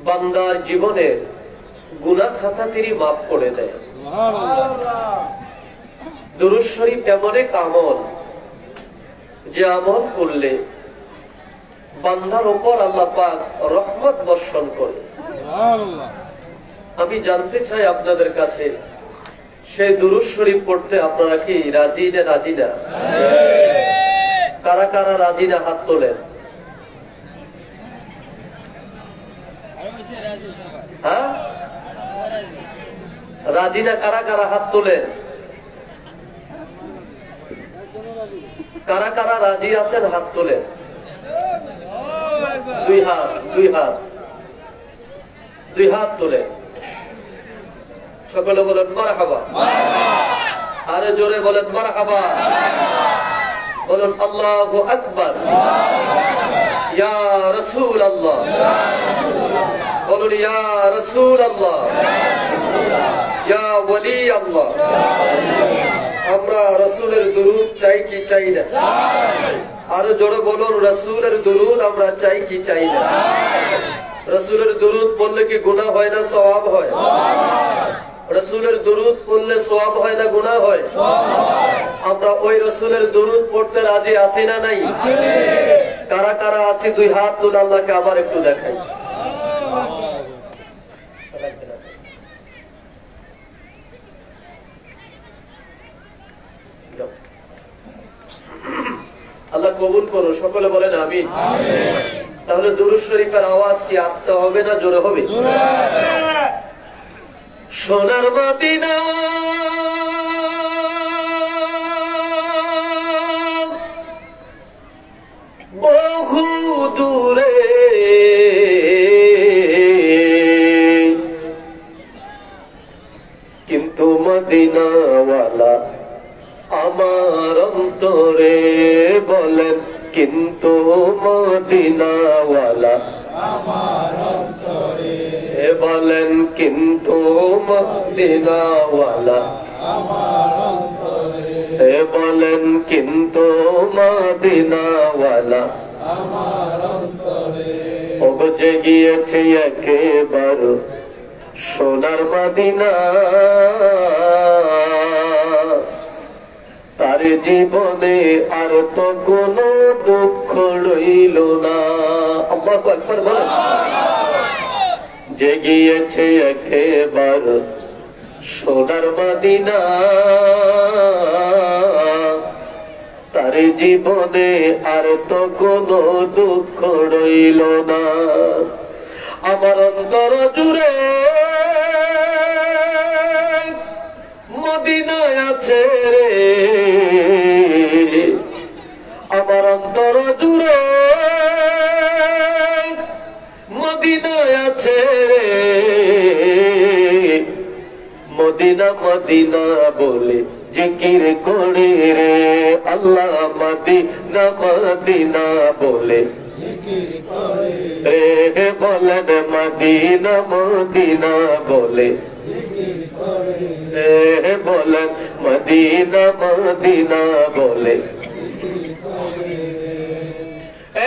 বান্দার জীবনের গুনাহ খাতা তিনি মাফ করে দেয়। দুরূদ শরীফ এমন এক আমল, যে আমল করলে বান্দার উপর আল্লাহ পাক রহমত বর্ষণ করে। আমি জানতে চাই আপনাদের কাছে, সেই দুরূদ শরীফ পড়তে আপনারা কি রাজি না রাজি না? কারা কারা রাজি না হাত তোলেন। হ্যাঁ, রাজি না কারা কারা হাত তোলেন। কারা কারা রাজি আছেন হাত তোলেন। দুই হাত, দুই হাত, দুই হাত তোলেন। সকলে বলেন মারহাবা। আরে জোরে বলেন মারহাবা। বলুন আল্লাহু আকবার। ইয়া রাসূল আল্লাহ। বলুন ইয়া রাসূল আল্লাহ, ইয়া ওলি আল্লাহ। আমরা রাসূলের দুরূদ চাই কি চাই না? আরো জোরে বলুন, রাসূলের দুরূদ আমরা চাই কি চাই না? রাসূলের দুরূদ পড়লে কি গুনাহ হয় না সওয়াব হয়? রাসূলের দুরূদ পড়লে সওয়াব হয় না গুনাহ হয়? আমরা ওই রাসূলের দুরূদ পড়তে রাজি আছি না নাই? কারা কারা আছি দুই হাত তুলে আল্লাহকে আবার একটু দেখাই। আল্লাহ কবুল করো। সকলে বলেন আমিন। তাহলে দুরূদ শরীফের আওয়াজ কি আস্তে হবে না জোরে হবে? সোনার মদিনা বহু দূরে, কিন্তু মদিনাওয়ালা আমার অন্তরে। বলেন কিন্তু মদিনাওয়ালা আমার অন্তরে। বলেন কিন্তু মদিনাওয়ালা আমার অন্তরে। বলেন কিন্তু মদিনাওয়ালা আমার অন্তরে। ওগো গিয়েছে একেবার সোনার মদিনা, তার জীবনে আর তো কোনো দুঃখ রইল না। আল্লাহু আকবার বলেন। যে গিয়েছে একেবার সোনার মদিনা, তার জীবনে আর তো কোনো দুঃখ রইল না। আমার অন্তর জুড়ে মদিনায় আছে রে, আমার অন্তর জুড়ে মদিনায় আছে রে। মদিনা মদিনা বলে জিকির করে রে আল্লাহ, মদিনা মদিনা বলে জিকির করে রে। বলেন মদিনা মদিনা বলে জিকির করে রে। বলেন মদিনা মদিনা বলে জিকির করে।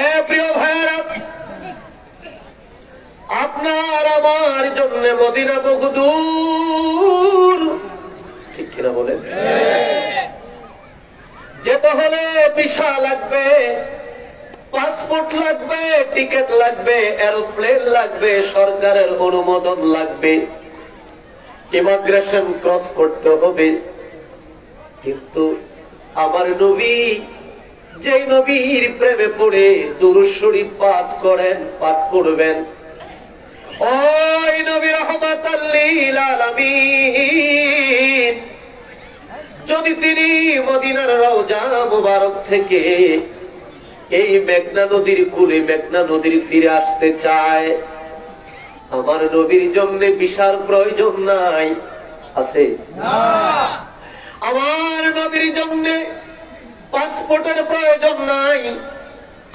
এ প্রিয় ভাইরা, আপনার আমার জন্য মদিনা বহু দূর, ঠিক কিনা বলেন? যেতে হলে ভিসা লাগবে, পাসপোর্ট লাগবে, টিকিট লাগবে, এরোপ্লেন লাগবে, সরকারের অনুমোদন লাগবে, ইমিগ্রেশন ক্রস করতে হবে। কিন্তু আমার নবী, যেই নবীর প্রেমে পড়ে দুরূদ শরীফ পাঠ করেন, পাঠ করবেন, ওই নবী রাহমাতাল লিল আলামিন, যদি তিনি মদিনার রওজা মুবারক থেকে এই মেঘনা নদীর কূলে, মেঘনা নদীর তীরে আসতে চায়, আমার নবীর জন্য ভিসার প্রয়োজন নাই, আছে না? আমার নবীর জন্য পাসপোর্টের প্রয়োজন নাই,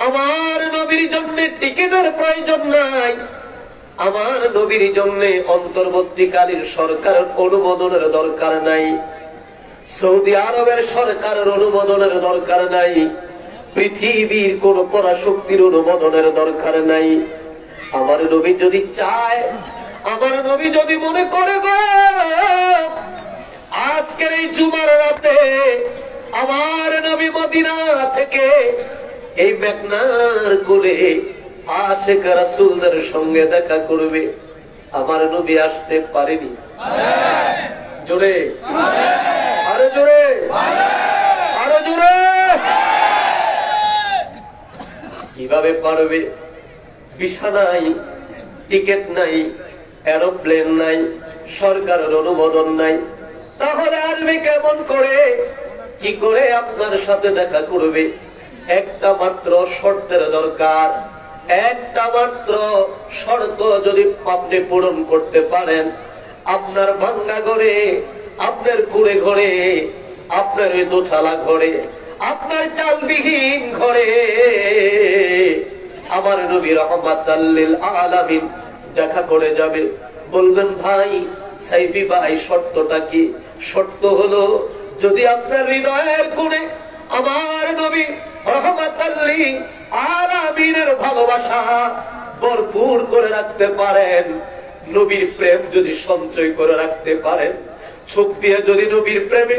আমার নবীর জন্য টিকিটের প্রয়োজন নাই, আমার নবীর জন্য অন্তর্বর্তীকালীন সরকারের অনুমোদনের দরকার নাই, সৌদি আরবের সরকারের অনুমোদনের দরকার নাই, পৃথিবীর কোন পরাশক্তির অনুমোদনের দরকার নাই। আমার নবী যদি চায়, আমার নবী যদি মনে করে গো আজকের এই জুমার রাতে আমার নবী মদিনা থেকে এই মেঘনার কোলে আশিক রাসূলদের সঙ্গে দেখা করবে, আমার নবী আসতে পারেনি? জোরে, আরো জোরে, আরো জোরে। কিভাবে পারবে? ভিসা নাই, টিকিট নাই, এরোপ্লেন নাই, সরকারের অনুমোদন নাই। তাহলে আসবে কেমন করে? কি করে আপনার সাথে দেখা করবে? একটা মাত্র শর্তের দরকার, একটা মাত্র শর্ত যদি আপনি পূরণ করতে পারেন, আপনার ভাঙ্গা ঘরে, আপনার কুড়ে ঘরে, আপনার ওই দোতলা ঘরে, আপনার চালবিহীন ঘরে আমার নবী রাহমাতাল লিল আলামিন দেখা করে যাবে। বলবেন ভাই সাইফি ভাই শর্তটা কি? শর্ত হলো যদি আপনার হৃদয়ের কোণে আমার নবী রাহমাতাল লিল আলামিনের ভালোবাসা ভরপুর করে রাখতে পারেন, নবীর প্রেম যদি সঞ্চয় করে রাখতে পারেন, চোখ দিয়ে যদি নবীর প্রেমে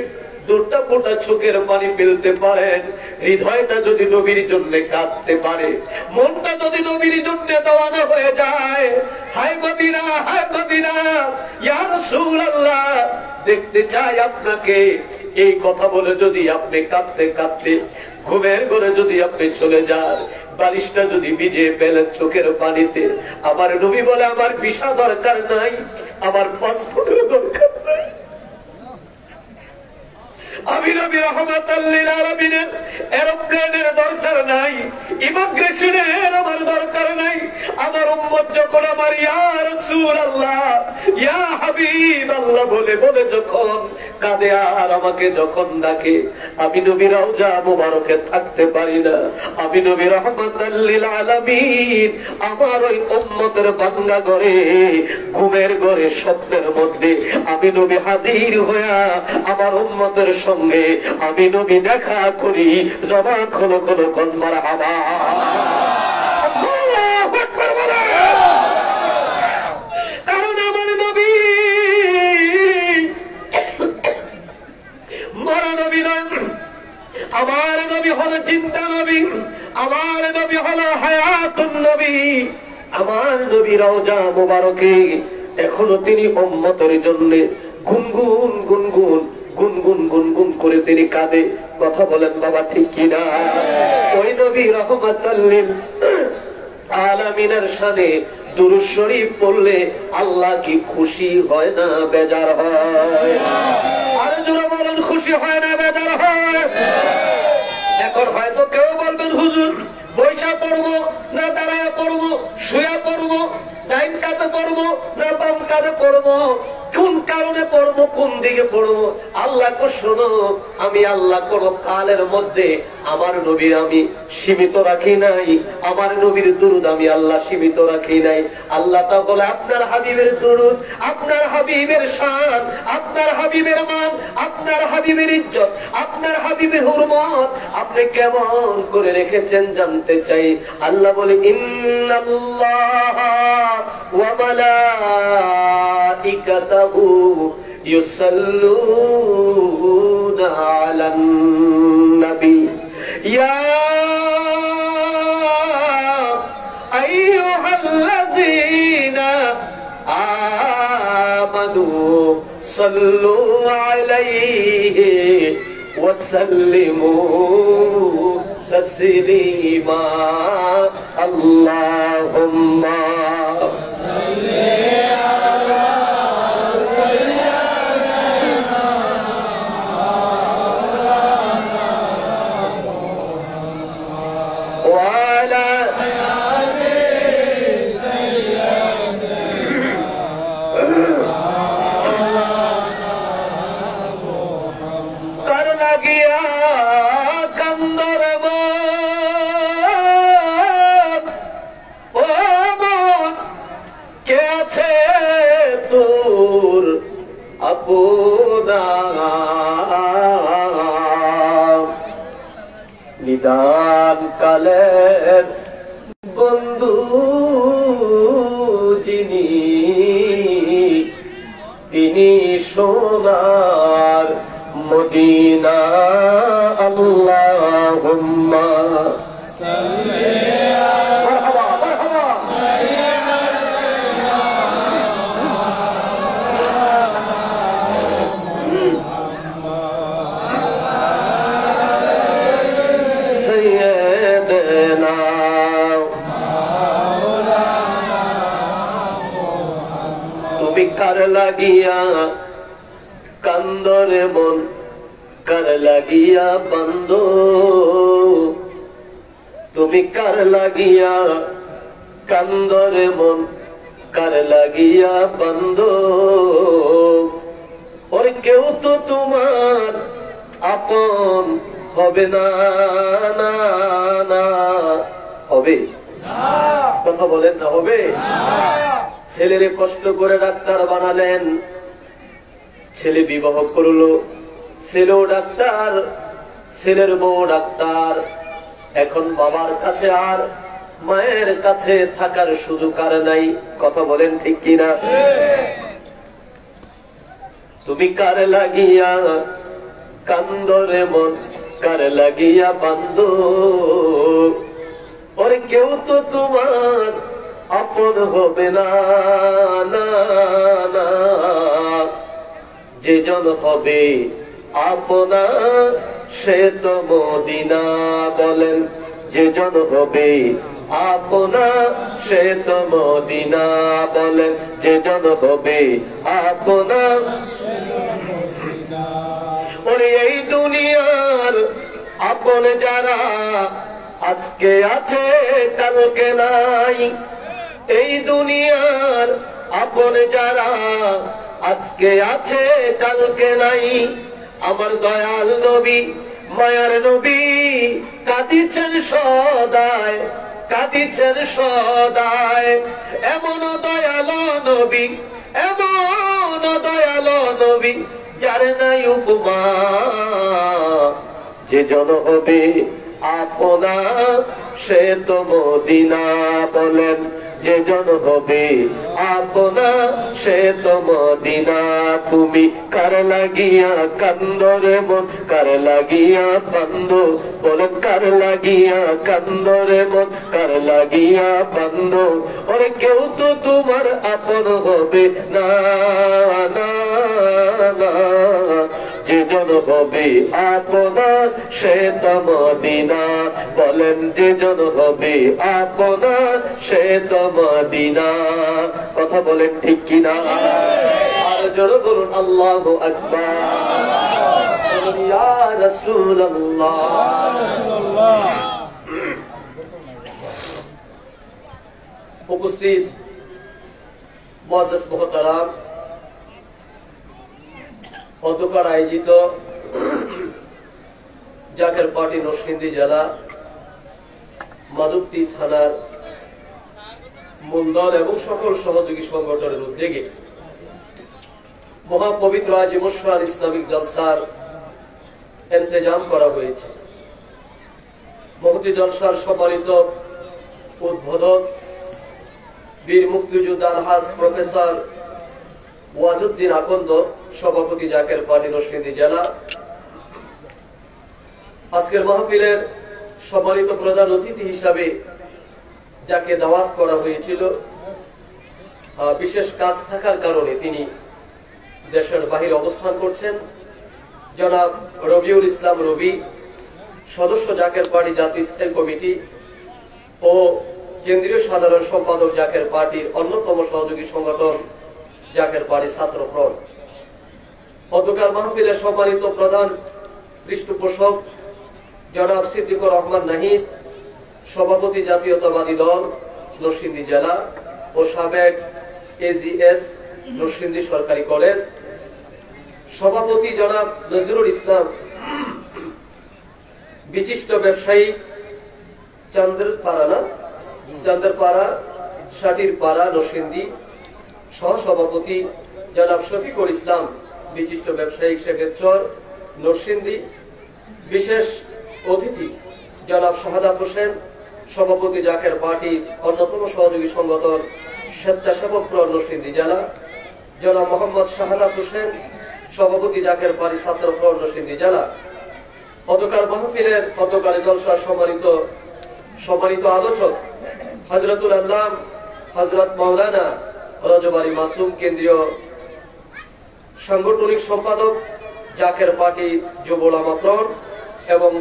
দুটা ফোঁটা চোখের পানি ফেলতে পারেন, হৃদয়টা যদি নবীর জন্য কাঁদতে পারে, মনটা যদি নবীর জন্য দেওয়ানো হয়ে যায়, হায় মদিনা, হায় মদিনা, ইয়া রাসূলুল্লাহ দেখতে চাই আপনাকে, এই কথা বলে যদি আপনি কাঁদতে কাঁদতে ঘুমের ঘরে যদি আপনি চলে যান, বালিশটা যদি ভিজিয়ে ফেলেন চোখের পানিতে, আমার নবী বলে আমার ভিসা দরকার নাই, আমার পাসপোর্টের দরকার নাই, আমি নবী রাহমাতাল লিল আলামিনের এরোপ্লেনের দরকার নাই, ইমিগ্রেশনের আমার দরকার নাই। আমার উম্মত যখন আমার ইয়া রাসূলুল্লাহ, ইয়া হাবিবাল্লাহ বলে বলে যখন কাঁদে আর আমাকে যখন ডাকে, আমি নবী রওজা মুবারকে থাকতে পারি না, আমি নবী রাহমাতাল লিল আলামিন আমার ওই উম্মতের ভাঙ্গা ঘরে, ঘুমের ঘরে, স্বপ্নের মধ্যে আমি নবী হাজির হইয়া আমার উম্মতের সঙ্গে আমি নবী দেখা করি। জবান খোলো খোলো কোন মারহাবা। কারণ আমার নবী মরা নবী নন, আমার নবী হলো জিন্দা নবী, আমার নবী হলো হায়াতুন নবী, আমার নবী রওজা মুবারকে এখনো তিনি উম্মতের জন্য গুনগুন গুনগুন গুনগুন গুনগুন করে তিনি কাঁদে। কথা বলেন বাবা ঠিক কিনা? ওই নবী রাহমাতাল লিল আলামিনের শানে দুরূদ শরীফ পড়লে আল্লাহ কি খুশি হয় না বেজার হয়? আরে জোরে বলেন খুশি হয় না বেজার হয়? এখন হয়তো কেউ বলবেন হুজুর বৈশা পড়বো না দাঁড়ায় পড়বো, শুয়া পড়বো, ডাইন কাতে পড়বো না বাম কাতে পড়বো, কোন কারণে পড়বো, কোন দিকে পড়বো? আল্লাহ কো শোনো, আমি আল্লাহ কোন কালের মধ্যে আমার নবীর আমি সীমিত রাখি নাই, আমার নবীর দুরুদ আমি আল্লাহ সীমিত রাখি নাই। আল্লাহ তা বলে আপনার হাবিবের দুরুদ, আপনার হাবিবের শান, আপনার হাবিবের মান, আপনার হাবিবের ইজ্জত, আপনার হাবিবের হুরমত আপনি কেমন করে রেখেছেন জানতে চাই। আল্লাহ বলে ইন্নাল্লাহা ওয়া মালাইকাতাহু ইউসাল্লুনা আলান নবী ইয়া আইয়ুহাল্লাযীনা আমানু সাল্লু আলাইহি ওয়া সাল্লিমু তাসলিমা। আল্লাহুম্মা সাল্লি আলা সাইয়্যিদিনা ওয়া আলা আলি সাইয়্যিদিনা কর লাগিয়া কান্দর তোর আপনা নিদান কালের বন্ধু যিনি তিনি সোনার মদিনা আল্লাহুম্মা সাল্লি মারহাবা মারহাবা সাইয়্যিদানা তুমি কার লাগিয়া কান্দরে মন কার লাগিয়া বন্ধ তুমি কার লাগিয়া কান্দরে মন কার লাগিয়া বন্ধ ওর কেউ তো তোমার আপন হবে না না না হবে কথা বলেন না হবে ছেলেরে কষ্ট করে ডাক্তার বানালেন ছেলে বিবাহ করলো ছেলেও ডাক্তার ছেলের বউ ডাক্তার এখন বাবার কাছে আর মায়ের কাছে থাকার সুযোগ আর নাই কথা বলেন ঠিক কিনা তুমি কার লাগিয়া কান্দরে মন কার লাগিয়া বান্ধ ওরে কেউ তো তোমার আপন হবে না না না যে জন হবে আপনা সে তো মদিনা বলেন যে জন হবে আপনা সে তো মদিনা বলেন যে জন হবে আপনা ওরে এই দুনিয়ার আপন যারা আজকে আছে কালকে নাই এই দুনিয়ার আপন যারা আজকে আছে কালকে নাই আমার দয়াল নবী মায়ার নবী কাঁদিছেন সদায় কাঁদিছেন সদায় এমন দয়াল নবী এমন দয়াল নবী যার নাই উপমা যে জন হবে আপনা সে তো মদিনা বলেন যে জন হবে আপনা সে তো মদিনা তুমি কার লাগিয়া কান্দরে মন কার লাগিয়া বন্ধ বলেন কার লাগিয়া কান্দরে মন কার লাগিয়া বন্ধ ওরে কেউ তো তোমার আপন হবে না না না যে জন হবে আপনা সে তো মদিনা বলেন যে জন হবে আপনা সে তো মদিনা কথা বলেন ঠিক কিনা আর জোরে বলুন আল্লাহু আকবার বলুন ইয়া রাসূলুল্লাহ উপস্থিত মুআজ্জাজ মুহতারাম অধ্যকার আয়োজিত জাকের পার্টি নরসিংদী জেলা মাধবদী থানার মূলদল এবং সকল সহযোগী সংগঠনের উদ্যোগে মহাপবিত্র আজিমুশান ইসলামিক জলসার ইন্তজাম করা হয়েছে মহতী জলসার সম্মানিত উদ্বোধক বীর মুক্তিযোদ্ধা আলহাজ প্রফেসর ওয়াজুদ্দিন আকন্দ সভাপতি জাকের পার্টি নরসিংদী জেলা আজকের মাহফিলের সম্মানিত প্রধান অতিথি হিসাবে যাকে দাওয়াত করা হয়েছিল বিশেষ কাজ থাকার কারণে তিনি দেশের বাহিরে অবস্থান করছেন জনাব রবিউল ইসলাম রবি সদস্য জাকের পার্টি জাতীয় স্থায়ী কমিটি ও কেন্দ্রীয় সাধারণ সম্পাদক জাকের পার্টির অন্যতম সহযোগী সংগঠন জাকের পার্টি ছাত্র ফ্রন্ট অধ্যকার মাহফিলের সম্মানিত প্রধান পৃষ্ঠপোষক জনাব সিদ্দিকুর রহমান নাহিদ সভাপতি জাতীয়তাবাদী দল নরসিংদী জেলা ও সাবেক এজিএস নরসিংদী সরকারি কলেজ সভাপতি জনাব নজরুল ইসলাম বিশিষ্ট ব্যবসায়ী চান্দেরপাড়া শাটিরপাড়া নরসিংদী সহসভাপতি জনাব শফিকুল ইসলাম বিশিষ্ট ব্যবসায়িক সেক্রেটারি নরসিংদী বিশেষ অতিথি জনাব শাহাদাত হোসেন সভাপতি জাকের পার্টির অন্যতম সহযোগী সংগঠন স্বেচ্ছাসেবক নরসিংদী জেলা, জনাব মোহাম্মদ শাহাদাত হোসেন, সভাপতি জাকের বাড়ি ছাত্র ফ্রন্ট নরসিংদী জেলা। অতকার মাহফিলের অতকারী জলসার সম্মানিত আলোচক হযরতুল আল্লাম হযরত মাওলানা রজবারি মাসুম, কেন্দ্রীয় সাংগঠনিক সম্পাদক জাকের পার্টি যুব ওলামা ফ্রন্ট এবং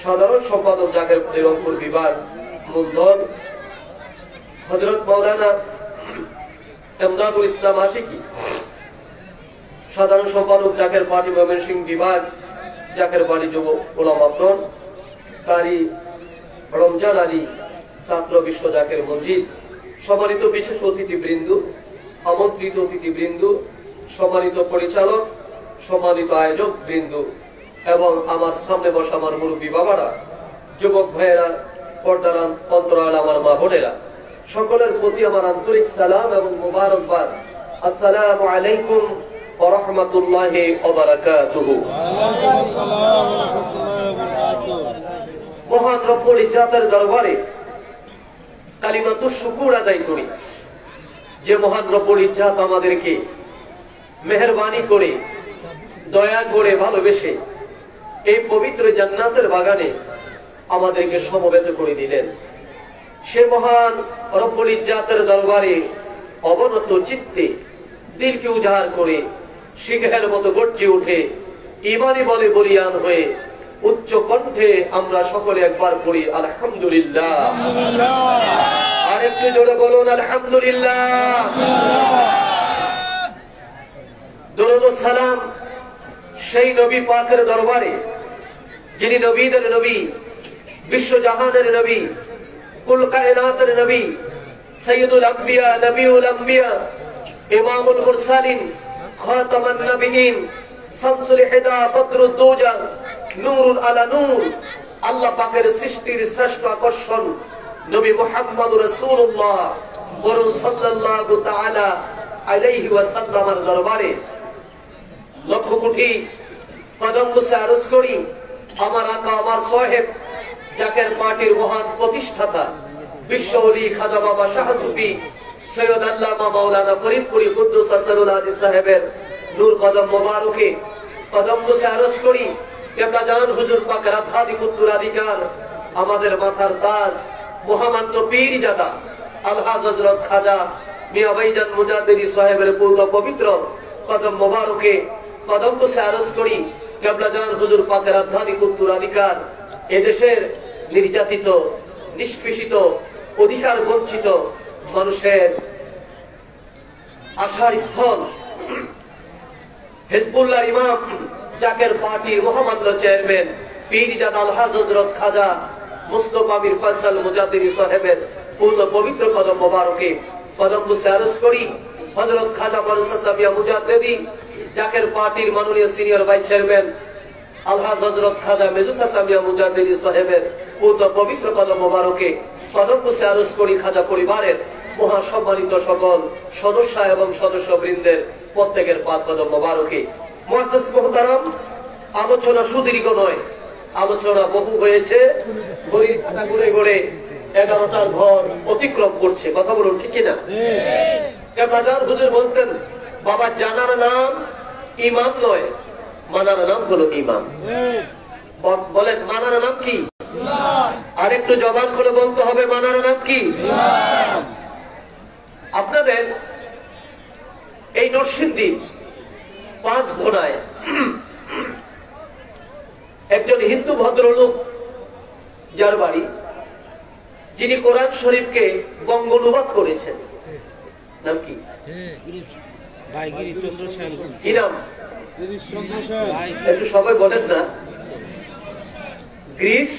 সাধারণ সম্পাদক জাকের রংপুর বিভাগ মূলদল হযরত মাওলানা এমদাদুল ইসলাম আশিকি, সাধারণ সম্পাদক জাকের পার্টি ময়মনসিংহ বিভাগ জাকের পার্টি যুব ওলামা ফ্রন্ট, কারি রমজান আলী, ছাত্র বিশ্ব জাকের মসজিদ, সম্মানিত বিশেষ অতিথিবৃন্দ, আমন্ত্রিত অতিথিবৃন্দ, সম্মানিত পরিচালক, সম্মানিত আয়োজক বৃন্দ এবং আমার সামনে বসা আমার মুরব্বী বাবারা, যুবক ভাইয়েরা, পর্দার অন্তরাল আমার মা বোনেরা, সকলের প্রতি আমার আন্তরিক সালাম এবং মুবারকবাদ। আসসালামু আলাইকুম ওয়া রাহমাতুল্লাহি ওয়া বারাকাতুহু। মহান রব্বুল ইজ্জাতের দরবারে কালিমাতুশ শুকর আদায় করি যে মহান রব্বুল ইজ্জাত আমাদেরকে মেহেরবানি করে, দয়া করে, ভালোবেসে এই পবিত্র জান্নাতের বাগানে আমাদেরকে সমবেত করে দিলেন। সে মহান রব্বুল ইজ্জাতের দরবারে অবনত চিত্তে দিলকে উজাড় করে সিংহের মতো গর্জে উঠে ঈমানি বলে বলিয়ান হয়ে উচ্চ কণ্ঠে আমরা সকলে একবার পড়ি আলহামদুলিল্লাহ। আর একটু জোরে বলুন আলহামদুলিল্লাহ। দরুদ ও সালাম সেই নবী পাকের দরবারে যিনি নবীদের নবী, বিশ্বজাহানের নবী, কুল কায়নাতের নবী, সাইয়্যিদুল আম্বিয়া, নবিউল আম্বিয়া, ইমামুল মুরসালিন, খাতামান নবিয়িন, শামসুল হুদা, বদরুদ দুজা, নূরুল আলা নূর, আল্লাহ পাকের সৃষ্টির শ্রেষ্ঠ আকর্ষণ নবী মুহাম্মদুর রাসূলুল্লাহ বরং সাল্লাল্লাহু তাআলা আলাইহি ওয়াসাল্লামের দরবারে লক্ষ কোটি কদম বসে আরজ করি আমার আকা, আমার সাহেব, জাকের পার্টির মহান প্রতিষ্ঠাতা বিশ্ব ওলি খাজা বাবা শাহ সুফি সৈয়দ আল্লামা মাওলানা ফরিদপুরি কুদ্দুস আসরুল আদি সাহেবের নূর কদম মোবারকে কদম বসে আরজ করি কেবলা জান হুজুর পাকের আধ্যাত্মিক উত্তরাধিকার আমাদের মাথার তাজ মহামান্য পীরজাদা আলহাজ হযরত খাজা মিয়া ভাইজান মুজাদ্দিদি সাহেবের পূর্ণ পবিত্র কদম মোবারকে কদম বসে আরজ করি কেবলা জান হুজুর পাকের আধ্যাত্মিক উত্তরাধিকার এদেশের নির্যাতিত, নিষ্পেষিত, অধিকার বঞ্চিত মানুষের আশার স্থল হিজবুল্লাহ ইমাম জাকের পার্টির মহামান্য চেয়ারম্যান পীরজাদা আলহাজ হযরত খাজা মুস্তাফা মির ফয়সাল মুজাদ্দিদি সাহেবের পূর্ণ পবিত্র কদম মোবারকে কদম বসে আরজ করি হযরত খাজা বরসাসা মিয়া মুজাদ্দিদি জাকের পার্টির মাননীয় সিনিয়র ভাইস চেয়ারম্যান আলহাজ হযরত খাজা মেজুসা মিয়া মুজাদ্দিদি সাহেবের পূর্ণ পবিত্র কদম মোবারকে কদম বসে আরজ করি খাজা পরিবারের মহা সম্মানিত সকল সদস্য এবং সদস্যবৃন্দের প্রত্যেকের পাক কদম মোবারকে। মুআজ্জাজ মুহতারাম, আলোচনা সুদীর্ঘ নয়, আলোচনা বহু হয়েছে, ঘুরে ঘুরে 11টার ঘর অতিক্রম করছে। কথা বলুন ঠিক কিনা? কেবলাজান হুজুর বলতেন বাবা জানার নাম ঈমান নয়, মানার নাম হলো ঈমান। বলেন মানার নাম কি? আর একটু জবান খুলে বলতে হবে মানার নাম কি? আপনাদের এই নরসিংদী পাঁচধনায় একজন হিন্দু ভদ্রলোক যার বাড়ি, যিনি কোরআন শরীফকে বঙ্গ অনুবাদ করেছেন, নাম কি? কি নাম? একটু সবাই বলেন না। গিরিশ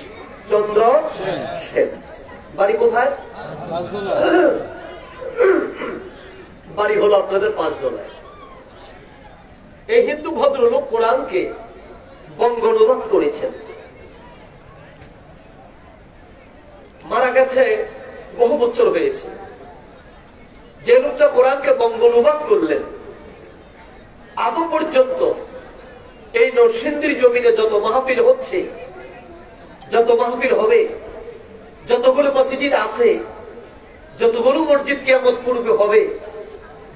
চন্দ্র সেন। বাড়ি কোথায়? বাড়ি হলো আপনাদের পাঁচদোলায়। এই হিন্দু ভদ্রলোক কোরআনকে বঙ্গ অনুবাদ করেছেন। মারা গেছে, বহু বছর হয়েছে। যে লোকটা কোরআনকে বঙ্গ অনুবাদ করলেন, আদৌ পর্যন্ত এই নরসিংদীর জমিনে যত মাহফিল হচ্ছে, যত মাহফিল হবে, যতগুলো মসজিদ আছে, যতগুলো মসজিদ কিয়ামত পূর্বে হবে,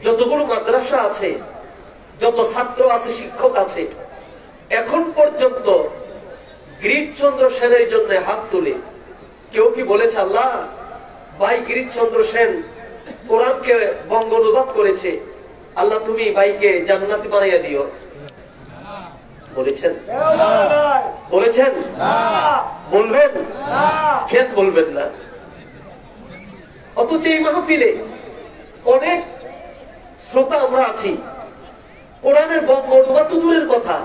যতগুলো মাদ্রাসা আছে, যত ছাত্র আছে, শিক্ষক আছে, এখন পর্যন্ত গিরিশচন্দ্র সেনের জন্য হাত তুলে কেউ কি বলেছে আল্লাহ ভাই গিরিশচন্দ্র সেন কোরআনকে বঙ্গ অনুবাদ করেছে, আল্লাহ তুমি ভাইকে জান্নাতি বানাইয়া দিও? বলেছেন? বলেছেন? বলবেন? কেন বলবেন না? অথচ এই মাহফিলে অনেক শ্রোতা আমরা আছি, কোরআনের বঙ্গ অনুবাদ তো দূরের কথা,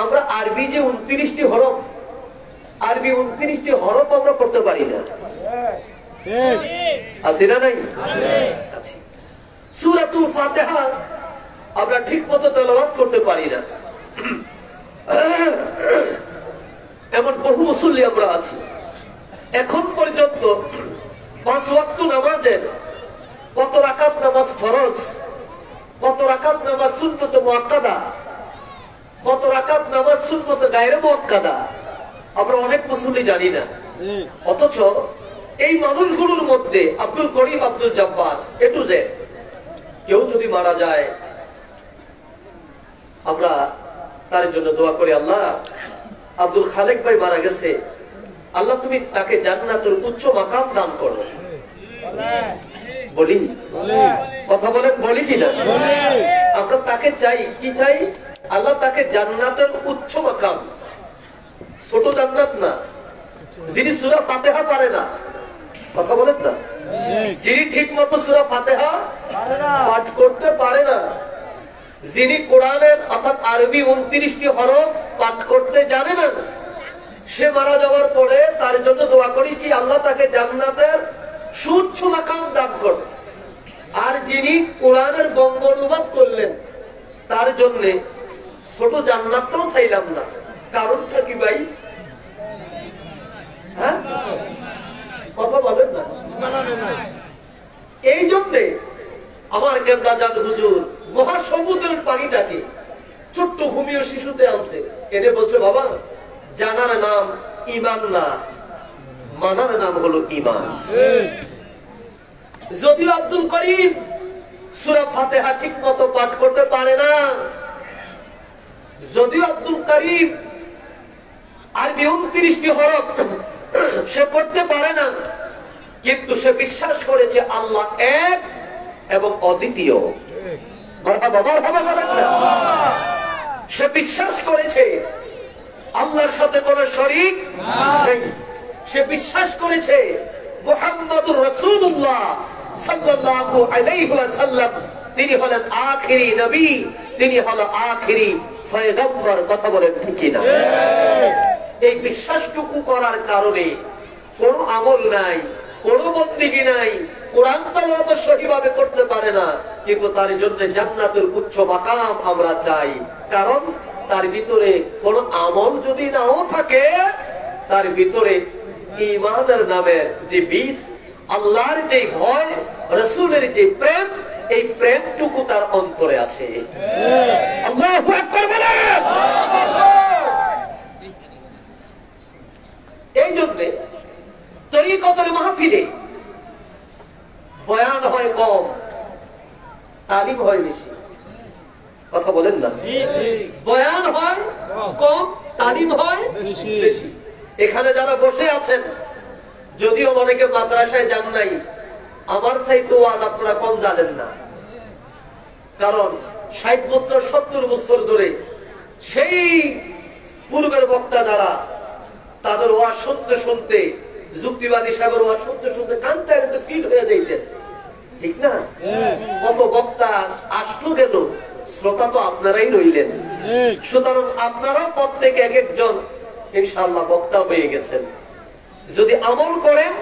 আমরা আরবি যে 29টি হরফ, আরবি 29টি হরফ আমরা পড়তে পারি না। আছি না নাই? আছি। সূরাতুল ফাতিহা আমরা ঠিক মতো তেলাওয়াত করতে পারি না। এমন বহু মুসল্লি আমরা আছি, এখন পর্যন্ত 5 ওয়াক্ত নামাজের কত রাকাত নামাজ ফরজ, কত রাকাত নামাজ সুন্নত মুআক্কাদা, কত রাকাত নামাজ সুন্নত গায়রে মুআক্কাদা আমরা অনেক মুসল্লি জানি না। অথচ এই মানুষগুলোর মধ্যে আব্দুল করিম, আব্দুল জব্বার, এ টু জেড কেউ যদি মারা যায় আমরা তার জন্য দোয়া করি, আল্লাহ আব্দুল খালেক ভাই মারা গেছে, আল্লাহ তুমি তাকে জান্নাতের উচ্চ মাকাম দান করো। বলি? কথা বলেন, বলি কিনা? আমরা তাকে চাই, কি চাই? আল্লাহ তাকে জান্নাতের উচ্চ মাকাম, ছোট জান্নাত না, যিনি সূরা ফাতিহা পারে না, কথা বলেন না, যিনি ঠিক মতো সূরা ফাতিহা পাঠ করতে পারে না, যিনি কোরআনের অর্থাৎ আরবি 29টি হরফ পাঠ করতে জানে না, সে মারা যাওয়ার পরে তার জন্য দোয়া করি কি আল্লাহ তাকে জান্নাতের সুউচ্চ মাকাম দান করুন। আর যিনি কোরআনের বঙ্গ অনুবাদ করলেন তার জন্য ছোট জান্নাতটাও চাইলাম না। কারণটা কি ভাই? হ্যাঁ, কথা বলেন না। এই জন্যে আমার কেবলা জান হুজুর মহাসমুদ্রের পানিটাকে ছোট্ট ঘুমিয়ে শিশুতে আনছে, এনে বলছে বাবা জানার নাম ঈমান না, মানার নাম হলো ঈমান। যদিও আব্দুল করিম সূরা ফাতিহা ঠিক মতো পাঠ করতে পারে না, যদিও আব্দুল করিম আরবি 29টি হরফ সে পড়তে পারে না, কিন্তু সে বিশ্বাস করেছে আল্লাহ এক এবং অদ্বিতীয়। সে বিশ্বাস করেছে আল্লাহর সাথে কোন শরীক নেই। সে বিশ্বাস করেছে মুহাম্মদুর রাসূলুল্লাহ সাল্লাল্লাহু আলাইহি ওয়াসাল্লাম তিনি হলেন আখিরি নবী, তিনি হলেন আখিরি পয়গম্বর। কথা বলেন ঠিক কিনা? এই বিশ্বাসটুকু করার কারণে কোন আমল নাই, কোন বন্দেগী নাই, কোরআন তেলাওয়াত সঠিকভাবে করতে পারে না, কিন্তু তার জন্য জান্নাতের উচ্চ মাকাম আমরা চাই। কারণ তার ভিতরে কোন আমল যদি নাও থাকে, তার ভিতরে ঈমানের নামে যে বীজ, আল্লাহর যে ভয়, রাসূলের যে প্রেম, এই প্রেমটুকু তার অন্তরে আছে। আল্লাহু আকবার বলেন। এই জন্য তরিকতের মাহফিলে বয়ান হয় কম, তালিম হয় বেশি। কথা বলেন না? বয়ান হয় কম, তালিম হয় বেশি। এখানে যারা বসে আছেন, যদিও অনেকে মাদ্রাসায় যান নাই, আমার চাইতে ওয়াজ আপনারা কম জানেন না। কারণ 60 বছর 70 বছর ধরে সেই পূর্বের বক্তা যারা, তাদের ওয়াজ শুনতে শুনতে, যুক্তিবাদী সাহেবের ওয়াজ শুনতে শুনতে কানতে কানতে ফিট হয়ে যাইতেন, ঠিক না? কত বক্তা আসলো গেল, শ্রোতা তো আপনারাই রইলেন। সুতরাং আপনারাও প্রত্যেকে এক একজন ইনশাআল্লাহ বক্তা হয়ে গেছেন। যদি আমল করেন,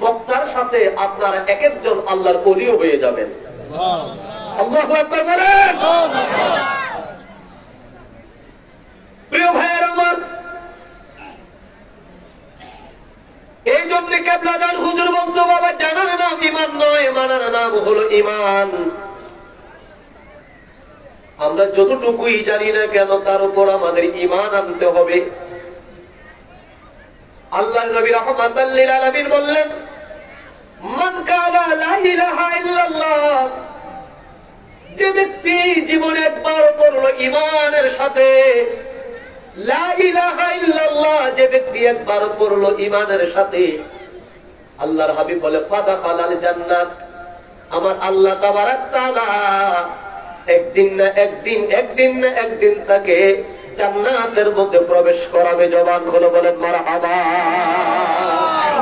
বক্তার সাথে আপনারা এক একজন আল্লাহর ওলিও হয়ে যাবেন। আল্লাহু আকবার বলেন। প্রিয় ভাইয়ের আমার, এই জন্য কেবলা জান হুজুর বলতো বাবা জানার নাম ঈমান নয়, মানার নাম হলো ঈমান। আমরা যতটুকুই জানি না কেন তার উপর আমাদের ঈমান আনতে হবে। আল্লাহর নবী রাহমাতাল লিল আলামিন বললেন মান কালা লা ইলাহা ইল্লাল্লাহ, যে ব্যক্তি জীবনে একবার পড়লো ঈমানের সাথে লা ইলাহা ইল্লাল্লাহ, যে ব্যক্তি একবার পড়লো ঈমানের সাথে, আল্লাহর হাবিব বলে ফাদাখালাল জান্নাত, আমার আল্লাহ তাবারাক তাআলা একদিন না একদিন তাকে জান্নাতের মধ্যে প্রবেশ করাবে। জবান খুলে বলেন মারহাবা।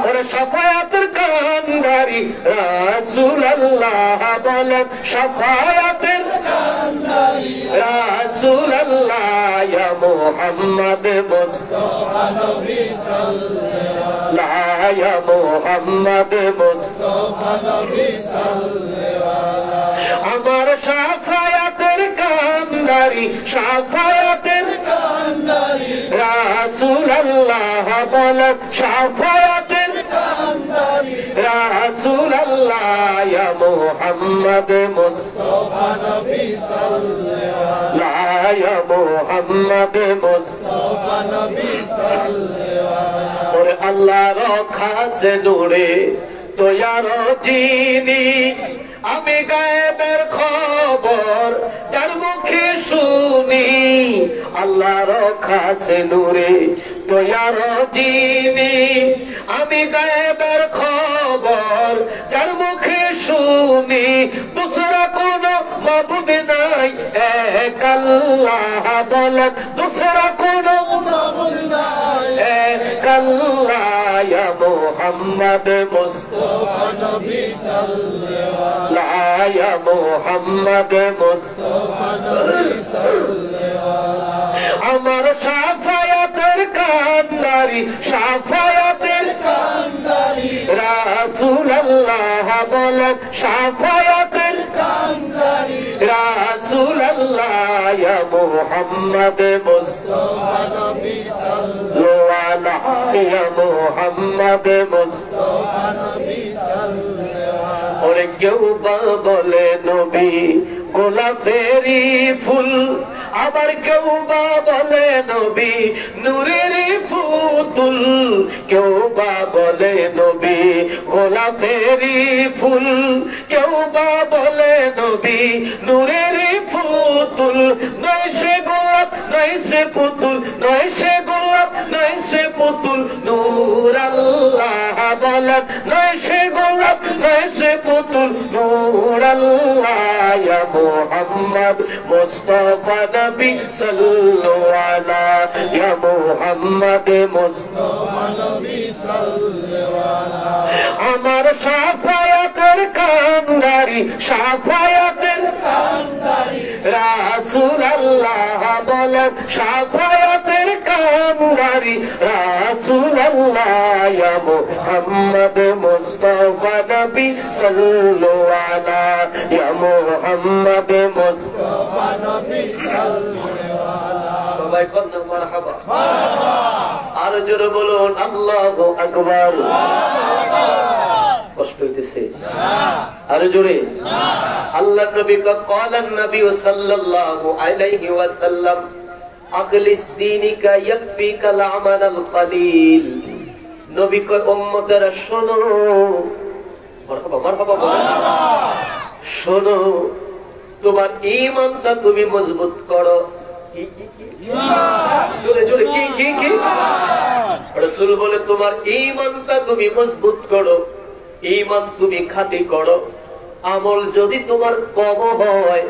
ওরে শাফায়াতের কান্ডারি রাসূলুল্লাহ বলেন, শাফায়াতের কান্ডারি রাসূলুল্লাহ, ইয়া মুহাম্মদ মুস্তাফা নবী সাল্লাল্লাহু, ইয়া মুহাম্মদ মুস্তাফা নবী সাল্লাল্লাহু, আমার শাফায়াতের কান্ডারি, শাফায়াতের কান্ডারি রাসূলুল্লাহ বলেন, শাফায়াতের কান্ডারি রাসূলুল্লাহ, ইয়া মুহাম্মদ মুস্তাফা নবী সাল্লাল্লাহু, ইয়া মুহাম্মদ মুস্তাফা নবী সাল্লাল্লাহু। ওরে আল্লাহর খাসে নূরে তোয়ার জিনি, আমি গায়েবের খবর যার মুখে শুনি, আল্লাহর খাসে নূরে তোয়ার জিনি, আমি গায়েবের খবর যার মুখে শুনি, দুসরা কোন মাবুদ নাই এক আল্লাহ বলেন, দুসরা কোন মাবুদ নাই এক আল্লাহ, ইয়া মুহাম্মদ মুস্তাফা নবী সাল্লাল্লাহু, ইয়া মুহাম্মদ মুস্তাফা নবী সাল্লাল্লাহু, আমার শাফায়াতের কান্ডারি, শাফায়াতের কান্ডারি রাসূলুল্লাহ বলেন, শাফায়াতের কান্ডারি রাসূলুল্লাহ, ইয়া মুহাম্মদ মুস্তাফা নবী সাল্লাল্লাহু, ইয়া মুহাম্মদ মুস্তাফা নবী সাল্লাল্লাহু। ওরে কেউ বা বলে নবী গোলাপেরই ফুল, আবার কেউ বা বলে নবী নূরের পুতুল, কেউ বা বলে নবী গোলাপেরই ফুল, কেউ বা বলে নবী নূরের পুতুল, নয় সে গোলাপ নয় সে পুতুল, নয় সে গোলাপ নয় সে পুতুল, নূর আল্লাহ বলেন, নয় সে গোলাপ নয় সে পুতুল, নূর আল্লাহ, ইয়া মুহাম্মদ মুস্তাফা নবী সাল্লাল্লাহু আলাইহি, ইয়া মুহাম্মদ মুস্তাফা নবী সাল্লাল্লাহু আলাইহি, আমার শাফায়াতের কান্ডারি, শাফায়াতের কান্ডারি রাসূলুল্লাহ বলেন, শাফায়াতের কান্ডারি রাসূলুল্লাহ, ইয়া মুহাম্মদ মুস্তাফা নবী সাল্লাল্লাহু আলাইহি, ইয়া মুহাম্মদ মুস্তাফা নবী সাল্লাল্লাহু আলাইহি। সবাই বলুন মারহাবা, মারহাবা। আর জোরে বলুন আল্লাহু আকবার। কষ্ট হইতেছে আর জোরে আল্লাহ নবী قالن নবী সাল্লাল্লাহু আলাইহি ওয়াসাল্লাম, আগলিস দীনিকা ইয়াকফিকা আল-আমাল আল-কলিল। নবী কয় উম্মতেরা শোনো, মারহাবা মারহাবা বলেন, শোনো, তোমার ঈমানটা তুমি মজবুত করো। কি কি কি জোরে জোরে কি কি কি রাসূল বলে, তোমার ঈমানটা তুমি মজবুত করো, ঈমান তুমি খাঁটি করো। আমল যদি তোমার কম হয়,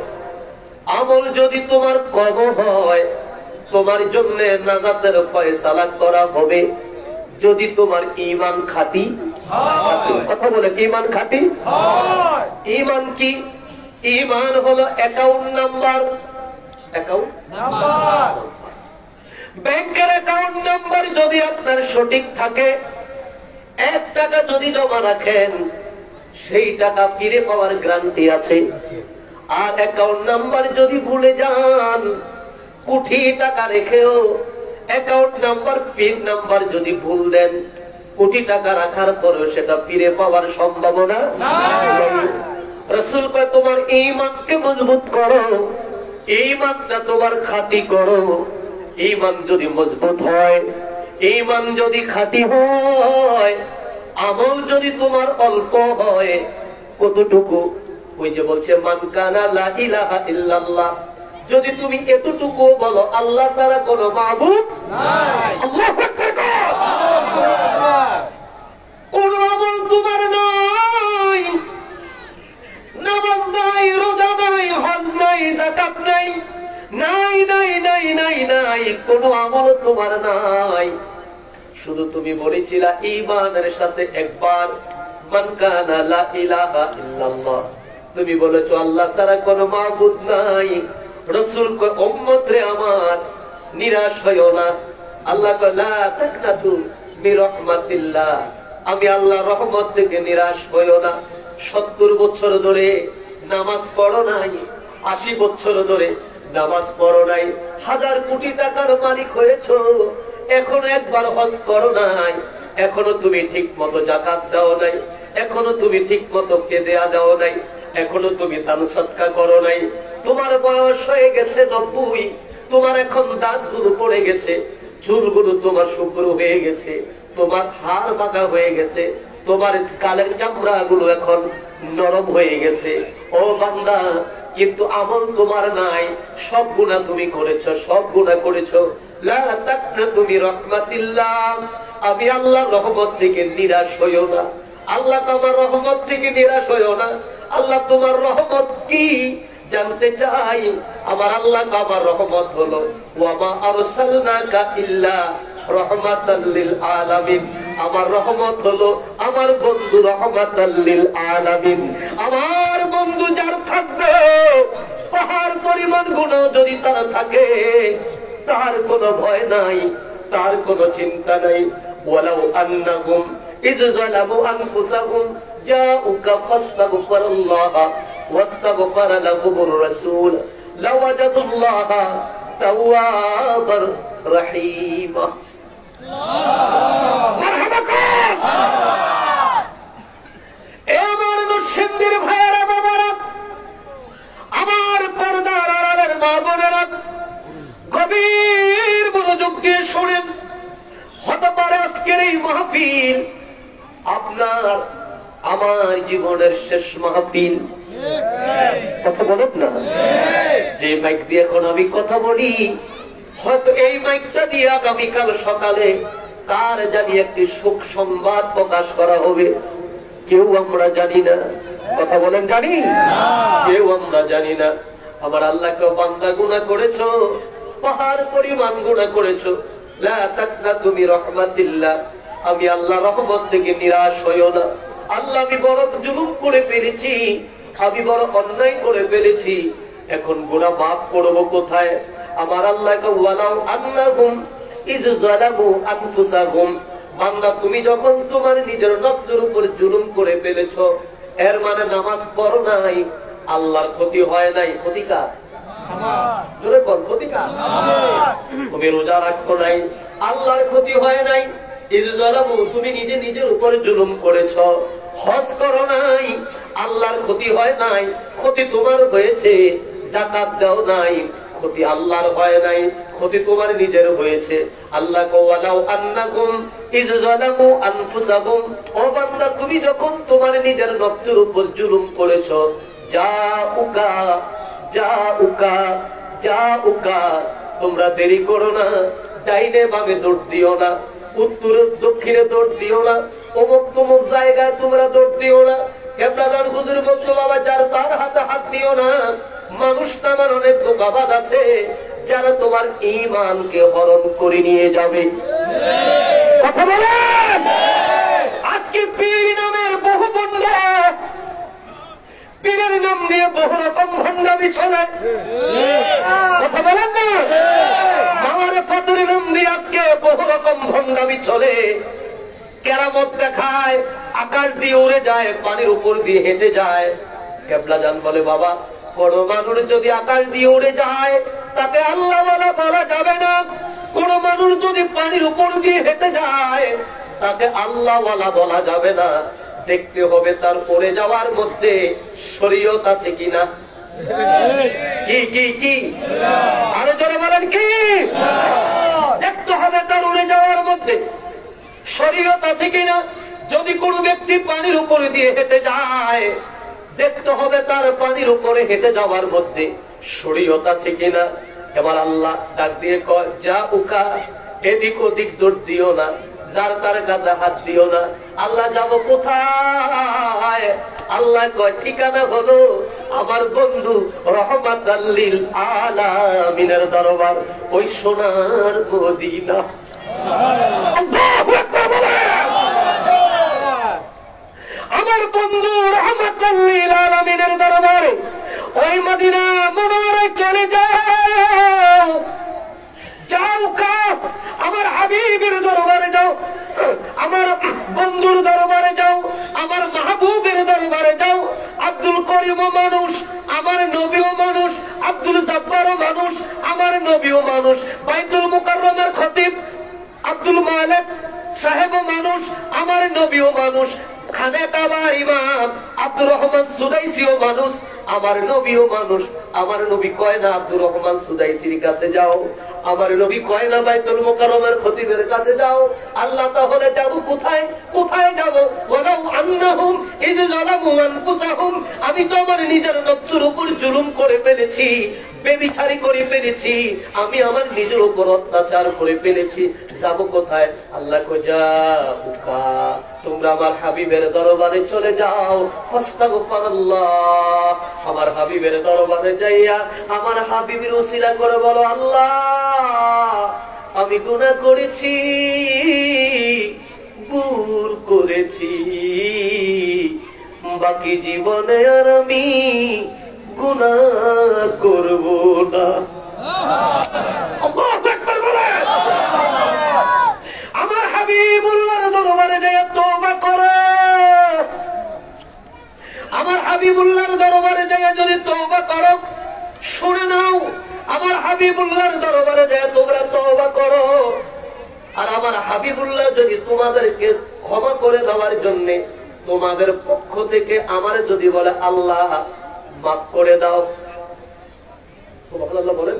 আমল যদি তোমার কম হয়, তোমার জন্য নাজাতের ফয়সালা করা হবে যদি তোমার ঈমান খাঁটি হয়। কথা বলে ঈমান খাঁটি হয়। ঈমান কি? ঈমান হলো অ্যাকাউন্ট নাম্বার, অ্যাকাউন্ট নাম্বার, ব্যাংকের অ্যাকাউন্ট নাম্বার যদি আপনার সঠিক থাকে, 1 টাকা যদি জমা রাখেন সেই টাকা ফিরে পাওয়ার গ্যারান্টি আছে। আর অ্যাকাউন্ট নাম্বার যদি ভুলে যান, কোটি টাকা রেখেও অ্যাকাউন্ট নাম্বার পিন নাম্বার যদি ভুল দেন, কোটি টাকা রাখার পরেও সেটা ফিরে পাওয়ার সম্ভাবনা নাই। রাসূল কয় তোমার ঈমানকে মজবুত করো, ঈমানটা তোমার খাঁটি করো। ঈমান যদি মজবুত হয়, ঈমান যদি খাঁটি হয়, আমল যদি তোমার অল্প হয়, কতটুকু? ওই যে বলছে মান কানা লা ইলাহা ইল্লাল্লাহ, যদি তুমি এতটুকু বলো আল্লাহ ছাড়া কোনো মাবুদ নাই, আল্লাহু আকবার, কোন আমল তোমার নাই, নামাজ নাই, রোজা নাই, হজ নাই, যাকাত নাই, নাই নাই নাই নাই নাই, কোন আমল তোমার নাই। শুধু তুমি বলেছিলা ঈমানের সাথে একবার মান কানা লা ইলাহা ইল্লাল্লাহ, তুমি বলেছো আল্লাহ ছাড়া কোনো মাবুদ নাই। রাসূল কয় উম্মত রে আমার, নিরাশ হইও না। আল্লাহ কয় লা তাকনাতু মির রাহমাতিল্লাহ, আমি আল্লাহর রহমত থেকে নিরাশ হইও না। 70 বছর ধরে নামাজ পড়ো নাই, 80 বছর ধরে নামাজ পড়ো নাই, 1000 কোটি টাকার মালিক হয়েছো, এখনো একবার হজ করো নাই, এখনো তুমি ঠিক মতো যাকাত দাও নাই, এখনো তুমি ঠিক মতো ফিদিয়া দাও নাই, এখনো তুমি দান সদকা করো নাই। তোমার বয়স হয়ে গেছে 90, তোমার এখন দাঁতগুলো পড়ে গেছে, চুলগুলো তোমার শুভ্র হয়ে গেছে, তোমার হাড় বাঁকা হয়ে গেছে, তোমার কালের চামড়া গুলো এখন নরম হয়ে গেছে। ও বান্দা, কিন্তু আমল তোমার নাই, সব গুনাহ তুমি করেছো, সব গুনাহ করেছো। লা তাকনাতু মির রাহমাতিল্লাহ, আমি আল্লাহর রহমত থেকে নিরাশ হইও না। আল্লাহ তোমার রহমত থেকে নিরাশ হইও না। আল্লাহ তোমার রহমত কি জানতে চাই? আমার আল্লাহ আমার রহমত হলো ওয়া মা আরসালনাকা ইল্লা রাহমাতাল লিল আলামিন, আমার রহমত হলো আমার বন্ধু রাহমাতাল লিল আলামিন। আমার বন্ধু যার থাকবে, পাহাড় পরিমাণ গুনাহ যদি তার থাকে, তার কোনো ভয় নাই, তার কোনো চিন্তা নাই। ওয়ালাউ আন্নাহুম ইয যালামু আনফুসাহুম জাউকা ফাস্তাগফিরুল্লাহ ওয়াস্তাগফারা লাহুমুর রাসূল লাওয়াজাদুল্লাহা তাওয়াবার রহিমা। আমার মুর্শিদের ভাইয়েরা, বাবারা, আমার পর্দার আড়ালের মা বোনেরা, গভীর মনোযোগ দিয়ে শোনেন। হতে পারে আজকের এই মাহফিল আপনার আমার জীবনের শেষ মাহফিল। কথা বলেন না? যে মাইক দিয়ে এখন আমি কথা বলি, হয়তো এই মাইকটা দিয়ে আগামীকাল সকালে কার জানি একটি সুখ সংবাদ প্রকাশ করা হবে, কেউ আমরা জানি না। কথা বলেন, জানি? কেউ আমরা জানি না। আমার আল্লাহকে বান্দা গুনাহ করেছো, পাহাড় পরিমাণ গুনাহ করেছো। লা তাকনাতু মির রাহমাতিল্লাহ, আমি আল্লাহর রহমত থেকে নিরাশ হইও না। আল্লাহ, আমি বড় জুলুম করে ফেলেছি, আমি বড় অন্যায় করে ফেলেছি, এখন গুনাহ মাফ করব কোথায়? আমার আল্লাহকে ওয়ালাউ আন্নাহুম ইয যালামু আনফুসাহুম, বান্দা তুমি যখন তোমার নিজের নফসের উপর জুলুম করে ফেলেছো, এর মানে নামাজ পড়ো নাই, আল্লাহর ক্ষতি হয় নাই, ক্ষতি কার? জোরে বল, ক্ষতি কার? তুমি রোজা রাখো নাই, আল্লাহর ক্ষতি হয় নাই। ইয যালামু, তুমি নিজে নিজের উপর জুলুম করেছো। হজ করো নাই, আল্লাহর ক্ষতি হয় নাই, ক্ষতি তোমার হয়েছে। যাকাত দাও নাই, ক্ষতি আল্লাহর হয় নাই, ক্ষতি তোমার নিজের হয়েছে। আল্লাহ ওয়ালাউ আন্নাকুম ইয যালামু আনফুসাহুম, ও বান্দা তুমি যখন তোমার নিজের নফসের উপর জুলুম করেছো, জাউকা জাউকা জাউকা, তোমরা দেরি করো না, ডাইনে বামে দৌড় দিও না, উত্তরে দক্ষিণে দৌড় দিও না, অমুক তমুক জায়গায় তোমরা দৌড় দিও না। কেবলাদার হুজুর বলতো, বাবা যার তার হাতে হাত দিও না। মানুষ নামার অনেক ধোঁকাবাজ আছে, যারা তোমার ঈমানকে হরণ করে নিয়ে যাবে। কথা বলেন? আজকে পীর নামের বহু বন্ধু, পীরের নাম দিয়ে বহু রকম ভণ্ডামি চলে। কথা বলেন না? মাওয়ার ফাতুর নাম দিয়ে আজকে বহু রকম ভণ্ডামি চলে। কেরামত দেখায়, আকাশ দিয়ে উড়ে যায়, পানির উপর দিয়ে হেঁটে যায়। কেবলা জান বলে, বাবা কোন মানুষ যদি আকাশ দিয়ে উড়ে যায় তাকে আল্লাহওয়ালা বলা যাবে না। কোন মানুষ যদি পানির উপর দিয়ে হেঁটে যায় তাকে আল্লাহওয়ালা বলা যাবে না। দেখতে হবে তার পড়ে যাওয়ার মধ্যে শরীয়ত আছে কিনা। কি কি কি? আরো জোরে বলেন, কি? দেখতে হবে তার উড়ে যাওয়ার মধ্যে শরীয়ত আছে কিনা। যদি কোন ব্যক্তি পানির উপরে দিয়ে হেঁটে যায়, দেখতে হবে তার পানির উপরে হেঁটে যাওয়ার মধ্যে শরীয়ত আছে কিনা। এবার আল্লাহ ডাক দিয়ে কয়, যা উকা, এদিক ওদিক দৌড় দিও না, যার তার কাছে হাত দিও না। আল্লাহ যাব কোথায়? আল্লাহ কয় ঠিকানা হলো আমার বন্ধু রহমাতাল লিল আলামিনের দরবার, ওই সোনার মদিনা। আমার বন্ধু রহমাতাল লিল আলামিনের দরবারে, ওই মদিনা মুনাওয়ারায় চলে যাও। যাও কা আমার হাবিবের দরবারে যাও, আমার বন্ধুর দরবারে যাও, আমার মাহবুবের দরবারে যাও। আব্দুল করিমও মানুষ, আমার নবীও মানুষ। আব্দুল জব্বারও মানুষ, আমার নবীও মানুষ। বাইতুল মুকাররমের খতিব আব্দুল মালিক সাহেবও মানুষ, আমার নবীও মানুষ। খানে কাবার ইমাম আব্দুর রহমান সুদাইসিও মানুষ, আমার নবীও মানুষ। আমার নবী কয় না আব্দুর রহমান সুদাইসির কাছে যাও, আমার নবী কয় না বাইতুল মুকাররমের খতিবের কাছে যাও। আল্লাহ তাহলে যাব কোথায়? কোথায় যাব? ওয়ালাউ আন্নাহুম ইয যালামু আনফুসাহুম, আমি তো আমার নিজের নফসের উপর জুলুম করে ফেলেছি, বেবিচারি করে ফেলেছি, আমি আমার নিজের উপর অত্যাচার করে ফেলেছি। যাব কোথায়? আল্লাহ কয় যাউকা, তোমরা আমার হাবিবের দরবারে চলে যাও। ফাস্তাগফিরুল্লাহ, আমার হাবিবের দরবারে যাইয়া আমার হাবিবের ওসিলা করে বলো, আল্লাহ আমি গুনাহ করেছি, ভুল করেছি, বাকি জীবনে আর আমি গুনাহ করব না। আল্লাহু আকবার বলেন। আমার হাবিবুল্লাহর দরবারে যাইয়া তওবা করো। আমার হাবিবুল্লাহর দরবারে যাইয়া যদি তওবা করো, শুনে নাও, আমার হাবিবুল্লাহর দরবারে যাইয়া তোমরা তওবা করো, আর আমার হাবিবুল্লাহ যদি তোমাদেরকে ক্ষমা করে দেওয়ার জন্য তোমাদের পক্ষ থেকে আমার যদি বলে আল্লাহ মাফ করে দাও, সুবহানাল্লাহ বলেন,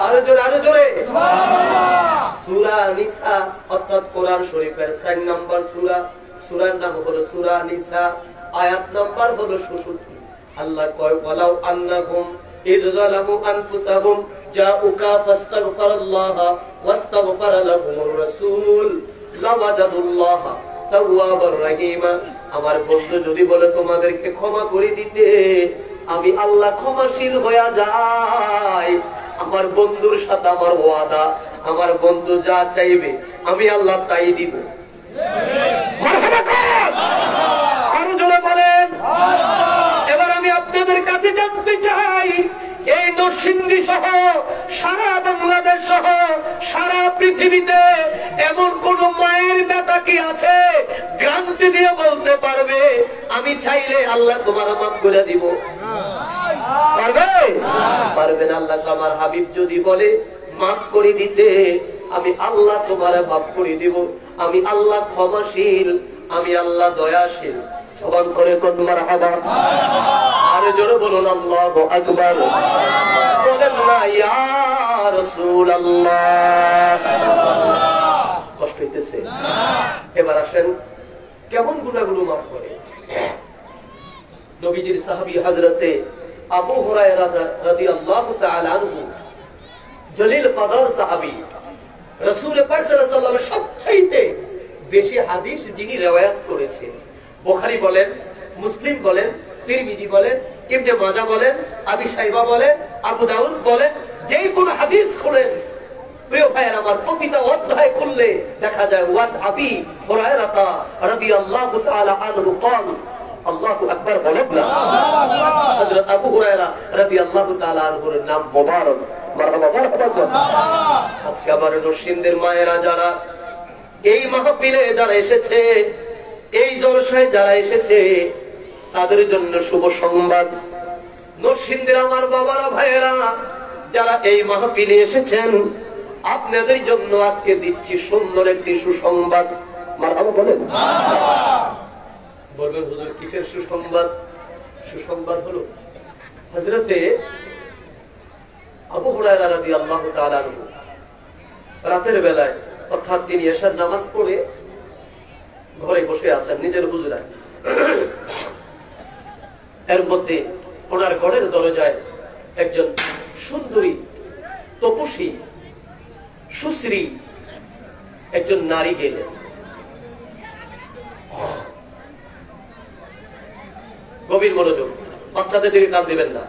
আরো জোরে আরো জোরে। সূরা নিসা অর্থাৎ কোরআন শরীফের 4 নম্বর সূরা, সূরার নাম হলো সূরা নিসা, আয়াত নাম্বার হলো 66। আল্লাহ কয় ওয়ালাউ আন্নাহুম ইয যালামু আনফুসাহুম জাউকা ফাস্তাগফিরুল্লাহ ওয়াস্তাগফারা লাহুমুর রাসূল লাওয়াজাদুল্লাহ তাওয়াবার রহিমা। আমার বন্ধু যদি বলে তোমাদেরকে ক্ষমা করে দিতে, আমি আল্লাহ ক্ষমাশীল হয়ে যাই। আমার বন্ধুর সাথে আমার ওয়াদা, আমার বন্ধু যা চাইবে আমি আল্লাহ তাই দিব। আরো জোরে বলেন। এবার আমি আপনাদের কাছে জানতে চাই, এই নরসিংদী সহ সারা বাংলাদেশ সহ সারা পৃথিবীতে এমন কোন মায়ের বেটা কি আছে গ্যারান্টি দিয়ে বলতে পারবে আমি চাইলে আল্লাহ তোমার মাফ করে দিব? পারবে? পারবে না। আল্লাহ আমার হাবিব যদি বলে মাফ করে দিতে, আমি আল্লাহ তোমার মাফ করে দিব। আমি আল্লাহ ক্ষমাশীল, আমি আল্লাহ দয়াশীল। জবান করে কোন মারহাবা। আরে জোরে বলুন আল্লাহু আকবার। বলেন না ইয়া রাসূলুল্লাহ। কষ্ট হইতেছে? এবার আসেন কেমন গুনাহগুলো মাফ করে। নবীজির সাহাবী হযরতে আবু হুরায়রা রাদিয়াল্লাহু তাআলা আনহু, জলিল কদর সাহাবী, রাসূল পাক সাল্লাল্লাহু আলাইহি ওয়াসাল্লামের সবচেয়ে বেশি হাদিস যিনি riwayat করেছেন, বুখারী বলেন, মুসলিম বলেন, তিরমিজি বলেন, ইবনে মাজাহ বলেন, আবি শাইবা বলেন, আবু দাউদ বলেন, যেই কোন হাদিস খুলেন প্রিয় ভাইয়ের আমার, প্রতিটা অধ্যায় খুললে দেখা যায় ওয়ান আবি হুরায়রা রাদিয়াল্লাহু তাআলা আনহু قال আল্লাহু আকবার বলেন না। হযরত আবু হুরায়রা রাদিয়াল্লাহু তাআলা আনহুর নাম মোবারক। মারহাবা মারহাবা। আজকে আমার নরসিংদীর মায়েরা যারা এই মাহফিলে যারা এসেছে, এই জলসায় যারা এসেছে, তাদের জন্য শুভ সংবাদ। নরসিংদীর আমার বাবারা ভাইয়েরা যারা এই মাহফিলে এসেছেন, আপনাদের জন্য আজকে দিচ্ছি সুন্দর একটি সুসংবাদ। মারহাবা বলেন। বলবেন হুজুর কিসের সুসংবাদ? সুসংবাদ হলো হযরতে আবু হুরায়রা রাদিয়াল্লাহু তাআলা আনহু রাতের বেলায়, অর্থাৎ তিনি এশার নামাজ পড়ে ঘরে বসে আছেন নিজের হুজুরা। এর মধ্যে ওনার ঘরের দরজায় একজন সুন্দরী তপস্বী সুশ্রী একজন নারী গেলেন। গভীর মনোযোগ, বাচ্চাদের দিকে কান দিবেন না।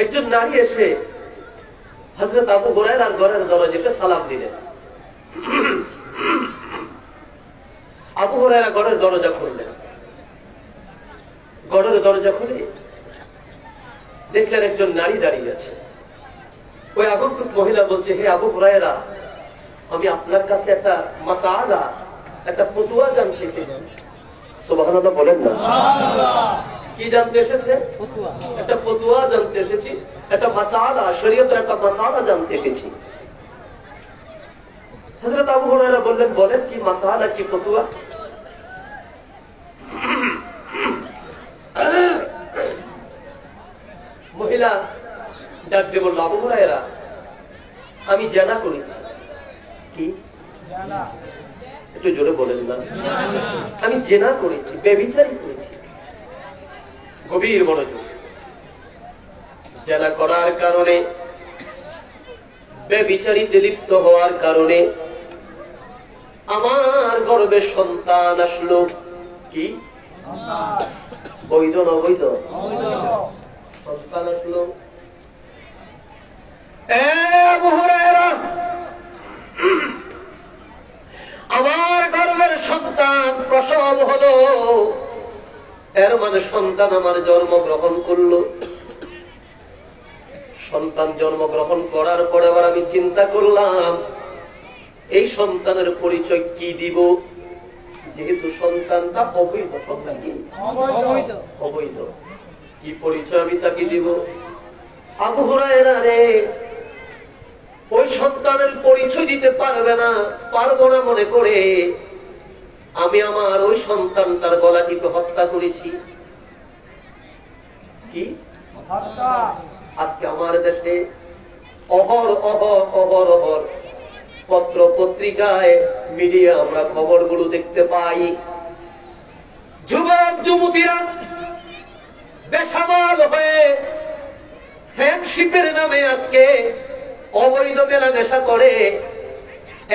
একজন নারী এসে হযরত আবু হুরায়রার ঘরের দরজায় এসে সালাম দিলেন। আবু হুরায়রা ঘরের দরজা খুললেন। ঘরের দরজা খুলে দেখলেন একজন নারী দাঁড়িয়ে আছে। ওই আগন্তুক মহিলা বলছে, হে আবু হুরায়রা, আমি আপনার কাছে একটা মাসআলা, একটা ফতোয়া জানতে এসেছি। সুবহানাল্লাহ বলেন না। কি জানতে এসেছে? একটা ফতোয়া জানতে এসেছি, একটা মাসআলা, শরীয়তের একটা মাসআলা জানতে এসেছি। হযরত আবু হুরায়রা বললেন, বলেন কি মাসআলা, কি ফতোয়া? মহিলা ডাক দিয়ে বলল, আবু হুরায়রা, আমি জিনা করেছি। কি? একটু জোরে বলেন না। আমি জিনা করেছি, ব্যভিচারী করেছি। গভীর মনোযোগ। জিনা করার কারণে, ব্যভিচারীতে লিপ্ত হওয়ার কারণে আমার গর্ভে সন্তান আসলো। কি? বৈধ না অবৈধ? সন্তান আসলো। আবু হুরায়রা, আমার গর্ভের সন্তান প্রসব হলো, এর মানে সন্তান আমার জন্মগ্রহণ করলো। সন্তান জন্মগ্রহণ করার পরে আবার আমি চিন্তা করলাম এই সন্তানের পরিচয় কি দিব, যেহেতু সন্তানটা অবৈধ। সন্তান কি? অবৈধ। কি পরিচয় আমি তাকে দিব? আবু হুরায়রা রে, ওই সন্তানের পরিচয় দিতে পারবো না মনে করে আমি আমার ওই সন্তানটার গলা টিপে হত্যা করেছি। কি? আজকে আমার দেশে অহর পত্র পত্রিকায় মিডিয়া আমরা খবরগুলো দেখতে পাই। যুবক যুবতীরা বেসামাল হয়ে ফ্রেন্ডশিপের নামে আজকে অবৈধ মেলামেশা করে,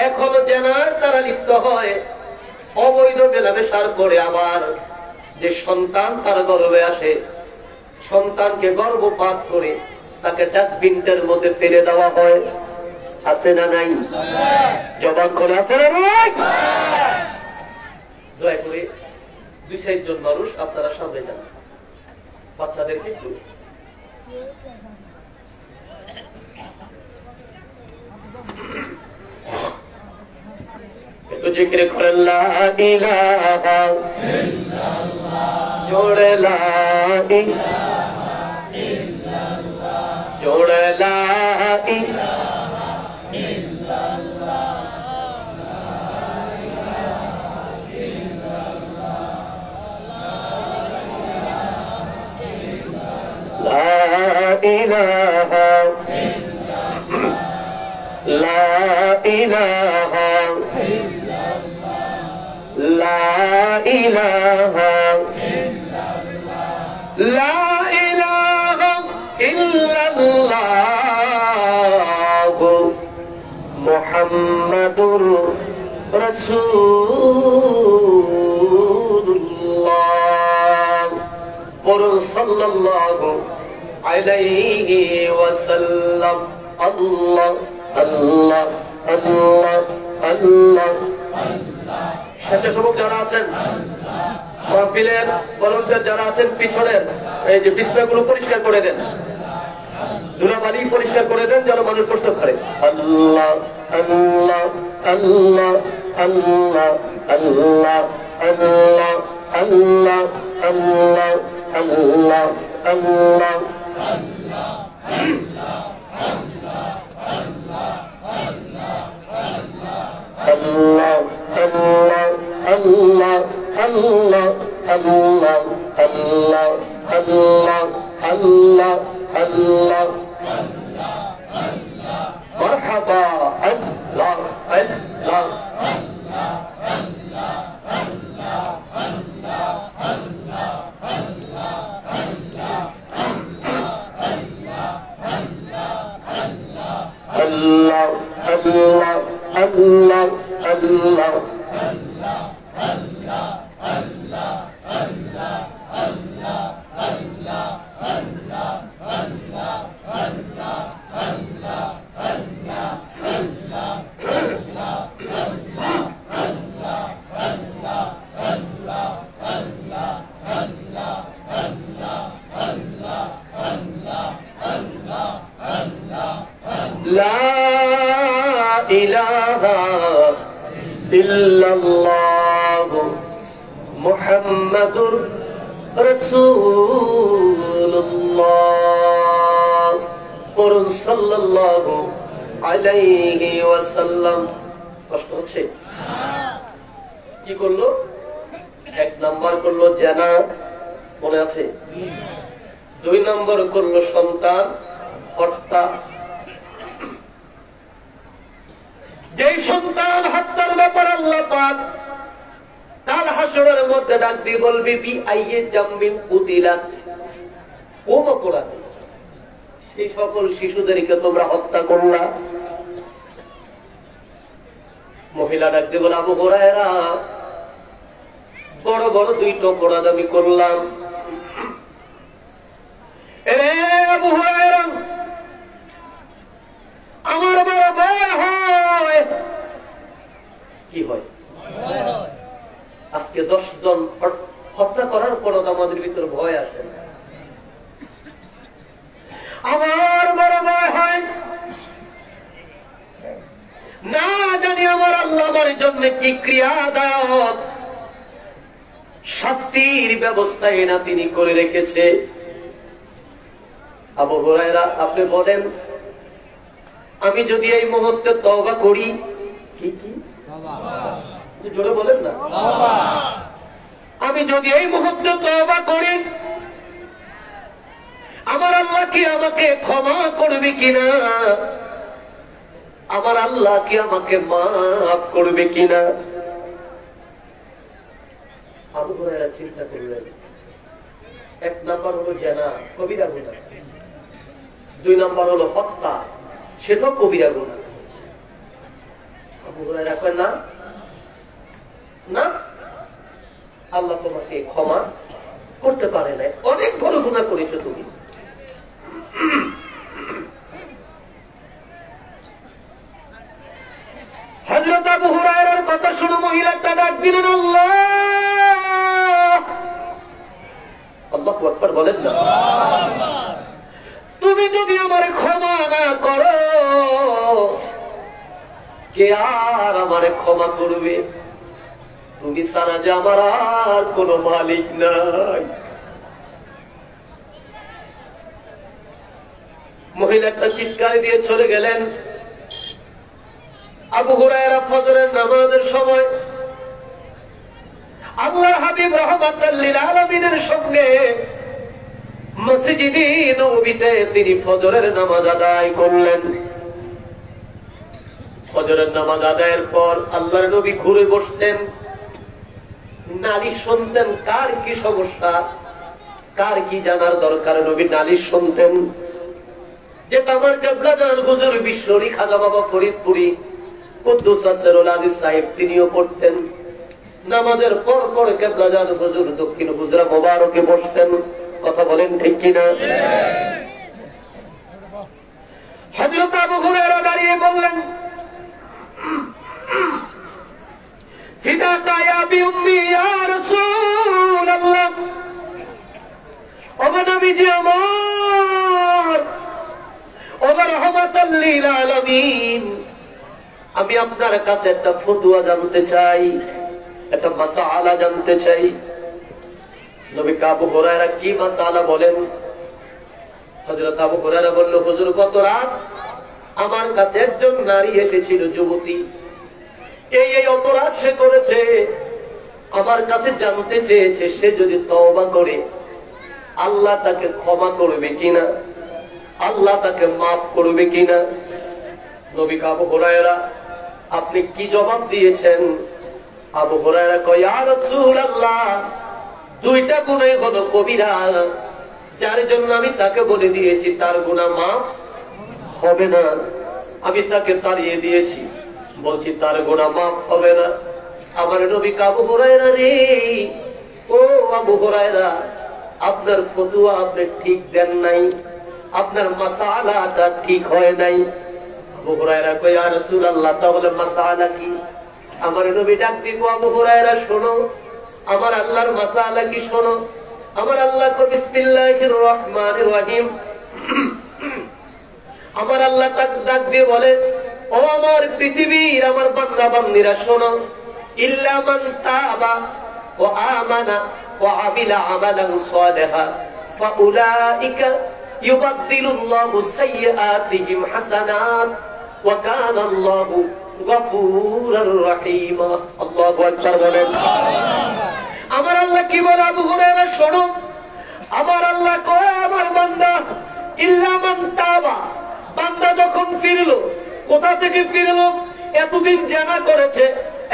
এখনো জেনার তারা লিপ্ত হয়। অবৈধ মেলামেশার পরে আবার যে সন্তান তার গর্ভে আসে, সন্তানকে গর্ভপাত করে তাকে ডাস্টবিনটার মধ্যে ফেলে দেওয়া হয়। আছে না নাই? জবাব করে আছে না নাই? দয়া করে 2-4 জন মানুষ আপনারা সামনে যান, বাচ্চাদেরকে একটু জিকির করেন, লা ইলাহা ইল্লাল্লাহ, জোরে লা ইলাহা ইল্লাল্লাহ, জোরে লা ইলাহা ইল্লাল্লাহ, লা ইলাহা লা ইলাহা লা ইলাহা লা ইলাহা ইল্লাল্লাহ মুহাম্মাদুর রাসূলুল্লাহ। বলুন সাল্লাল্লাহু আলাইহি ওয়াসাল্লাম। আল্লাহ আল্লাহ আল্লাহ আল্লাহ। স্বেচ্ছাসেবক যারা আছেন, মাহফিলের ভলান্টিয়ার যারা আছেন, পিছনের এই যে বিছনাগুলো পরিষ্কার করে দেন, ধুলাবালি পরিষ্কার করে দেন যেন মানুষ বসতে পারে। আল্লাহ আল্লাহ আল্লাহ আল্লাহ আল্লাহ আল্লাহ আল্লাহ আল্লাহ আল্লাহ আল্লাহ আল্লাহ আল্লাহ আল্লাহ আল্লাহ আল্লাহ আল্লাহ আল্লাহ আল্লাহ আল্লাহ মারহাবা আল্লাহ ইলাহা ইল্লাল্লাহ মুহাম্মাদুর রাসূলুল্লাহ পড়ুন সাল্লাল্লাহু আলাইহি ওয়াসাল্লাম। কষ্ট হচ্ছে? কি করলো? এক নাম্বার করলো জানা, মনে আছে? 2 নম্বর করলো সন্তান হত্যা। যেই সন্তান হত্যার ব্যাপার আল্লাহ পাক কাল হাসরের মধ্যে ডাক দিয়ে বলবি বি আইয়ে জামবিন কুতিলাত, কোন অপরাধ সেই সকল শিশুদেরকে তোমরা হত্যা করলা। মহিলা ডাক দিয়ে বলে আবু হুরায়রা বড় বড় 2টা অপরাধ আমি করলাম। আবু হুরায়রা আমার বড় ভয় হয়। কি হয়? আজকে 10 জন হত্যা করার পরও আমাদের ভিতর ভয় আসে না। আমার বড় ভয় হয়, না জানি আমার আল্লাহ আমার জন্য কি ক্রিয়াদায়ক শাস্তির ব্যবস্থা না তিনি করে রেখেছে। আবু হুরায়রা আপনি বলেন, আমি যদি এই মুহূর্তে তওবা করি, কি কি জোরে বলেন না, আমি যদি এই মুহূর্তে তওবা করি আমার আল্লাহ কি আমাকে ক্ষমা করবে কিনা? আমার আল্লাহ কি আমাকে মাফ করবে কিনা? আবু হুরায়রা চিন্তা করলেন, 1 নাম্বার হলো জানা, কবিরা গুনাহ। 2 নাম্বার হলো হত্যা, সেটাও কবিরা গুনাহ। আবু হুরায়রা কয় না না, আল্লাহ তোমাকে ক্ষমা করতে পারে না, অনেক বড় গুনাহ করেছো তুমি। হযরত আবু হুরায়রার কথা শুনে মহিলাটা ডাক দিলেন আল্লাহ, আল্লাহু আকবার বলেন না। তুমি যদি আমারে ক্ষমা না করো কে আর আমারে ক্ষমা করবে? তুমি ছাড়া যে আমার আর কোনো মালিক নাই। মহিলাটা চিৎকার দিয়ে চলে গেলেন। আবু হুরায়রা ফজরের নামাজের সময় আল্লাহর হাবিব রাহমাতাল লিল আলামিনের সঙ্গে মসজিদে নববীতে তিনি ফজরের নামাজ আদায় করলেন। ফজরের নামাজ আদায়ের পর আল্লাহর নবী ঘুরে বসতেন, নালিশ শুনতেন, কার কি সমস্যা, কার কি জানার দরকার। নবী নালিশ শুনতেন, যেটা আমার কেবলাদান হুজুর বিশ্বরী খাজা বাবা ফরিদপুরি কুদ্দুস আসরুল আদিস সাহেব তিনিও করতেন। নামাজের পর পর কেবলাদান হুজুর দক্ষিণ হুজরা মোবারকে বসতেন। কথা বলেন ঠিক কিনা? হযরত আবু হুরায়রা দাঁড়িয়ে বললেন, ফিদাকা ইয়া বিউম্মি ইয়া রাসূলুল্লাহ, ও নবীজি আমার, ও রাহমাতাল লিল আলামিন, আমি আপনার কাছে একটা ফতোয়া জানতে চাই, একটা মাসআলা জানতে চাই। নবী আবু হুরায়রা কি মাসআলা বলেন? হযরত আবু হুরায়রা বলল, হুজুর গত রাত আমার কাছে একজন নারী এসেছিল, যুবতী, এই অপরাধ সে করেছে, আমার কাছে জানতে চেয়েছে সে যদি তওবা করে আল্লাহ তাকে ক্ষমা করবে কিনা, আল্লাহ তাকে মাফ করবে কিনা। নবী আবু হুরায়রা আপনি কি জবাব দিয়েছেন? আবু হুরায়রা কয়, ইয়া রাসূলুল্লাহ, 2টা গুনাহ হলো কবিরা, যার জন্য আমি তাকে বলে দিয়েছি তার গুনাহ মাফ হবে না। আমি তাকে তাড়িয়ে দিয়েছি, বলছি তার গুনাহ মাফ হবে না। আমার নবী আবু হুরায়রা রে, ও আবু হুরায়রা, আপনার ফতোয়া আপনি ঠিক দেন নাই, আপনার মাসআলাটা ঠিক হয় নাই। আবু হুরায়রা কয়, ইয়া রাসূলুল্লাহ, তাহলে মাসআলা কি? আমার নবী ডাক দিল, আবু হুরায়রা শোনো, আমার আল্লাহর মাসআলা কি শোনো। আমার আল্লাহ কো বিসমিল্লাহির রহমানির রহিম। আমার আল্লাহ ডাক দিয়ে বলে, ও আমার পৃথিবীর আমার বান্দা বান্দিরা শোনো, ইল্লা মান তাবা ওয়া আমানা ওয়া আমিলা আমালান সালিহা ফাউলাইকা ইউবাদদিলুল্লাহু সাইয়্যাতিহিম হাসানাত ওয়া কানা আল্লাহু গফুরুর রহিম। আল্লাহু আকবার বলেন। আমার আল্লাহ কি বলে আবু হুরায়রা শোনো, আমার আল্লাহ কয় আমার বান্দা ইল্লা মান তাবা, বান্দা যখন ফিরলো, কোথা থেকে ফিরলো? এতদিন জানা করেছে,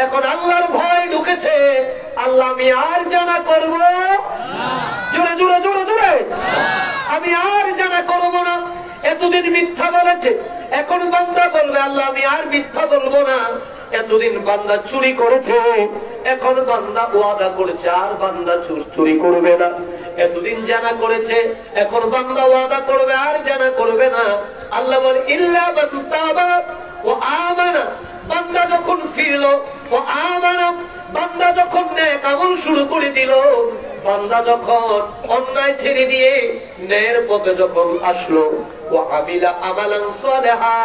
এখন আল্লাহর ভয় ঢুকেছে, আল্লাহ আমি আর জানা করব, জোরে জোরে জোরে জোরে, আমি আর জানা করব না। এতদিন মিথ্যা বলেছে, এখন বান্দা বলবে আল্লাহ আমি আর মিথ্যা বলবো না। এতদিন বান্দা চুরি করেছে, এখন বান্দা ওয়াদা করেছে আর বান্দা চুরি করবে না। এতদিন জানা করেছে, এখন বান্দা ওয়াদা করবে আর জানা করবে না। আল্লাহ বলে ইল্লা মান তাবা ওয়া আমানা, বান্দা যখন ফিরলো, ও আমানা, বান্দা যখন নেক আমল শুরু করে দিল, বান্দা যখন অন্যায় ছেড়ে দিয়ে ন্যায়ের পথে যখন আসলো, ও আমিলা আমালান সালিহা,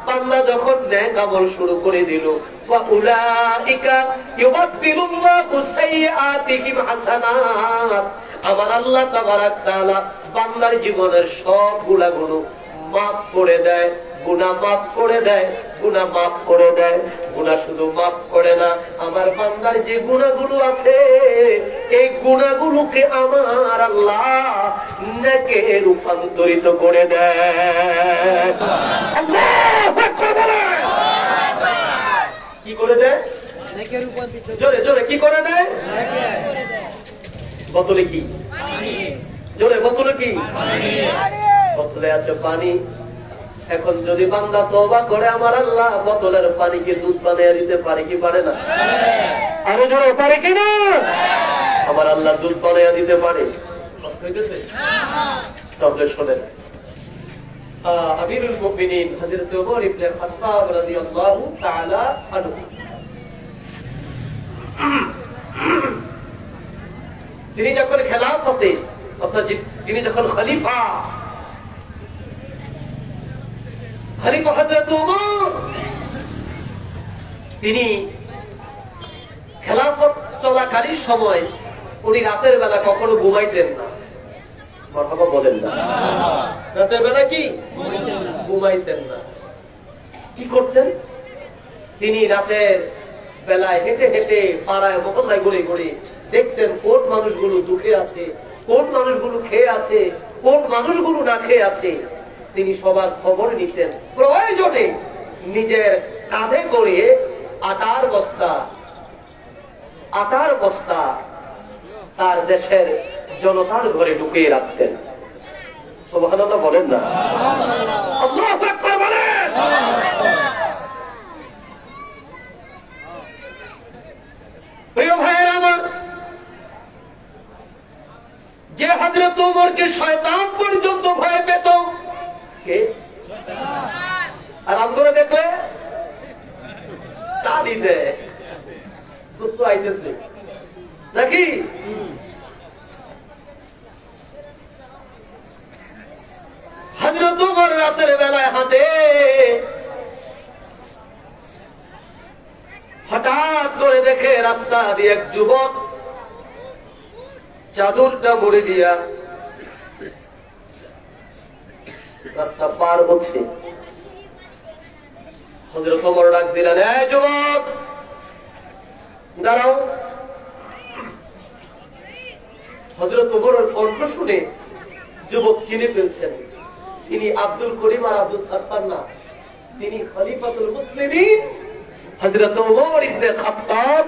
বান্দা যখন নেক আমল শুরু করে দিল, ওয়া উলাইকা ইউবাদদিলুল্লাহু সাইয়্যাতিহিম হাসানাত, আমার আল্লাহ তাবারাক তাআলা বান্দার জীবনের সব গুনাহগুলো মাফ করে দেয়, গুনাহ মাফ করে দেয়, গুনাহ মাফ করে দেয়। গুনাহ শুধু মাফ করে না, আমার বান্দার যে গুনাহগুলো আছে এই গুনাহগুলোকে আমার আল্লাহ নেকে রূপান্তরিত করে দেয়। আল্লাহু আকবার বলেন। কি করে দেয়? নেকে রূপান্তরিত। জোরে জোরে কি করে দেয়? বোতলে কি পানি, জোরে বোতলে কি পানি, বোতলে আছে পানি। এখন যদি বান্দা তওবা করে, আমার আল্লাহ বোতলের পানিকে দুধ বানিয়ে দিতে পারে কি পারে না? আরো জোরে পারে কি না? আমার আল্লাহ দুধ বানিয়ে দিতে পারে। কষ্ট হইতেছে? তাহলে শোনেন, আমিরুল মুমিনিন হযরত ওমর ইবনে খাত্তাব রাদিয়াল্লাহু তাআলা আনহু, তিনি যখন খেলাফতে, অর্থাৎ তিনি যখন খলিফা হযরত ওমর, তিনি খেলাফত চলাকালীন সময় উনি রাতের বেলা কখনো ঘুমাইতেন না। মারহাবা বলেন না। রাতের বেলা কি ঘুমাইতেন না। কি করতেন? তিনি রাতের বেলায় হেঁটে হেঁটে পাড়ায় মহল্লায় ঘুরে ঘুরে দেখতেন কোন মানুষগুলো দুঃখে আছে, কোন মানুষগুলো খেয়ে আছে, কোন মানুষগুলো না খেয়ে আছে। তিনি সবার খবর নিতেন, প্রয়োজনে নিজের কাঁধে করে আটার বস্তা তার দেশের জনতার ঘরে ঢুকিয়ে রাখতেন। সুবহানাল্লাহ বলেন না। আল্লাহু আকবার বলেন। প্রিয় ভাইয়েরা আমার, যে হযরত ওমরকে শয়তান পর্যন্ত ভয় পেত, কে? আরাম করে দেখলে তালি দেয়, বুঝতে আইতেছে নাকি? হযরত ওমর রাতের বেলায় হাঁটে, হঠাৎ করে দেখে রাস্তা দিয়ে এক যুবক চাদরটা মুড়ে দিয়া রাস্তা পার হচ্ছে। হযরত ওমর ডাক দিলেন, এই যুবক দাঁড়াও। হযরত ওমরের কণ্ঠ শুনে যুবক চিনে ফেলছেন, তিনি আব্দুল করিম আর আব্দুল সাত্তার না, তিনি খলিফাতুল মুসলিমিন হযরত ওমর ইবনে খাত্তাব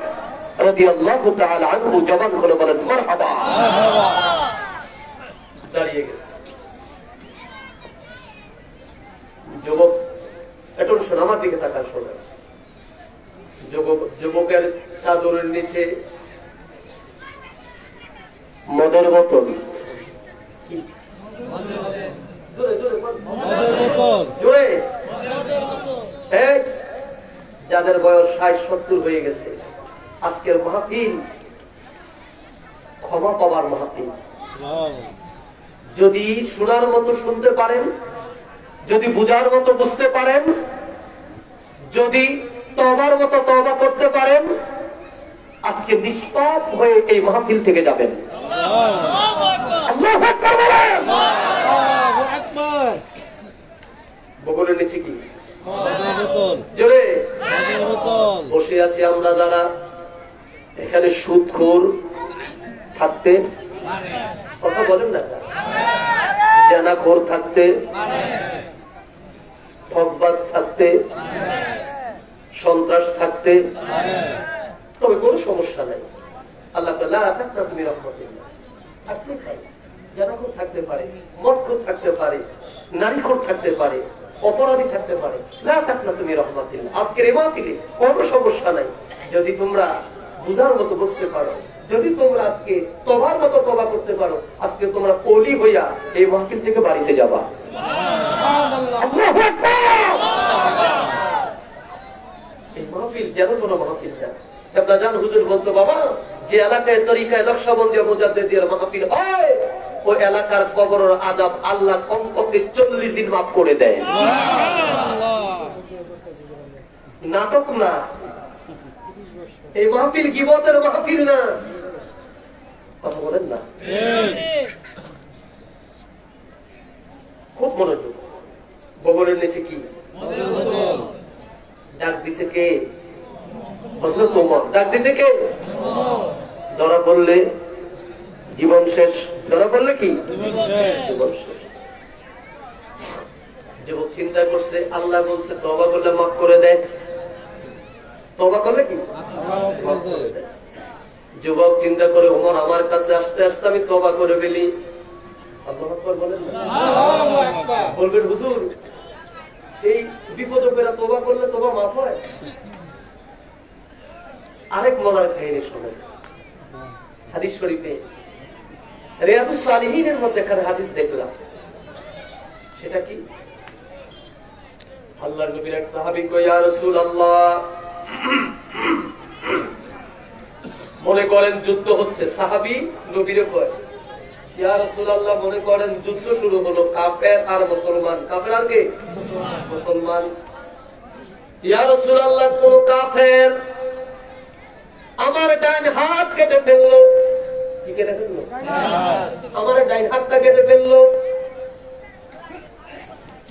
রাদিয়াল্লাহু তাআলা আনহু। জবান খুলে বলেন মারহাবা। দাঁড়িয়ে গেছে যুবক। একটু শোন, আমার দিকে তাকান, শোনেন। যুবকের চাদরের নিচে মদের বোতল। জোরে, যাদের বয়স ৬০-৭০ হয়ে গেছে, আজকের মাহফিল ক্ষমা পাওয়ার মাহফিল। যদি শোনার মতো শুনতে পারেন, যদি বুঝার মতো বুঝতে পারেন, যদি তওবার মতো তওবা করতে পারেন, আজকে নিষ্পাপ হয়ে এই মাহফিল থেকে যাবেন। আল্লাহু আকবার বলেন। আল্লাহু আকবার। বগলের নিচে কি জোরে বসে আছি আমরা যারা এখানে সুদখোর থাকতে, কথা বলেন না, জেনাখোর থাকতে, ঠকবাজ থাকতে, সন্ত্রাস থাকতে, তবে কোনো সমস্যা নাই। আল্লাহ তুমি রহমতুল্লাহ থাকতে পারে, জেনাখোর থাকতে পারে, মদখোর থাকতে পারে, নারীখোর থাকতে পারে, অপরাধী থাকতে পারে, লা তাকনা তুমি রহমাতিল্লাহ। আজকের এই মাহফিলে কোনো সমস্যা নাই যদি তোমরা বুঝার মতো বুঝতে পারো, যদি তোমরা আজকে তওবার মতো তওবা করতে পারো, আজকে তোমরা ওলি হইয়া এই মাহফিল থেকে বাড়িতে যাবা। আল্লাহু আকবার। এই মাহফিল যেন কোনো মাহফিল না। আব্বাজান হুজুর বলতো, বাবা যে এলাকায় তরিকায় নকশবন্দি মুজাদ্দিদের মাহফিল হয়, ওই এলাকার কবরের আযাব আল্লাহ কমপক্ষে 40 দিন মাফ করে দেয়। নাটক না, এই মাহফিল গীবতের মাহফিল না, কথা বলেন না, খুব মনোযোগ। বগলের নিচে কি ডাক দিছে কে? হযরত ওমর। ডাক দিছে কে? ধরা পড়লে জীবন শেষ। ধরা পড়লে কি জীবন শেষ। যুবক চিন্তা করছে, আল্লাহ বলছে তওবা করলে মাফ করে দেয়, তওবা করলে কি মাফ করে দেয়। যুবক চিন্তা করে, ওমর আমার কাছে আসতে আসতে আমি তওবা করে ফেলি। আল্লাহু আকবার বলেন না, বলবেন হুজুর এই বিপদে ফেরা তওবা করলে তওবা মাফ হয়? আরেক মজার কাহিনী শোনেন। হাদিস শরীফে রিয়াদুস সালিহিনের মধ্যে একটা হাদিস দেখলাম। সেটা কি? আল্লাহর নবীর এক সাহাবী কয়, ইয়া রাসূলুল্লাহ, মনে করেন যুদ্ধ হচ্ছে। সাহাবী নবীরে কয়, ইয়া রাসূলুল্লাহ, মনে করেন যুদ্ধ শুরু হলো, কাফের আর মুসলমান। কাফের আর কে? মুসলমান। ইয়া রাসূলুল্লাহ, কোন কাফের আমার ডান হাত কেটে ফেললো। কি কেটে ফেললো? আমার ডান হাতটা কেটে ফেললো।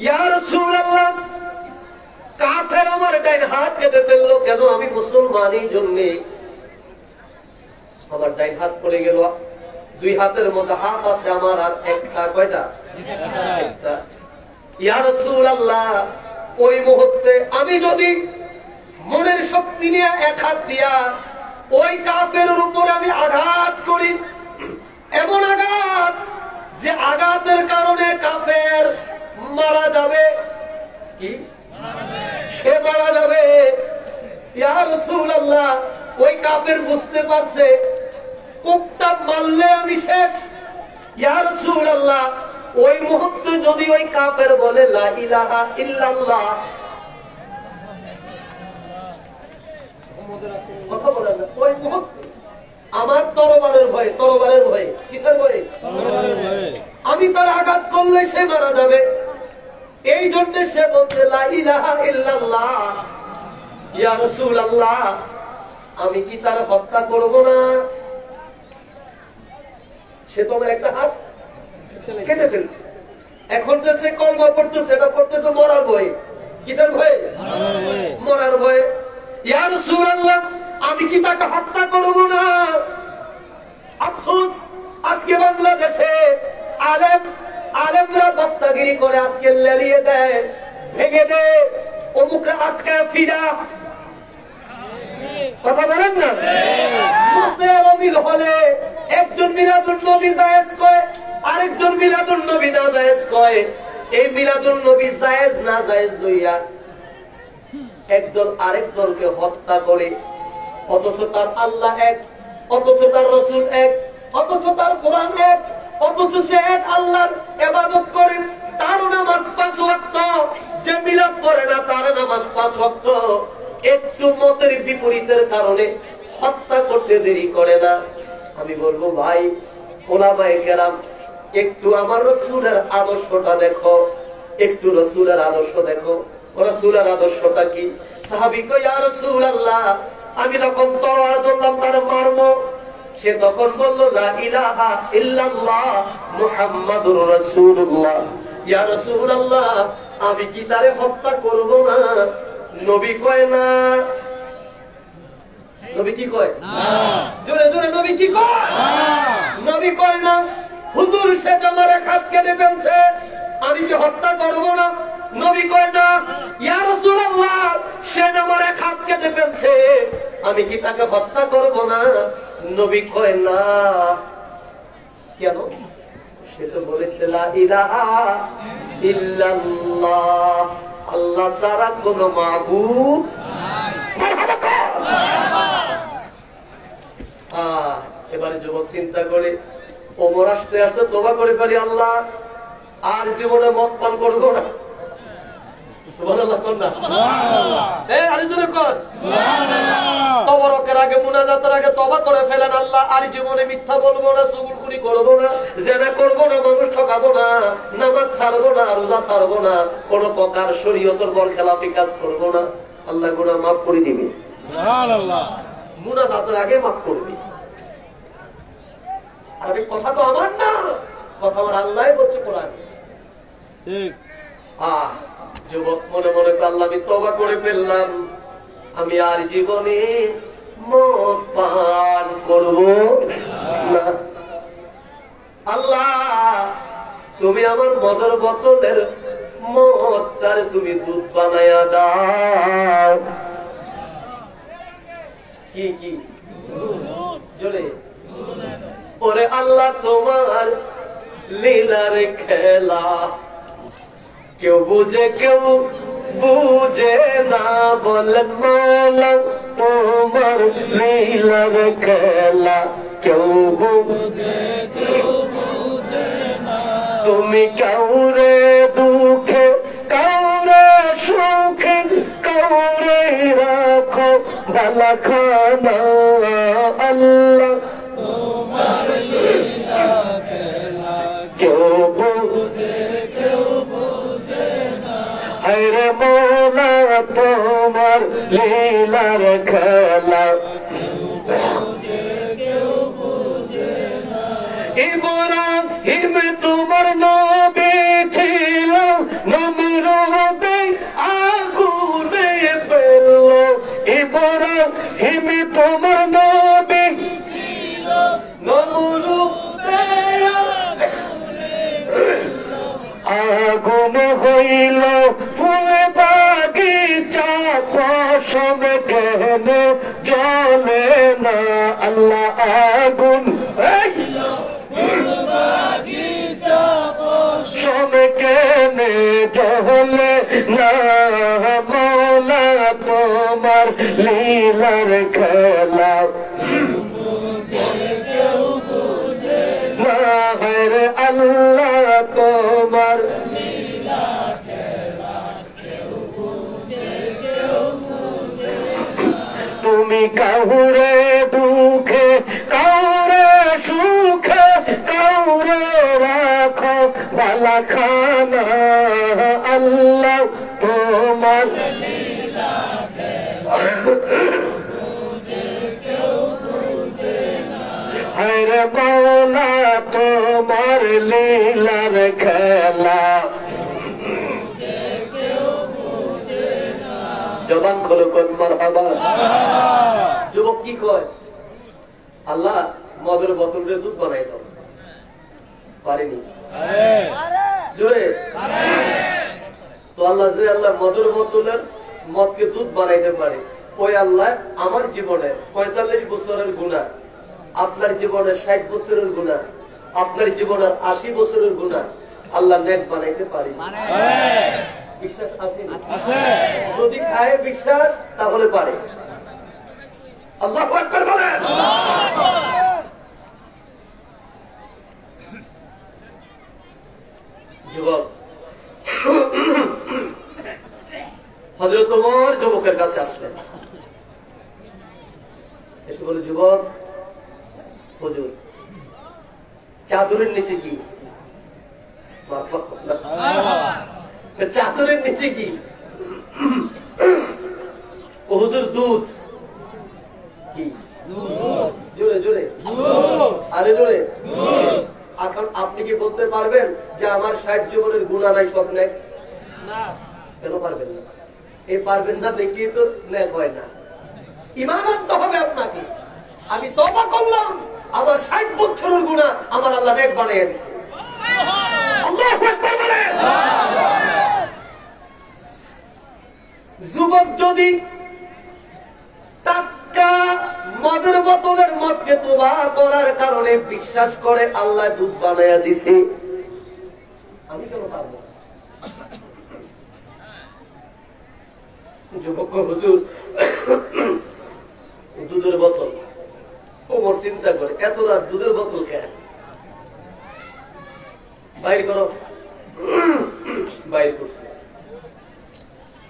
ইয়া রাসূলুল্লাহ, কাফের আমার ডান হাত কেটে ফেললো কেন? আমি মুসলমানের জন্য আমার ডান হাত পড়ে গেল। দুই হাতের মধ্যে হাত আছে আমার, আর একটা কয়টা? একটা। ইয়া রাসূলুল্লাহ, ওই মুহূর্তে আমি যদি মনের শক্তি নিয়ে এক হাত দিয়া ওই কাফের উপর আমি আঘাত করি, এমন আঘাত যে আঘাতের কারণে কাফের মারা যাবে, কি সে মারা যাবে। ইয়া রাসূলুল্লাহ, ওই কাফের বুঝতে পারছে কোপটা মারলে আমি শেষ। ইয়া রাসূলুল্লাহ, ওই মুহূর্তে যদি ওই কাফের বলে লা ইলাহা ইল্লাল্লাহ, কথা বলেন না, ওই মুহূর্তে আমার তরবারের ভয়ে, তরবারের ভয়ে, কিসের ভয়ে? আমি তার আঘাত করলে সে মারা যাবে। এই জন্য সে বলছে লা ইলাহা ইল্লাল্লাহ। ইয়া রাসূলুল্লাহ, আমি কি তার হত্যা করব না? সে তো আমার একটা হাত কেটে ফেলছে, এখন যে সে কলমা পড়তো সেটা পড়তেছে মরার ভয়ে। কিসের ভয়ে? মরার ভয়ে। ইয়া রাসূলুল্লাহ, আমি কি তাকে হত্যা করব না? আফসোস, আজকে বাংলাদেশে আলেমরা বক্তাগিরি করে, আজকে লেলিয়ে দেয়, ভেঙে দেয়, অমুকে আটকায় ফিরা। কথা বলেন না, মিল হলে একজন মিলাদুন নবী জায়েজ কয়, আরেকজন মিলাদুন নবী না জায়েজ কয়। এই মিলাদুন নবী জায়েজ না জায়েজ লইয়া একদল আরেক দলকে হত্যা করে, অথচ তার আল্লাহ এক, অথচ তার রাসূল এক, অথচ তার কোরআন এক, অথচ সে এক আল্লাহর ইবাদত করে। তার নামাজ 5 ওয়াক্ত, যে মিলাদ পড়ে না তার নামাজ 5 ওয়াক্ত। একটু মতের বিপরীতের কারণে হত্যা করতে দেরি করে না। আমি বলবো ভাই ওলামায়ে কেরাম, একটু আমার রাসূলের আদর্শটা দেখো, একটু রাসূলের আদর্শ দেখো। রাসূলের আদর্শটা কি? সাহাবী কয় ইয়া রাসূলুল্লাহ আমি যখন তরবার ধরলাম তার মারবো, সে তখন বলল লা ইলাহা ইল্লাল্লাহ মুহাম্মাদুর রাসূলুল্লাহ। ইয়া রাসূলুল্লাহ আমি কি তারে হত্যা করব না? নবী কয় না। নবী কি কয় না? জোরে জোরে নবী কি কয় না? নবী কয় না। হুজুর সে আমার এক হাত কেটে ফেলছে, আমি কি হত্যা করব না? নবী কয় না। ইয়া রাসূলুল্লাহ সে আমার এক হাত কেটে ফেলছে, আমি কি তাকে হত্যা করব না? নবী কয় না। কেন? সে তো বলেছে লা ইলাহা ইল্লাল্লাহ, আল্লাহ ছাড়া কোনো মাবুদ নাই। এবারে যুবক চিন্তা করে ওমর আসতে আসতে তোবা করে ফেলি, আল্লাহ আর জীবনে মদ পান করবো না। সুবহানাল্লাহ কর না, আরেকজনে কর সুবহানাল্লাহ। তবরকের আগে মুনাজাতের আগে তওবা করে ফেলেন, আল্লাহ আর জীবনে মিথ্যা বলবো না, চুগলখুরি করবো না, জিনা করবো না, মানুষ ঠকাবো না, নামাজ ছাড়বো না, রোজা ছাড়বো না, কোন প্রকার শরীয়তের বরখেলাপি কাজ করবো না। আল্লাহ গুনাহ মাফ করে দিবে সুবহানাল্লাহ। মুনাজাতের আগে মাফ করবে। আর এই কথা তো আমার না, কথা আমার আল্লাহই বলছে কোরআনে। ঠিক। যুবক মনে মনে আল্লাহ আমি তওবা করে ফেললাম, আমি আর জীবনে মদ পান করব না। আল্লাহ তুমি আমার মদের বোতলের মদটার তুমি দুধ বানায়া দাও। কি কি জোরে ওরে আল্লাহ তোমার লীলার খেলা কেউ বুঝে কেউ বুঝে না, বলেন মাওলা তোমার লীলার খেলা কেউ বুঝে কেউ বুঝে না। তুমি কাউরে দুঃখে কাউরে সুখে কাউরে রাখো ভালা খানা, আল্লাহ তোমার লীলা খেলা কেউ বুঝে কেউ বুঝে না। আরে মৌলা তোমার লীলার খেলা কেউ বুঝে কেউ বুঝে না। ইব্রাহিম তোমার নবী ছিল, নমরুদে আগুনে ফেলল। ইব্রাহিম তোমার নবী ছিল, নমরুদে আগুন হইল ফুল বাগিচা পশম কেন জ্বলে না, আল্লাহ আগুন পশম কেন জ্বলে না, মৌলা তোমার লীলার খেলা আল্লাহ তোমার লীলা খেলা কেউ বুঝে কেউ বুঝে না। তুমি কাউরে দুঃখে কাউরে সুখে কাউরে রাখো ভালা খানা, আল্লাহ তোমার লীলা খেলা বুঝে কেউ বুঝে না। হরে মৌলা তোমার লীলার খেলা জবান খোলো কোন মারহাবা। যুবক কি কয়, আল্লাহ মদের বোতলে দুধ বানাই দাও। পারেনি জোরে তো আল্লাহ যে আল্লাহ মদের বোতলের মদকে দুধ বানাইতে পারে, ওই আল্লাহ আমার জীবনে 45 বছরের গুনাহ, আপনার জীবনের 60 বছরের গুনাহ, আপনার জীবনের 80 বছরের গুনাহ আল্লাহ নেক বানাইতে পারে। বিশ্বাস আছে? যদি খায় বিশ্বাস তাহলে পারে। আল্লাহু আকবার বলেন। যুবক হযরত ওমর যুবকের কাছে আসলেন, এসে বলে যুবক হুজুর চাদরের নিচে কি? চাদরের নিচে কি? ও হুজুর দুধ কি? জোরে জোরে, আরে জোরে। এখন আপনি কি বলতে পারবেন যে আমার 60 জীবনের গুনাহ নাই, সব নেক? কেন পারবেন না? এই পারবেন না দেখিয়ে তো নেক হয় না। ঈমান আনতে হবে আপনাকে। আমি তওবা করলাম, আমার 60 বছরের গুনাহ আমার আল্লাহ নেক বানিয়ে দিয়েছে। আল্লাহু আকবার বলেন। যুবক যদি টাটকা মদের বোতলের মদকে তওবা করার কারণে বিশ্বাস করে আল্লাহ দুধ বানায়া দিছে, আমি কেন পারবো? যুবক হুজুর দুধের বোতল, ওমর চিন্তা করে এত রাত দুধের বোতল কেন? বাইর করো, বাইর করছে।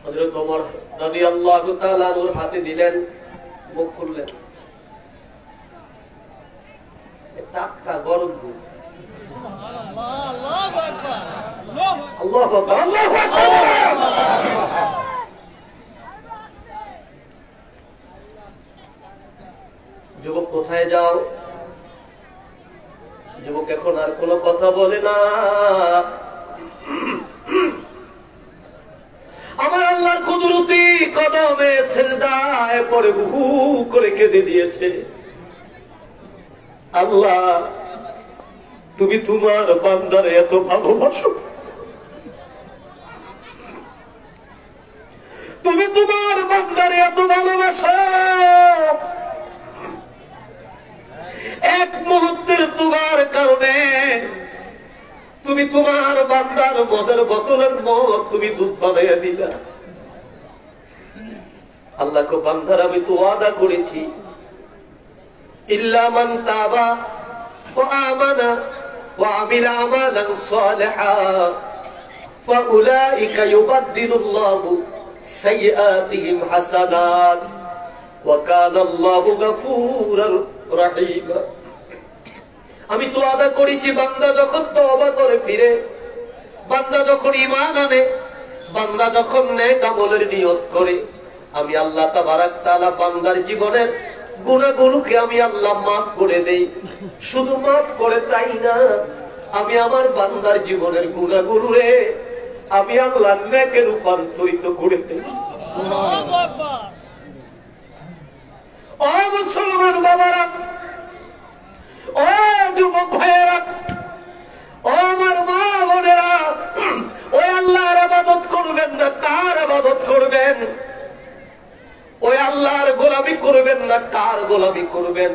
হযরত ওমর রাদিয়াল্লাহু তাআলা ওর হাতে দিলেন, মুখ খুললেন, টাটকা গরম দুধ। আল্লাহু আকবার, আল্লাহু আকবার, আল্লাহু আকবার। যুবক কোথায় যাও? যুবক এখন আর কোনো কথা বলে না। আমার আল্লাহর কুদরতি কদমে সিজদায় পড়ে হু করে কেঁদে দিয়েছে। আল্লাহ, তুমি তোমার বান্দারে এত ভালোবাসো, তুমি তোমার বান্দারে এত ভালোবাসো, এক মুহূর্তের তোমার কারণে তুমি তোমার বান্দার মদের বোতলের মদ তুমি দুধ বানাইয়া দিলা। আল্লাহকে বান্দার আমি তো ওয়াদা করেছি, ইল্লা মান তাবা ওয়া আমানা ওয়া আমিলা আমালান সালিহা ফাউলাইকা ইউবাদদিলুল্লাহু সাইয়্যাতিহিম হাসানাত ওয়া কানা আল্লাহু গফুরার রাহিমা। আমি তো ওয়াদা করেছি, বান্দা যখন তওবা করে ফিরে, বান্দা যখন ঈমান আনে, বান্দা যখন নেক আমলের নিয়ত করে, আমি আল্লাহ তাবারক তাআলা বান্দার জীবনের গুনাহগুলোকে আমি আল্লাহ মাফ করে দেই। শুধু মাফ করে তাই না, আমি আমার বান্দার জীবনের গুনাহগুলোরে আমি আল্লাহ নেকে রূপান্তরিত করে দেই। আল্লাহু আকবার। ও মুসলমান বাবারা, ও যুবক ভাইয়েরা, ও আমার মা বোনেরা, ওই আল্লাহর ইবাদত করবেন না, কার ইবাদত করবেন? ওই আল্লাহর গোলামি করবেন না, কার গোলামি করবেন?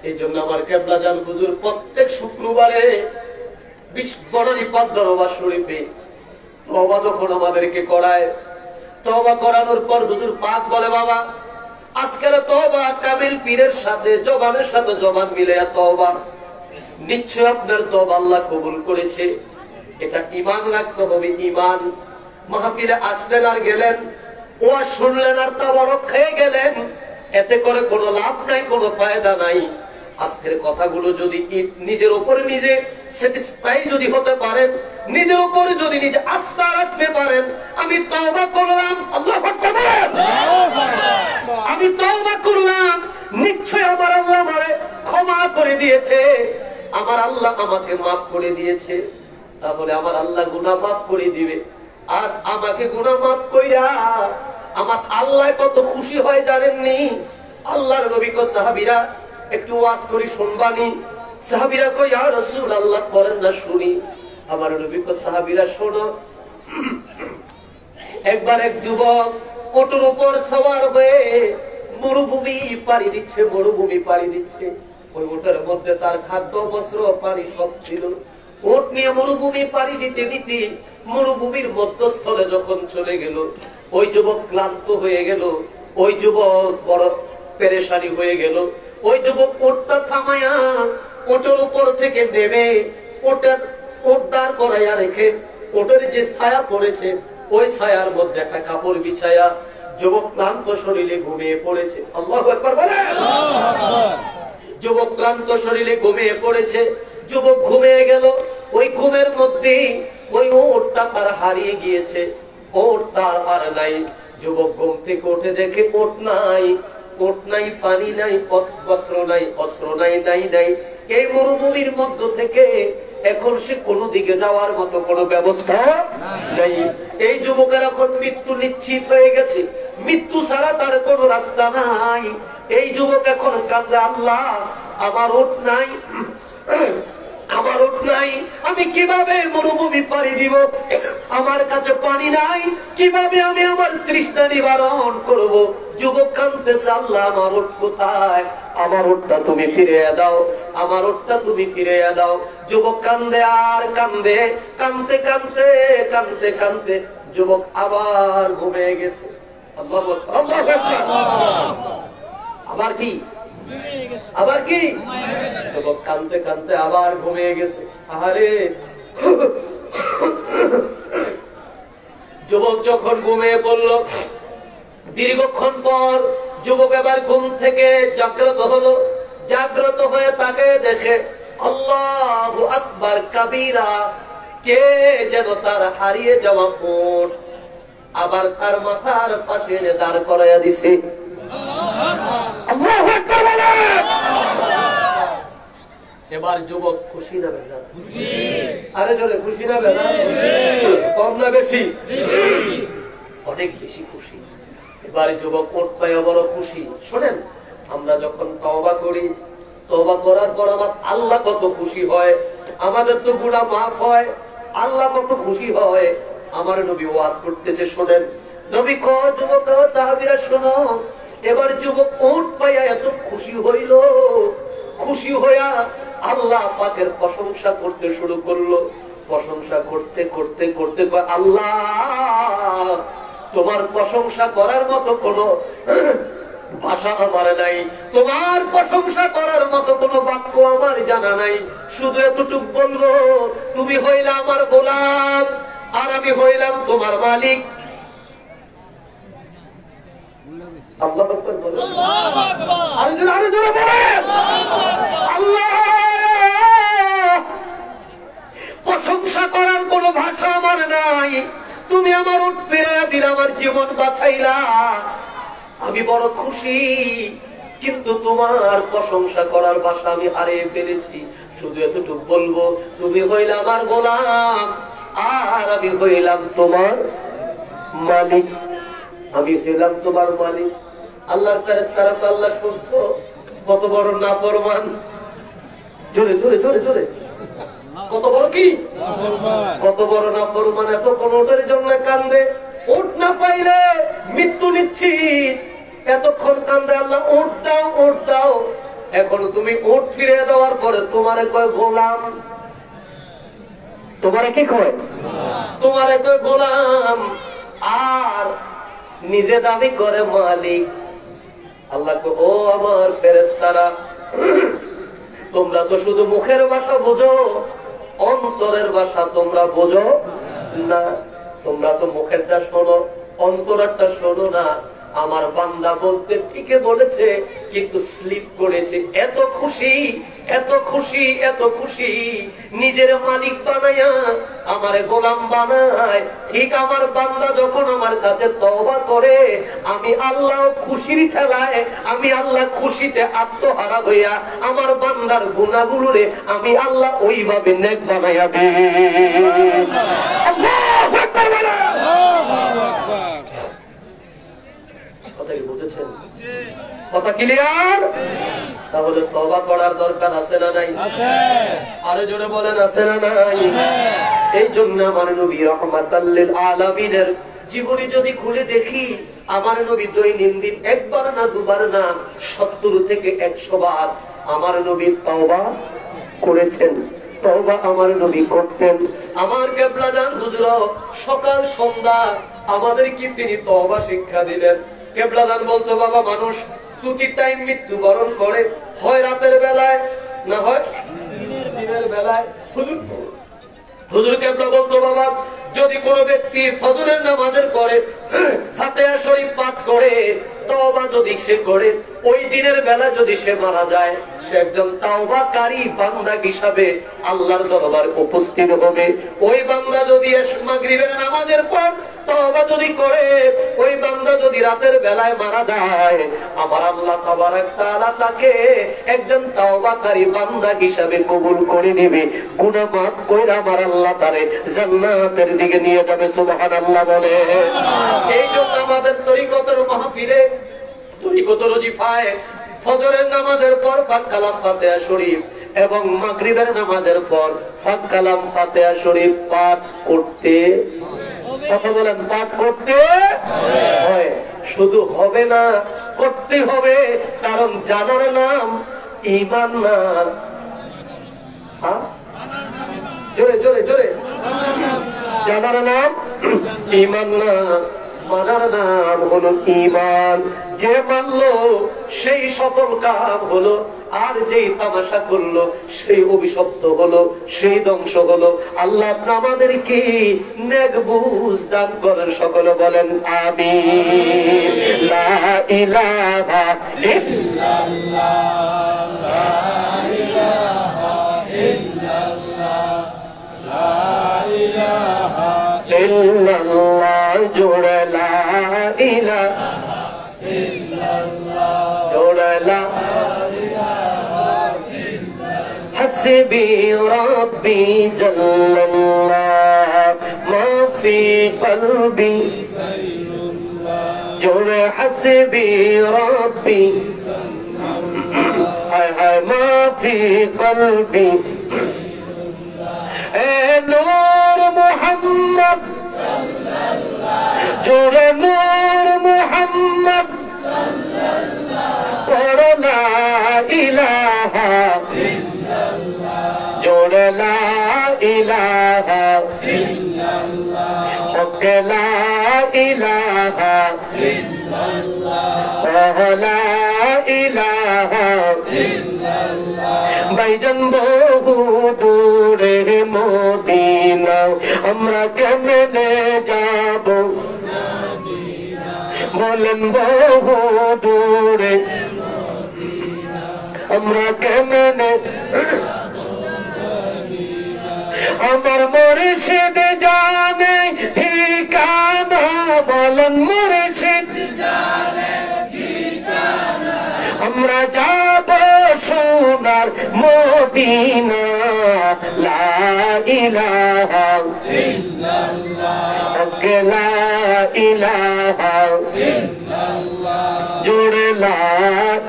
এই জন্য আমার কেবলা জান হুজুর প্রত্যেক শুক্রবারে বনানী দরবার শরীফে তওবা যখন আমাদেরকে করায়, তওবা করানোর পর হুজুর পাক বলে, বাবা আজকের তওবা কামিল পীরের সাথে জবানের সাথে জবান মিলে তওবা, নিশ্চয় আপনার তওবা আল্লাহ কবুল করেছে। এটা ঈমান রাখতে হবে, ঈমান। মাহফিলে আসলেন আর গেলেন, ও আর শুনলেন আর তাবারক খেয়ে গেলেন, এতে করে কোনো লাভ নাই, কোনো ফায়দা নাই। আজকের কথাগুলো যদি নিজের উপরে নিজে স্যাটিসফাই যদি হতে পারেন, নিজের উপরে যদি নিজে আস্থা রাখতে পারেন, আমি তওবা করলাম, আল্লাহু আকবার বলেন, আমি তওবা করলাম, নিশ্চয় আমার আল্লাহ আমারে ক্ষমা করে দিয়েছে, আমার আল্লাহ আমাকে মাফ করে দিয়েছে। তাহলে আমার আল্লাহ গুনাহ মাফ করে দিবে। আর আমাকে গুনাহ মাফ কইরা আমার আল্লাহ কত খুশি হয় জানেননি? আল্লাহর নবী কো সাহাবীরা একটু ওয়াজ করি শুনবানি? সাহাবীরা কই, ইয়া রাসূলুল্লাহ করেন না, শুনি। আমার নবী কো সাহাবীরা শোনো। একবার এক যুবক ওটের উপর সওয়ার হয়ে মরুভূমি পাড়ি দিচ্ছে, মরুভূমি পাড়ি দিচ্ছে। ওই ওটের মধ্যে তার খাদ্য বস্ত্র পানি সব ছিল। ওট নিয়ে মরুভূমি পাড়ি দিতে দিতে মরুভূমির মধ্যস্থলে যখন চলে গেল, ওই যুবক ক্লান্ত হয়ে গেল, ওই যুবক বড় পেরেশানি হয়ে গেল। ওই যুবক ওটটা থামায়া ওটের উপর থেকে নেমে ওটের ওট দাঁড় করাইয়া রেখে ওটের যে ছায়া পড়েছে ওই ছায়ার মধ্যে একটা কাপড় বিছায়া যুবক ক্লান্ত শরীরে ঘুমিয়ে পড়েছে। আল্লাহু আকবার বলেন। যুবক ক্লান্ত শরীরে ঘুমিয়ে পড়েছে, যুবক ঘুমিয়ে গেল। ওই ঘুমের মধ্যে ওই ওটটা তার হারিয়ে গিয়েছে, ওট তার আর নাই। যুবক ঘুম থেকে উঠে দেখে ওট নাই, ওট নাই, পানি নাই, বস্ত্র নাই, অস্ত্র নাই, নাই নাই। এই মরুভূমির মধ্য থেকে এখন সে কোন দিকে যাওয়ার মতো কোনো ব্যবস্থা নাই। এই যুবকের এখন মৃত্যু নিশ্চিত হয়ে গেছে, মৃত্যু ছাড়া তার কোনো রাস্তা নাই। এই যুবক এখন কান্দে, আল্লাহ আমার ওট নাই, আমার ওট নাই, আমি কিভাবে মরুভূমি পাড়ি দিব, আমার কাছে পানি নাই, কিভাবে আমি আমার তৃষ্ণা নিবারণ করব। যুবক কাঁদতেছে, আল্লাহ আমার ওট কোথায়, আমার ওটটা তুমি ফিরিয়ে দাও, আমার ওটটা তুমি ফিরিয়ে দাও। যুবক কান্দে আর কান্দে, কান্দতে কান্দতে কান্দতে কান্দতে যুবক আবার ঘুমিয়ে গেছে। আল্লাহু আকবার, আল্লাহু আকবার। আবার কি, আবার কি, যুবক কান্দতে কান্দতে আবার ঘুমিয়ে গেছে। আরে যুবক যখন ঘুমিয়ে পড়ল, দীর্ঘক্ষণ পর যুবক এবার ঘুম থেকে জাগ্রত হলো। জাগ্রত হয়ে তাকে দেখে আল্লাহু আকবার কাবীরা, কে যেন তার হারিয়ে যাওয়া উট আবার তার মাথার পাশে দাঁড় করাইয়া দিছে। আল্লাহু আকবার বলে। এবার যুবক খুশি না বেজার? আরে জোরে, খুশি না বেজার? কম না বেশি? অনেক বেশি খুশি। এবার যুবক ওট পাইয়া বড় খুশি। শোনেন, আমরা যখন তওবা করি, তওবা করার পর আমার আল্লাহ কত খুশি হয়, আমাদের তো গুনাহ মাফ হয়, আল্লাহ কত খুশি হয়। আমার নবী ওয়াজ করতেছে, শোনেন। নবী কয়, যুবক সাহাবীরা শোনো। এবার যুবক ওট পাইয়া এত খুশি হইল, খুশি হইয়া আল্লাহ পাকের প্রশংসা করতে শুরু করলো। প্রশংসা করতে করতে করতে কয়, আল্লাহ তোমার প্রশংসা করার মতো কোন ভাষা আমার নাই, তোমার প্রশংসা করার মতো কোন বাক্য আমার জানা নাই। শুধু এতটুক বলবো, তুমি হইলা আমার গোলাম আর আমি হইলাম তোমার মালিক। আল্লাহু আকবার বলেন। আরে জোরে বলেন। আল্লাহ প্রশংসা করার কোন ভাষা আমার নাই, তুমি আমার উট ফিরিয়ে দিলে, আমার জীবন বাঁচাইলা, আমি বড় খুশি। কিন্তু তোমার প্রশংসা করার ভাষা আমি হারিয়ে ফেলেছি। শুধু এতটুকু বলবো, তুমি হইলে আমার গোলাম আর আমি হইলাম তোমার মালিক, আমি হইলাম তোমার মালিক। আল্লাহর ফেরেশতারা তো আল্লাহ শুনছো কত বড় নাফরমান। জোরে জোরে জোরে জোরে, কত বড় কি, কত বড় নাফরমান। এত কোন ওটের জন্য কান্দে, উট না পাইলে মৃত্যু নিশ্চিত। এতক্ষণ কান্দে, আল্লাহ উট দাও, উট দাও। এখন তুমি উট ফিরে দেওয়ার পরে তোমারে কয় গোলাম, তোমারে কি কয়, তোমারে কয় গোলাম, আর নিজে দাবি করে মালিক। আল্লাহ কয়, ও আমার ফেরেশতারা, তোমরা তো শুধু মুখের ভাষা বোঝো, অন্তরের ভাষা তোমরা বোঝো না। তোমরা তো মুখেরটা শোনো, অন্তরেরটা শোনো না। আমার বান্দা বলতে ঠিকই বলেছে, কিন্তু স্লিপ করেছে। এত খুশি, এত খুশি, এত খুশি, নিজের মালিক বানায়া আমারে গোলাম বানায়। ঠিক আমার বান্দা যখন আমার কাছে তওবা করে, আমি আল্লাহ খুশির ঠেলায়, আমি আল্লাহ খুশিতে আত্মহারা হইয়া আমার বান্দার গুনাহগুলোরে আমি আল্লাহ ওইভাবে নেক বানায়া দিই। আল্লাহু আকবার বলে। কথা কি বুঝেছেন? কথা ক্লিয়ার? তাহলে তওবা করার দরকার আছে না নাই? আছে। আরে জোরে বলেন, আছে না নাই? এই জন্য আমার নবী রাহমাতাল লিল আলামিনের জীবনী যদি খুলে দেখি, আমার নবী দৈনন্দিন একবার না দুবার না 70 থেকে 100 বার আমার নবী তওবা করেছেন। তওবা আমার নবী করতেন। আমার কিবলা জান হুজুর সকাল সন্ধ্যা আমাদের কি তিনি তওবা শিক্ষা দিলেন। কিবলা জান বলতো, বাবা মানুষ দুটি টাইম মৃত্যুবরণ করে, হয় রাতের বেলায় না হয় দিনের বেলায়। হুজুর কিবলা বলতো, বাবা যদি কোনো ব্যক্তি ফজরের নামাজের পরে ফাতিহা শরীফ পাঠ করে, তওবা যদি সে করে, ওই দিনের বেলা যদি সে মারা যায়, সে একজন তাওবাকারী বান্দা হিসাবে আল্লাহর দরবারে উপস্থিত হবে। ওই বান্দা যদি মাগরিবের নামাজের পর তওবা যদি করে, ওই বান্দা যদি রাতের বেলায় মারা যায়, আমার আল্লাহ তাবারক তাআলা তাকে একজন তাওবাকারী বান্দা হিসাবে কবুল করে নেবে, গুনাহ মাফ কইরা আমার আল্লাহ তারে জান্নাতের দিকে নিয়ে যাবে। সুবহানাল্লাহ বলে। এই জন্য আমাদের তরিকতের মাহফিলে, তরিকতের ওজিফায় ফজরের নামাজের পর পাক কালাম ফাতিহা শরীফ এবং মাগরিবের নামাজের পর পাক কালাম ফাতিহা শরীফ পাঠ করতে, কথা বলেন, পাঠ করতে হয়। শুধু হবে না, করতে হবে, কারণ জানার নাম ঈমান না। জোরে জোরে জোরে, জানার নাম ঈমান না, মানার নাম হলো ঈমান। যে মানলো সেই সফল কাম হলো, আর যেই তামাশা করলো সেই অভিশপ্ত হলো, সেই ধ্বংস হলো। আল্লাহ আমাদেরকে নেক বুঝ দান করেন, সকলে বলেন আমিন। লা ইলাহা ইল্লাল্লাহ, লা ইলাহা ইল্লাল্লাহ, লা ইলাহা ইল্লাল্লাহ, জোড়ে লা ইলাহা ইল্লাল্লাহ, জোড়ে লা ইলাহা ইল্লাল্লাহ। হাসবি রাব্বি জাল্লাল্লাহ, মা ফি কলবি গায়রুল্লাহ, জোড়ে হাসবি রাব্বি হায় হায় মা ফি কলবি। এ নূর মুহাম্মদ জোরে নূর মুহাম্মদ পড়ো লা ইলাহা ইল্লাল্লাহ, জোরে লা ইলাহা ইল্লাল্লাহ, হক লা ইলাহা ইল্লাল্লাহ, লা ইলাহা ইল্লাল্লাহ। ভাইজান বহু দূরে মদিনা, আমরা কেমনে যাব, বলেন বহু দূরে আমরা কেমনে, আমার মুর্শিদ জানে ঠিকানা, বলেন মুর্শিদ জানে ঠিকানা, আমরা যাব সোনার মদিনা। লা ইলাহা ইল্লাল্লাহ, লা ইলাহা ইল্লাল্লাহ, জোড়ে লা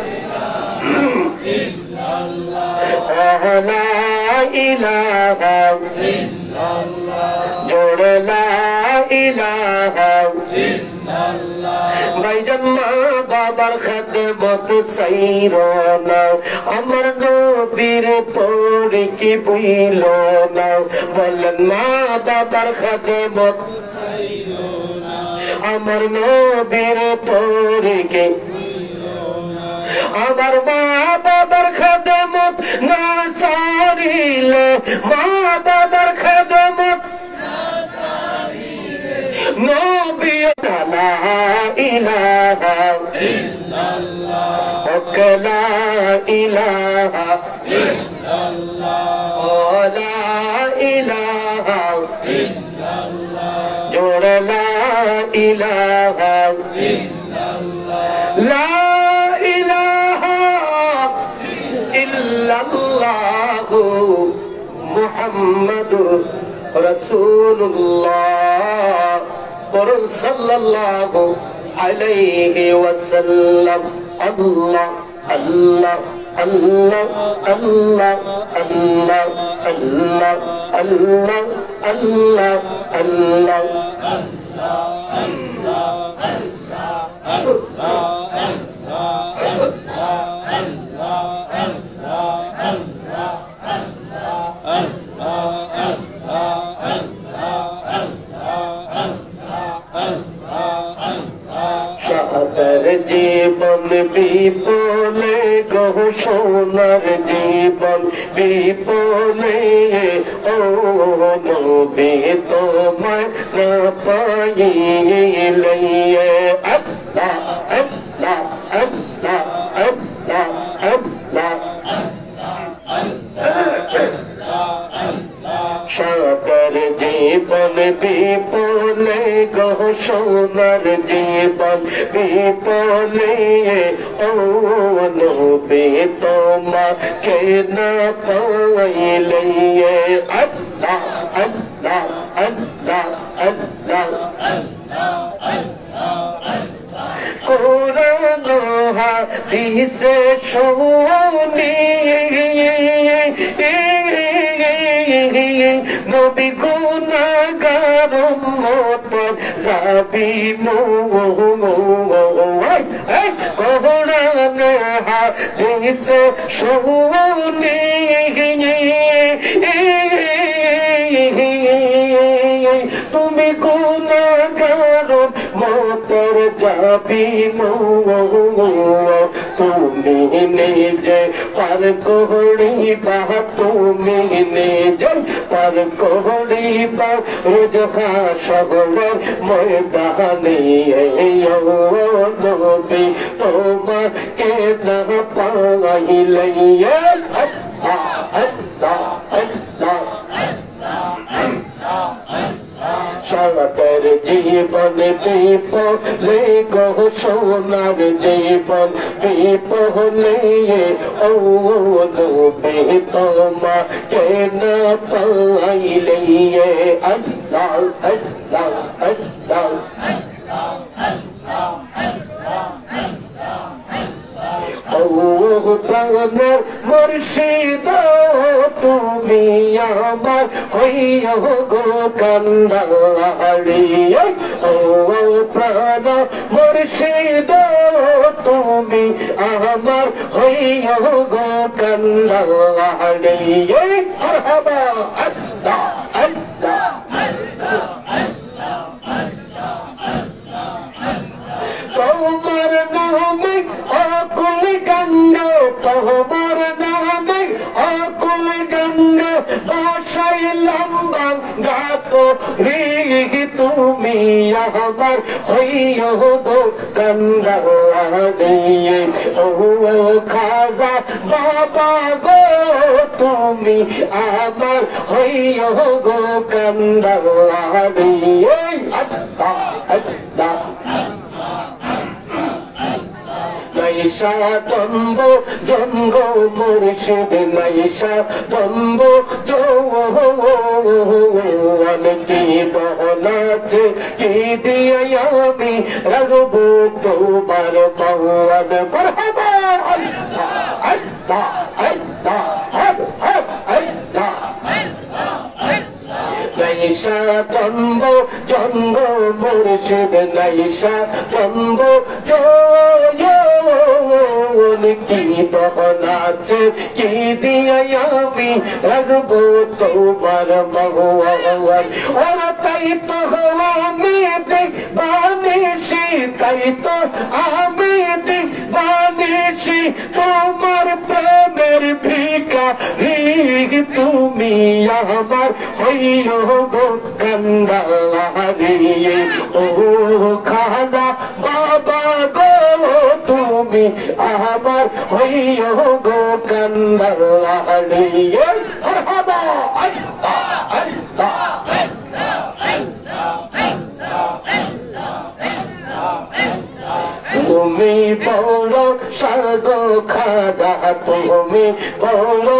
ইলাহা, লা ইলাহা ইল্লাল্লাহ, জোড়ে লা ইলাহা ইল্লাল্লাহ। ভাইজান মা বাবার খেদমত সাইরো না, আমার নবীর পরে কি বইল না, বলেন মা বাবার খেদমত সাইরো না, আমার নবীর পরে কি, আমার মা বাবার খেদমত না সারিলে, মা বাবার খেদমত না সারিলে, নবী লা ইলাহা ইল্লাল্লাহ, হক লা ইলাহা ইল্লাল্লাহ, লা ইলাহা ইল্লাল্লাহ, জোড়ে লা ইলাহা ইল্লাল্লাহ, লা ইলাহা ইল্লাল্লাহ, মুহাম্মাদুর রাসূলুল্লাহ, বরুন সাল্লাল্লাহু আলাইহি ওয়াসাল্লাম। আল্লাহ আল্লাহ আল্লাহ আল্লাহ আল্লাহ আল্লাহ আল্লাহ আল্লাহ আল্লাহ জীবন বিপলে গো সোনার জীবন বিপলে, ও নবী তোমায় সাদার জীবন বিপলে গো সোনার জীবন বিপলে ও নবী তোমাকে না পাইলে আল্লাহ আল্লাহ আল্লাহ আল্লাহ কোরআন হাদিসে শুনি নবী গুনাহগার উম্মত যাবি কোরআন হাদিসে শুনি তুমি গুনাহগার উম্মতের যাবি তুমি নিজে পার করিবা তুমি নিজে পার করিবা রোজ হাসরের ময়দানে নবী তোমাকে না পাইলে আল্লাহ আল্লাহ আল্লাহ সাদার জীবন বিপলে গো সোনার জীবন বিপলে ও নবী তোমাকে না পাইলে আল্লাহ আল্লাহ আল্লাহ প্রাণের মুর্শিদ তুমি আমার হইয়া গো কান্দারি ও প্রাণ মুর্শিদ তুমি আমার হইয়া গো কান্দারি মারহাবা আল্লাহ আল্লাহ তোমার নামে অকুল গঙ্গা তোমার নামে অকুল গঙ্গা বাসাইলাম গাত রে তুমি আমার হইয়া গো কান্দারি ও খাজা বাবা গো তুমি আমার হইয়া গো কান্দারি আল্লাহ আল্লাহ নাইসা তম্ব জঙ্গ মুর্শিদ নাইসা তম্ব জোয়ান কি বহনাছে কি দিয়ে আমি রাখবো তোমার পাওয়ার মারহাবা আল্লাহ আল্লাহ আল্লাহ আল্লাহ নাইসা তম্ব জঙ্গ মুর্শিদ নাইসা তম্ব কি বহনাছে কি দিয়ে আমি রাখবো তোমার ভগবান ওরা তাই তো আমি বানিয়েছি তাই তো আমি বানিয়েছি তোমার প্রেমের ভিখারি তুমি আমার হইয়া গো কান্দারি ও খাজা বাবা গো তুমি আমার হইয়া গো কান্দারি মারহাবা আল্লাহ আল্লাহ তুমি বলো স্বর্গ খাজা তুমি বলো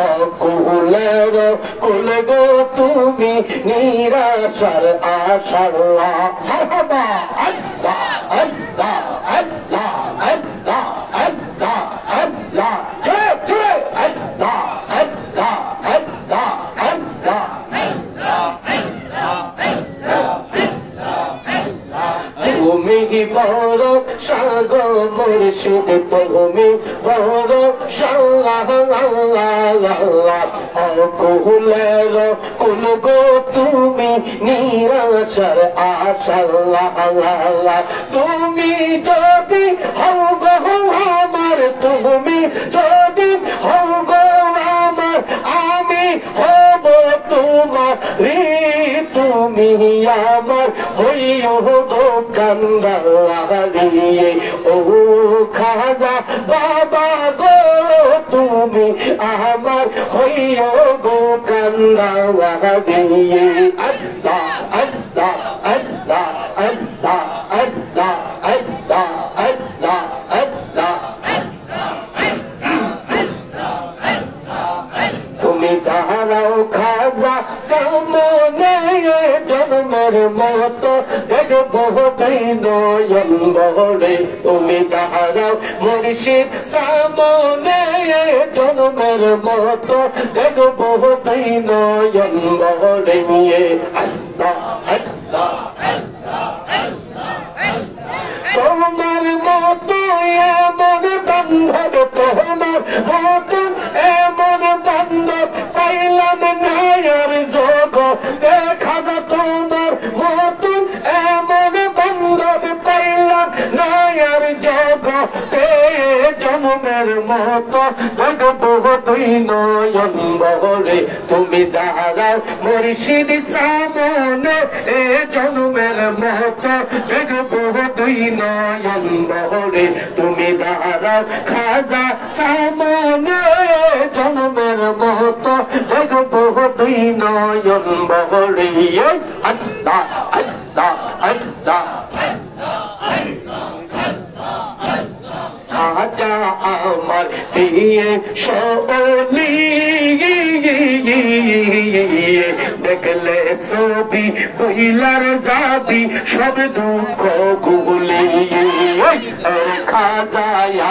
অকুলের কুল গো তুমি নিরাশার আশাল্লাহ মারহাবা আল্লাহ আল্লাহ আল্লাহ আল্লাহ আল্লাহ আল্লাহ আল্লাহ আল্লাহ আল্লাহ আল্লাহ তুমি বড় সাগর মুর্শিদ তুমি বড় অকুলের কুল গো তুমি নিরাশার আশাল্লাহ তুমি যদি হও গো আমার তুমি যদি হও গো আমার আমি হব তোমার তুমি আমার হইয়া গো কান্দারি ও খাজা বাবা গো তুমি তুমি আমার হইও গো কান্দাওয়ারি আল্লাহ আল্লাহ আল্লাহ আল্লাহ আল্লাহ আল্লাহ আল্লাহ আল্লাহ তুমি দাঁড়াও খাজা সামনে জন্মের মতো দেখবো তুই নয়ন ভরে তুমি দাঁড়াও মুর্শিদ সামনে জন্মের মতো দেখবো তুই নয়ন ভরে আল্লাহ আল্লাহ তোমার মতো এমন বান্ধব তোমার মতো এমন বান্ধব পাইলাম নায়ার যোগ দেখা যা তোমার মতো এমন বান্ধব পাইলাম নায়ার যোগ জন্মের মতো দেখবো তুই নয়ন ভরে তুমি দাঁড়াও মুর্শিদ সামনে জন্মের মতো দেখবো তুই নয়ন ভরে তুমি দাঁড়াও খাজা সামনে জন্মের মতো দেখবো তুই নয়ন ভরে আল্লাহ আল্লাহ আল্লাহ খাজা আমার দিয়ে শোলি দেখলে ছবি বইলার যাবি সব দুঃখ গুলি খাজা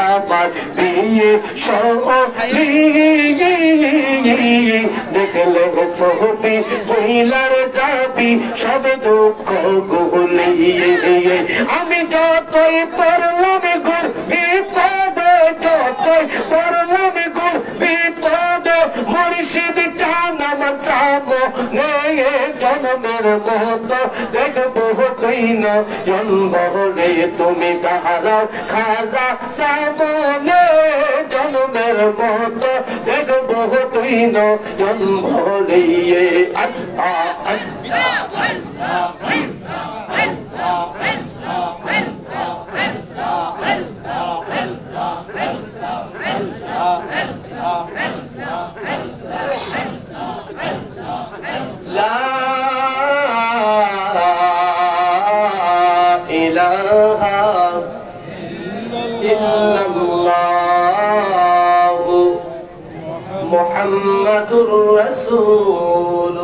আমার দিয়ে শোলি দেখলে ছবি বইলার যাবি সব দুঃখ গুলি আমি যতই পড়লাম গুর বিপদে যতই পড়লাম গুর বিপদে মুর্শিদ চান আমার সামনে জন্মের মতো দেখবো তুই নয়ন ভরে তুমি দাঁড়াও খাজা সামনে জন্মের মতো দেখবো তুই নয়ন ভরে আল্লাহ আল্লাহ মুহাম্মাদুর রাসূলুল্লাহ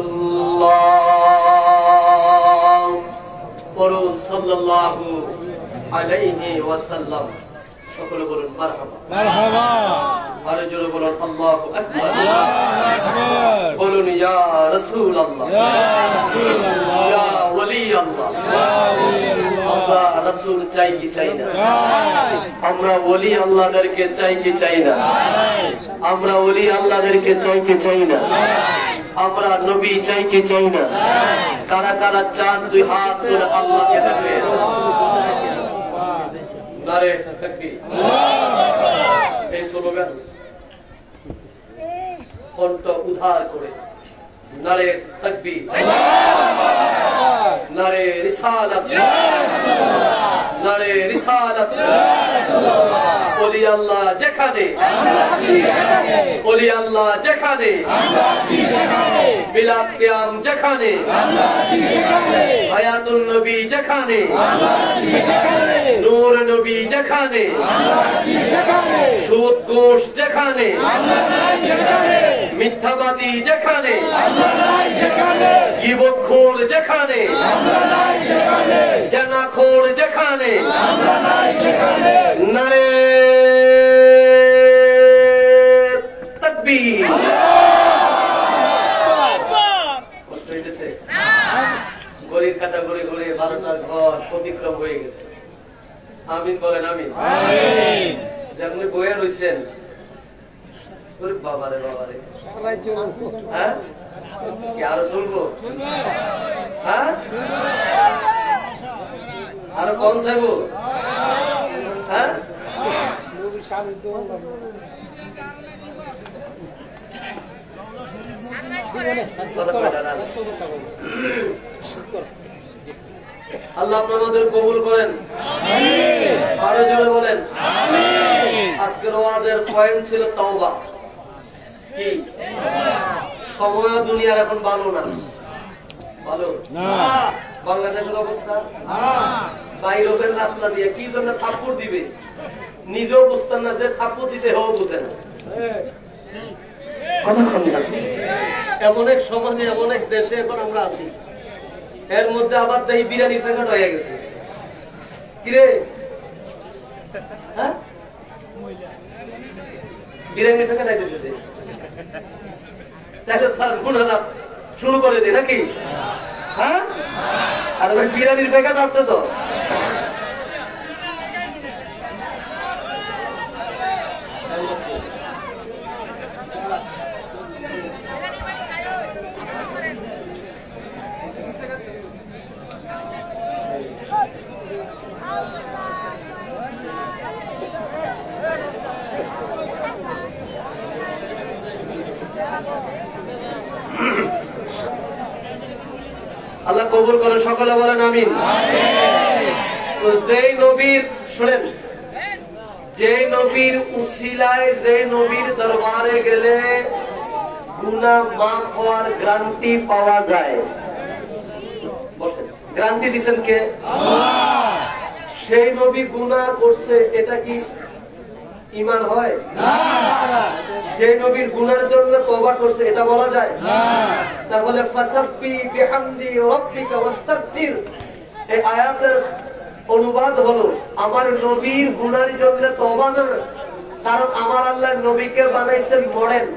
বলুন সাল্লাল্লাহু আলাইহি ওয়াসাল্লাম সকলে বলুন মারহাবা মারহাবা আরো জোরে বলুন আল্লাহু আকবার আল্লাহু আকবার বলুন ইয়া রাসূলুল্লাহ ইয়া রাসূলুল্লাহ ইয়া ওলি আল্লাহ ইয়া ওলি আল্লাহ আমরা রাসূল চাই কি চাই না আমরা ওলি আল্লাহদেরকে চাই কি চাই না আমরা ওলি আল্লাহদেরকে চাই কি চাই না আমরা নবী চাই কি চাই না কারা কারা চান দুই হাত তুলে আল্লাহকে দেখবে নারে তাকবীর এই স্লোগান কণ্ঠ উদ্ধার করে নারে তাকবীর নারে রিসালাত নারে রিসালাত ওলি আল্লাহ যেখানে ওলি আল্লাহ যেখানে মিলাদ কিয়াম যেখানে হায়াতুন নবী যেখানে নূর নবী যেখানে সুদ ঘোষ যেখানে মিথ্যাবাদী যেখানে গীবতখোর যেখানে জানাখোর যেখানে নারে তাকবীর কষ্ট হইতেছে গরিব কাটা ঘুরে ঘুরে 12টার ঘর অতিক্রম হয়ে গেছে আমিন বলেন আমিন যেমনি বইয়া রয়েছেন বাবারে বাবারে হ্যাঁ কি আরো চলবো হ্যাঁ আরো কম চাইব হ্যাঁ আল্লাহ আপনাদের কবুল করেন আরো জোরে বলেন আজকের ওয়াজের পয়েন্ট ছিল তাওবা কি সময় দুনিয়ার এখন ভালো না, ভালো না বাংলাদেশের অবস্থা। বাইরের রাস্তা দিয়ে কি জন্য থাপ্পড় দিবে নিজেও বুঝতেন না, যে থাপ্পড় দিতে হেও বুঝেন। এমন এক সমাজে এমন এক দেশে এখন আমরা আছি, এর মধ্যে আবার দেখি বিরিয়ানির প্যাকেট হয়ে গেছে। কিরে হ্যাঁ বিরিয়ানির প্যাকেট আইতেছে, তাহলে তার গুণালাপ শুরু করে দিই নাকি? হ্যাঁ আর ওই বিরিয়ানির প্যাকেট আসছে তো আল্লাহ কবুল করে, সকলে বলেন আমিন। তো যেই নবীর শুনেন, যে নবীর উসিলায়, যে নবীর দরবারে গেলে গুনাহ মাফ হওয়ার গ্যারান্টি পাওয়া যায়, গ্যারান্টি দিচ্ছেন কে? আল্লাহ। সেই নবী গুনাহ করছে, এটা কি ঈমান হয়? না। সেই নবীর গুনাহের জন্য তওবা করছে, এটা বলা যায়? না। তাহলে ফাসাব্বি বিহামদি রাব্বিকা ওয়াস্তাগফির, এই আয়াতের অনুবাদ হলো আমার নবীর গুনাহের জন্য তওবা না, কারণ আমার আল্লাহ নবীকে বানাইছেন মডেল।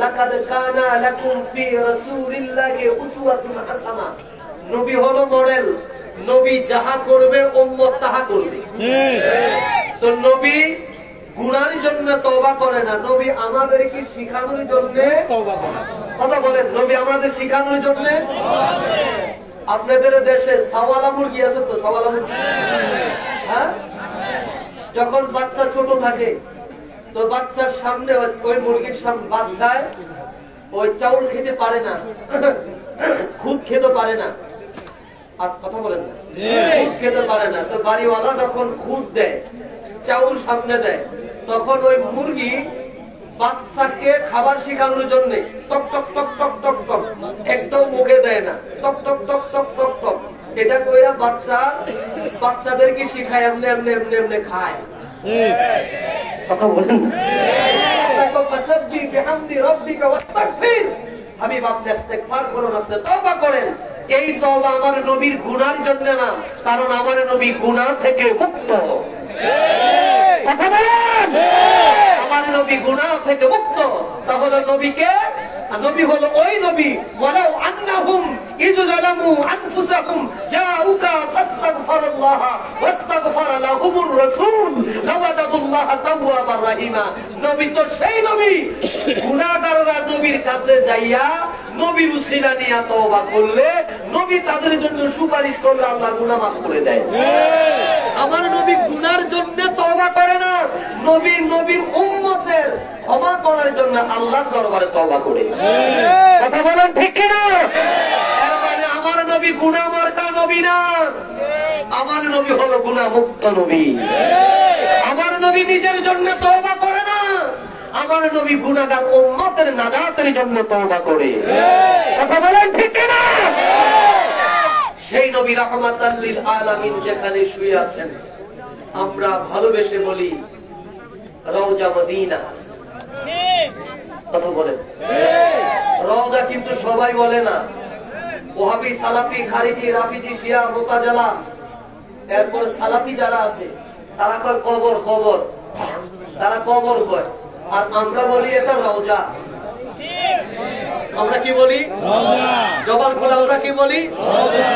লাকাদ কানা লাকুম ফি রাসূলিল্লাহি উসওয়াতুন হাসানাহ, নবী হলো মডেল, নবী যাহা করবে উম্মত তাহা করবে। তো নবী গুনাহের জন্য তওবা করে না, নবী আমাদেরকে শিখানোর জন্য তওবা করে। কথা বলেন, নবী আমাদের শিখানোর জন্য। আপনাদের দেশে সাওয়ালা মুরগি আছে তো? সাওয়ালা মুরগি, হ্যাঁ, যখন বাচ্চা ছোট থাকে তো বাচ্চার সামনে ওই মুরগির সামনে বাচ্চায় ওই চাউল খেতে পারে না, খুদ খেতে পারে না। আর কথা বলেন না, খুদ খেতে পারে না। তো বাড়িওয়ালা যখন খুদ দেয়, চাউল সামনে দেয়, তখন ওই মুরগি বাচ্চাকে খাবার শেখানোর জন্য টক টক টক টক টক টক, একদম মুখে দেয় না, টক টক টক টক টক টক, এটা কইরা বাচ্চাদেরকে শিখায় এমনি এমনি এমনি এমনি খায়। কথা বলেন না, ফাসাব্বি বিহামদি রাব্বিকা ওয়াস্তাগফির, আমি আপনি ইস্তেগফার করুন, আপনি তওবা করেন। এই তওবা আমার নবীর গুনাহের জন্য না, কারণ আমার নবী গুনাহ থেকে মুক্ত। কথা বলেন, আমার নবী গুনাহ থেকে মুক্ত। তাহলে নবীকে, নবী হলো ওই নবী, ওয়ালাউ আন্নাহুম ইয যালামু আনফুসাহুম জাউকা ফাস্তাগফিরুল্লাহ ওয়াস্তাগফারা লাহুমুর রাসূল লাওয়াজাদুল্লাহা তাওয়াবার রাহিমা। নবী তো সেই নবী, গুনাহগাররা নবীর কাছে যাইয়া নবীর উসিলা নিয়ে তওবা করলে, নবী তাদের জন্য সুপারিশ করলে আল্লাহ গুনাহ মাফ করে দেয়। আমার নবী গুনার জন্য তওবা করে না, নবীর উম্মতের ক্ষমা করার জন্য আল্লাহর দরবারে তওবা করে। কথা বলেন ঠিক কিনা? এর মানে আমার নবী গুনাহ মার্কা নবী না, আমার নবী হলো গুনাহ মুক্ত নবী। আমার নবী নিজের জন্য তওবা করে না, আমার নবী গুনাহগার উম্মতের নাজাতের জন্য তওবা করে। কথা বলেন ঠিক কিনা? সেই নবী রাহমাতাল লিল আলামিন যেখানে শুয়ে আছেন, আমরা ভালোবেসে বলি রওজা মদিনা। কথা বলেন, রওজা কিন্তু সবাই বলে না। ওয়াহাবি, সালাফি, খারিজি, রাফিজি, শিয়া, মুতাজিলা, এরপর সালাফি যারা আছে তারা কয় কবর, কবর, তারা কবর কয়, আর আমরা বলি এটা রওজা। আমরা কি বলি? জবান খোলা, আমরা কি বলি?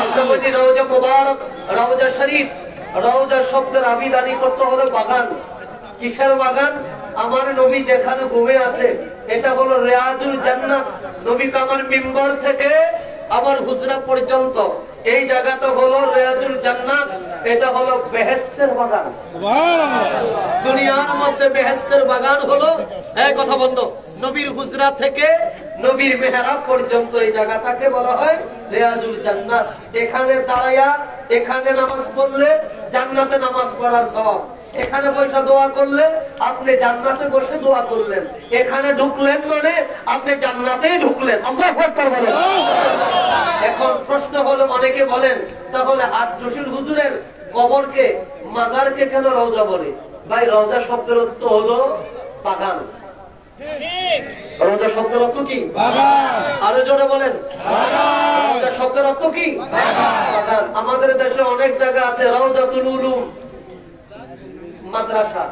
আমরা বলি রওজা মুবারক, রওজা শরীফ। রওজা শব্দের আবিধানিক করতে হলো বাগান। কিসের বাগান? আমার নবী যেখানে ঘুমে আছে এটা হলো রিয়াজুল জান্নাত। নবী আমার মিম্বর থেকে আমার হুজরা পর্যন্ত এই জায়গাটা হলো রিয়াজুল জান্নাত, এটা হলো বেহেশতের বাগান। দুনিয়ার মধ্যে বেহেশতের বাগান হলো, এই কথা বন্ধ, নবীর হুজরা থেকে নবীর মেহরাব পর্যন্ত এই জায়গাটাকে বলা হয় রিয়াজুল জান্নাত। এখানে দাঁড়ায়া এখানে নামাজ পড়লে জান্নাতে নামাজ পড়ার সওয়াব, এখানে বসে দোয়া করলে আপনি জান্নাতে বসে দোয়া করলেন, এখানে ঢুকলেন মানে আপনি জান্নাতেই ঢুকলেন। আল্লাহু আকবার বলেন। এখন প্রশ্ন হলো, অনেকে বলেন তাহলে আট-জসির হুজুরের কবরকে, মাজারকে কেন রওজা বলে? ভাই, রওজা শব্দের অর্থ হলো বাগান। রওজা শব্দের অর্থ কি? বাগান। আরো জোরে বলেন। রওজা শব্দের অর্থ কি? বাগান। আমাদের দেশে অনেক জায়গা আছে রওজাতুল উলুম মাদ্রাসা,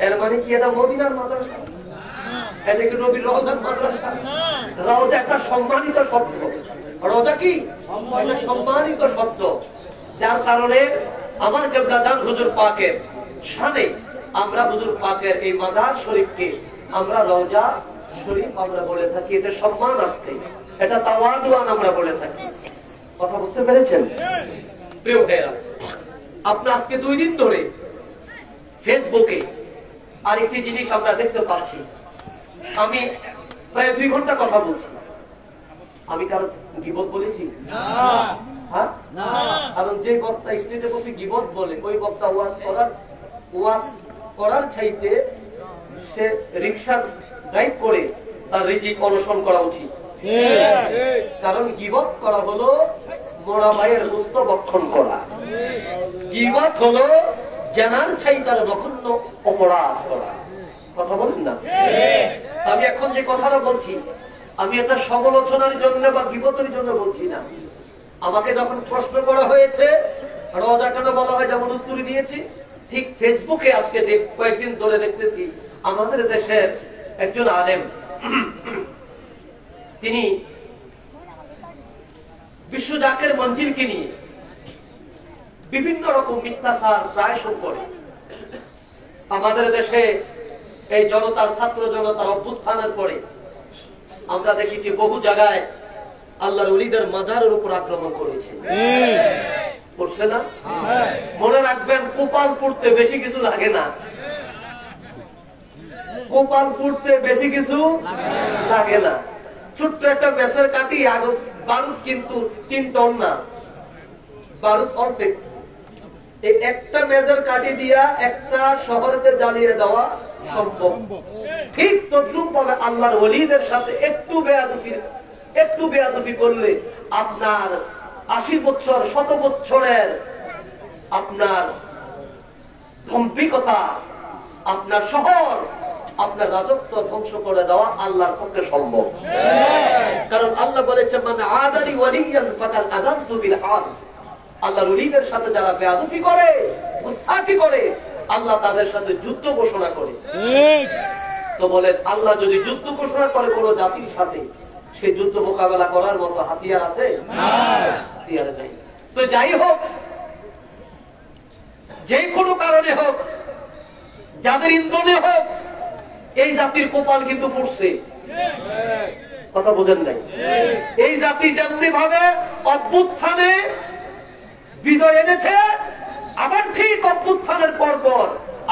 এর মানে কি এটা মদিনার মাদ্রাসা? এটা কি নবীর রওজার মাদ্রাসা? রওজা একটা সম্মানিত শব্দ। রওজা কি? সম্মানিত শব্দ, যার কারণে আমার কেবলাদান হুজুর পাকের শানে আমরা হুজুর পাকের এই মাজার শরীফকে আমরা রওজা শরীফ আমরা বলে থাকি। এটা সম্মানার্থে, এটা তাওয়াদুআন আমরা বলে থাকি। কথা বুঝতে পেরেছেন? প্রিয় ভাইরা, আপনি আজকে 2 দিন ধরে ফেসবুকে আরেকটি জিনিস আমরা দেখতে পাচ্ছি। আমি প্রায় 2 ঘন্টা কথা বলছি। আমি কারো গীবত বলেছি? হ্যাঁ, কারণ যে বক্তা স্টেজে বসে গীবত বলে, ওই বক্তা ওয়াজ করার চাইতে সে রিকশা ড্রাইভ করে তার রিজিক অনশন করা উচিত। কারণ গীবত করা হলো মোরা ভাইয়ের গোশত ভক্ষণ করা। গীবত হলো জানার চাইতার জঘন্য অপরাধ করা। কথা বলেন না? আমি এখন যে কথাটা বলছি, আমি এটা সমালোচনার জন্য বা গীবতের জন্য বলছি না। আমাকে যখন প্রশ্ন করা হয়েছে রওজা কেন বলা হয়, যেমন উত্তর দিয়েছি, ঠিক ফেসবুকে আজকে কয়েকদিন ধরে দেখতেছি আমাদের দেশের একজন আলেম, তিনি বিশ্ব জাকের মঞ্জিলকে নিয়ে বিভিন্ন রকম মিথ্যাচার প্রায় সব করে। আমাদের দেশে এই জনতার, ছাত্র জনতার অভ্যুত্থানের পরে আমরা দেখেছি বহু জায়গায় আল্লাহর ওলিদের মাজারের উপর আক্রমণ করেছে, করছে না? মনে রাখবেন, কোপাল পুড়তে বেশি কিছু লাগে না। কোপাল পুড়তে বেশি কিছু লাগে না। ছোট্ট একটা মেসের কাটি, বারুদ কিন্তু 3 টন না, বারুদ অর্ধেক। এই একটা মেজর কাটি দিয়া একটা শহরকে জ্বালিয়ে দেওয়া সম্ভব। ঠিক তদ্রুপ ভাবে আল্লাহর ওলিদের সাথে একটু বেয়াদবি করলে আপনার 80 বছর 100 বছরের আপনার ধাম্ভিকতা, আপনার শহর, আপনার রাজত্ব ধ্বংস করে দেওয়া আল্লাহর পক্ষে সম্ভব। কারণ আল্লাহ বলেছেন, মানে আদালি ওয়ালিয়ান ফাকাদ আযানতু বিল হারব। আল্লাহর ওলিদের সাথে যারা বেয়াদবি করে, মুস্তাকি করে, আল্লাহ তাদের সাথে যুদ্ধ ঘোষণা করে। তো বলেন, আল্লাহ যদি যুদ্ধ ঘোষণা করে কোন জাতির সাথে, সে যুদ্ধ মোকাবেলা করার মতো হাতিয়ার আছে? হাতিয়ার নেই। তো যাই হোক, যে কোনো কারণে হোক, যাদের ইন্ধনে হোক, এই জাতির কপাল কিন্তু পড়ছে। কথা বোঝেন নাই? এই জাতি যেমনি ভাবে অভ্যুত্থানে বিজয় এনেছে, আবার ঠিক অভ্যুত্থানের পর পর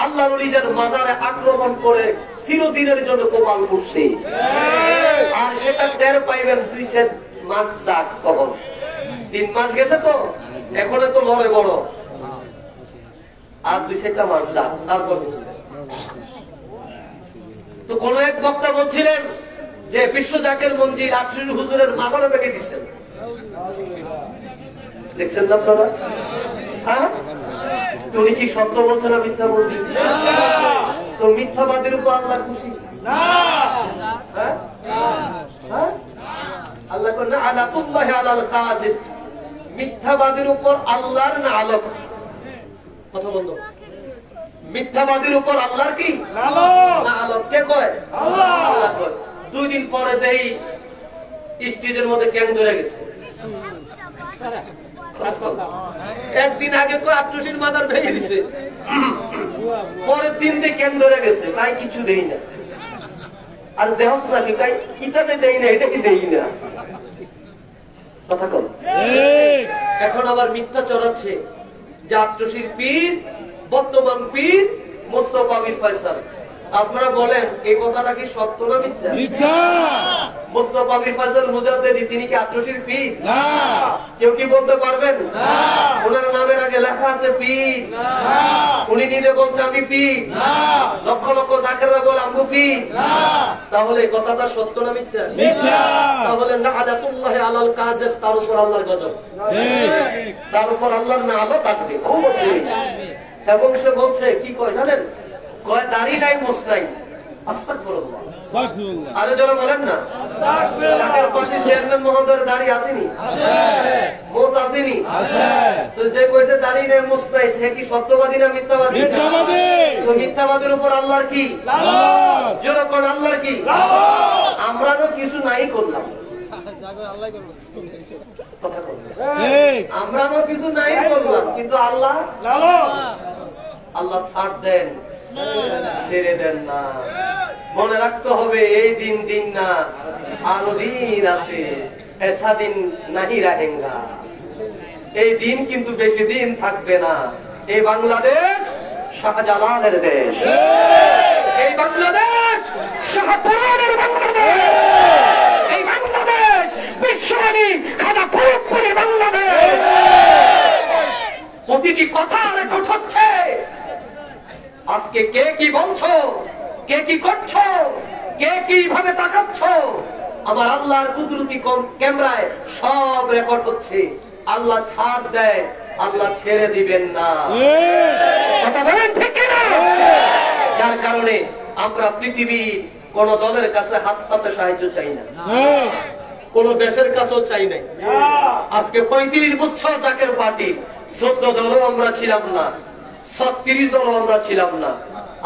আল্লাহর ওলিদের মাজারে আক্রমণ করে চিরদিনের জন্য কপাল পড়ছে। আর সেটা টের পাইবেন 2 মাস যাক, কখন 3 মাস গেছে তো, এখন তো লড়ে বড়, আর 2 মাস যাক, তারপর তো কোন এক বক্তা বলছিলেন যে বিশ্ব জাকের মঞ্জিল 8 হুজুরের মাজারে ভেঙে দিচ্ছেন। দেখছেন না আপনারা? হ্যাঁ, তুমি কি সত্য বলছো না মিথ্যা বলছি? তো মিথ্যাবাদের উপর আল্লাহ খুশি না? আল্লাহ কোন আলাতুল্লাহ আলাল কাযিব, মিথ্যাবাদের উপর আল্লাহর নালত। কথা বলতো, মিথ্যাবাদের উপর আল্লাহর কি নালত? কে কয়? আল্লাহ কয়। 2 দিন পরে দেই স্টেজের মধ্যে ক্যাং ধরে গেছে। একদিন আগে কয় আট্টুসির মাদার ভেঙে দিছে, পরের দিন দিয়ে ক্যাং ধরে গেছে, তাই কিছু দেই না। আর দেহ নাকি তাই কিতাবে দেই না, এটা কি দেই না? কথা কম। এখন আবার মিথ্যা চড়াচ্ছে যে আট্টুসির পীর, বর্তমান পীর মোস্তফা মির ফয়সাল, আপনারা বলেন এই কথাটা কি সত্য না মিথ্যা? মিথ্যা। মুস্তাফা বিন ফজল মুজাদ্দিদি তিনি কি আত্মশির পীর? না। কেউ কি বলতে পারবেন? না। ওনার নামের আগে লেখা আছে পীর। না। উনি নিজে বলছে আমি পীর। না। লক্ষ লক্ষ জাকেররা বলে আমগো পীর। না। তাহলে এই কথাটা সত্য না মিথ্যা? মিথ্যা। তাহলে নাআলাতুল্লাহি আলাল কাযিব, তার উপর আল্লাহর গজব, ঠিক। তার উপর আল্লাহর নাআলা থাকবে খুব ঠিক। এবং সে বলছে কি কয় জানেন? কয় দাড়ি নাই মুছ নাই। আস্তাগফিরুল্লাহ। আস্তাগফিরুল্লাহ। আরে যারা বলেন না জাকের পার্টির চেয়ারম্যান মহোদয়ের দাড়ি আসেনি? মুছ আসেনি? তো যে কইছে দাড়ি নাই মুছ নাই সে কি সত্যবাদী না মিথ্যাবাদী? মিথ্যাবাদী। তো মিথ্যাবাদীর উপর আল্লাহর কি লানত। যেরকম আল্লাহর কি? আমরা তো কিছু নাই করলাম, কথা বলুন। ঠিক। আমরা তো কিছু নাই করলাম, কিন্তু আল্লাহ আল্লাহ ছাড় দেন, ছেড়ে দেন না। মনে রাখতে হবে এই দিন দিন না, আরো দিন আছে, এছা দিন নাহি রাহেঙ্গা। এই দিন কিন্তু বেশি দিন থাকবে না। এই বাংলাদেশ শাহজালালের দেশ, এই বাংলাদেশ শাহপুরানের বাংলাদেশ, এই বাংলাদেশ বিশ্বরানী খাজা ফরিদপুরের বাংলাদেশ। প্রতিটি কথা রেকর্ড হচ্ছে। আজকে কে কি বলছো, কে কি করছো, কে কি ভাবে তাকাচ্ছ, আমার আল্লাহর কুদরতি ক্যামেরায় সব রেকর্ড হচ্ছে। আল্লাহ ছাড় দেয়, আল্লাহ ছেড়ে দিবেন না। কথা বলেন ঠিক কিনা? যার কারণে আমরা পৃথিবীর কোন দলের কাছে হাত পাতে সাহায্য চাই না, কোন দেশের কাছেও চাই নাই। আজকে 35 বছর জাকের পার্টি, 14 দলও আমরা ছিলাম না, 36 দলও আমরা ছিলাম না।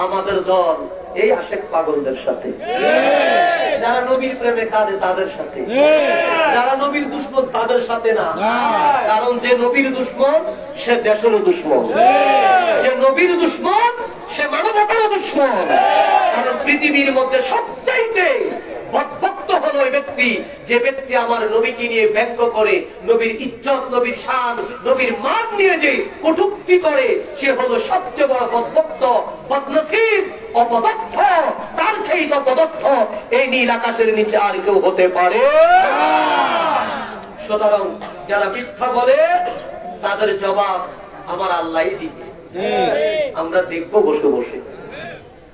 আমাদের দল এই আশেক পাগলদের সাথে, যারা নবীর প্রেমে কাঁদে তাদের সাথে, যারা নবীর দুশ্মন তাদের সাথে না। কারণ যে নবীর দুশ্মন সে দেশেরও দুশ্মন, যে নবীর দুশ্মন সে মানবতারও দুশ্মন। কারণ পৃথিবীর মধ্যে সবচাইতে বদভক্ত হলো ওই ব্যক্তি যে ব্যক্তি আমার নবীকে নিয়ে ব্যঙ্গ করে, নবীর ইজ্জত, নবীর শান, নবীর মান নিয়ে যে কটূক্তি করে, সে হলো সবচেয়ে বড় বদভক্ত, বদনসিব, অপদস্থ। তার সেই অপদস্থ এই নীল আকাশের নিচে আর কেউ হতে পারে। সুতরাং যারা মিথ্যা বলে তাদের জবাব আমার আল্লাহই দিবে। আমরা দেখবো বসে বসে।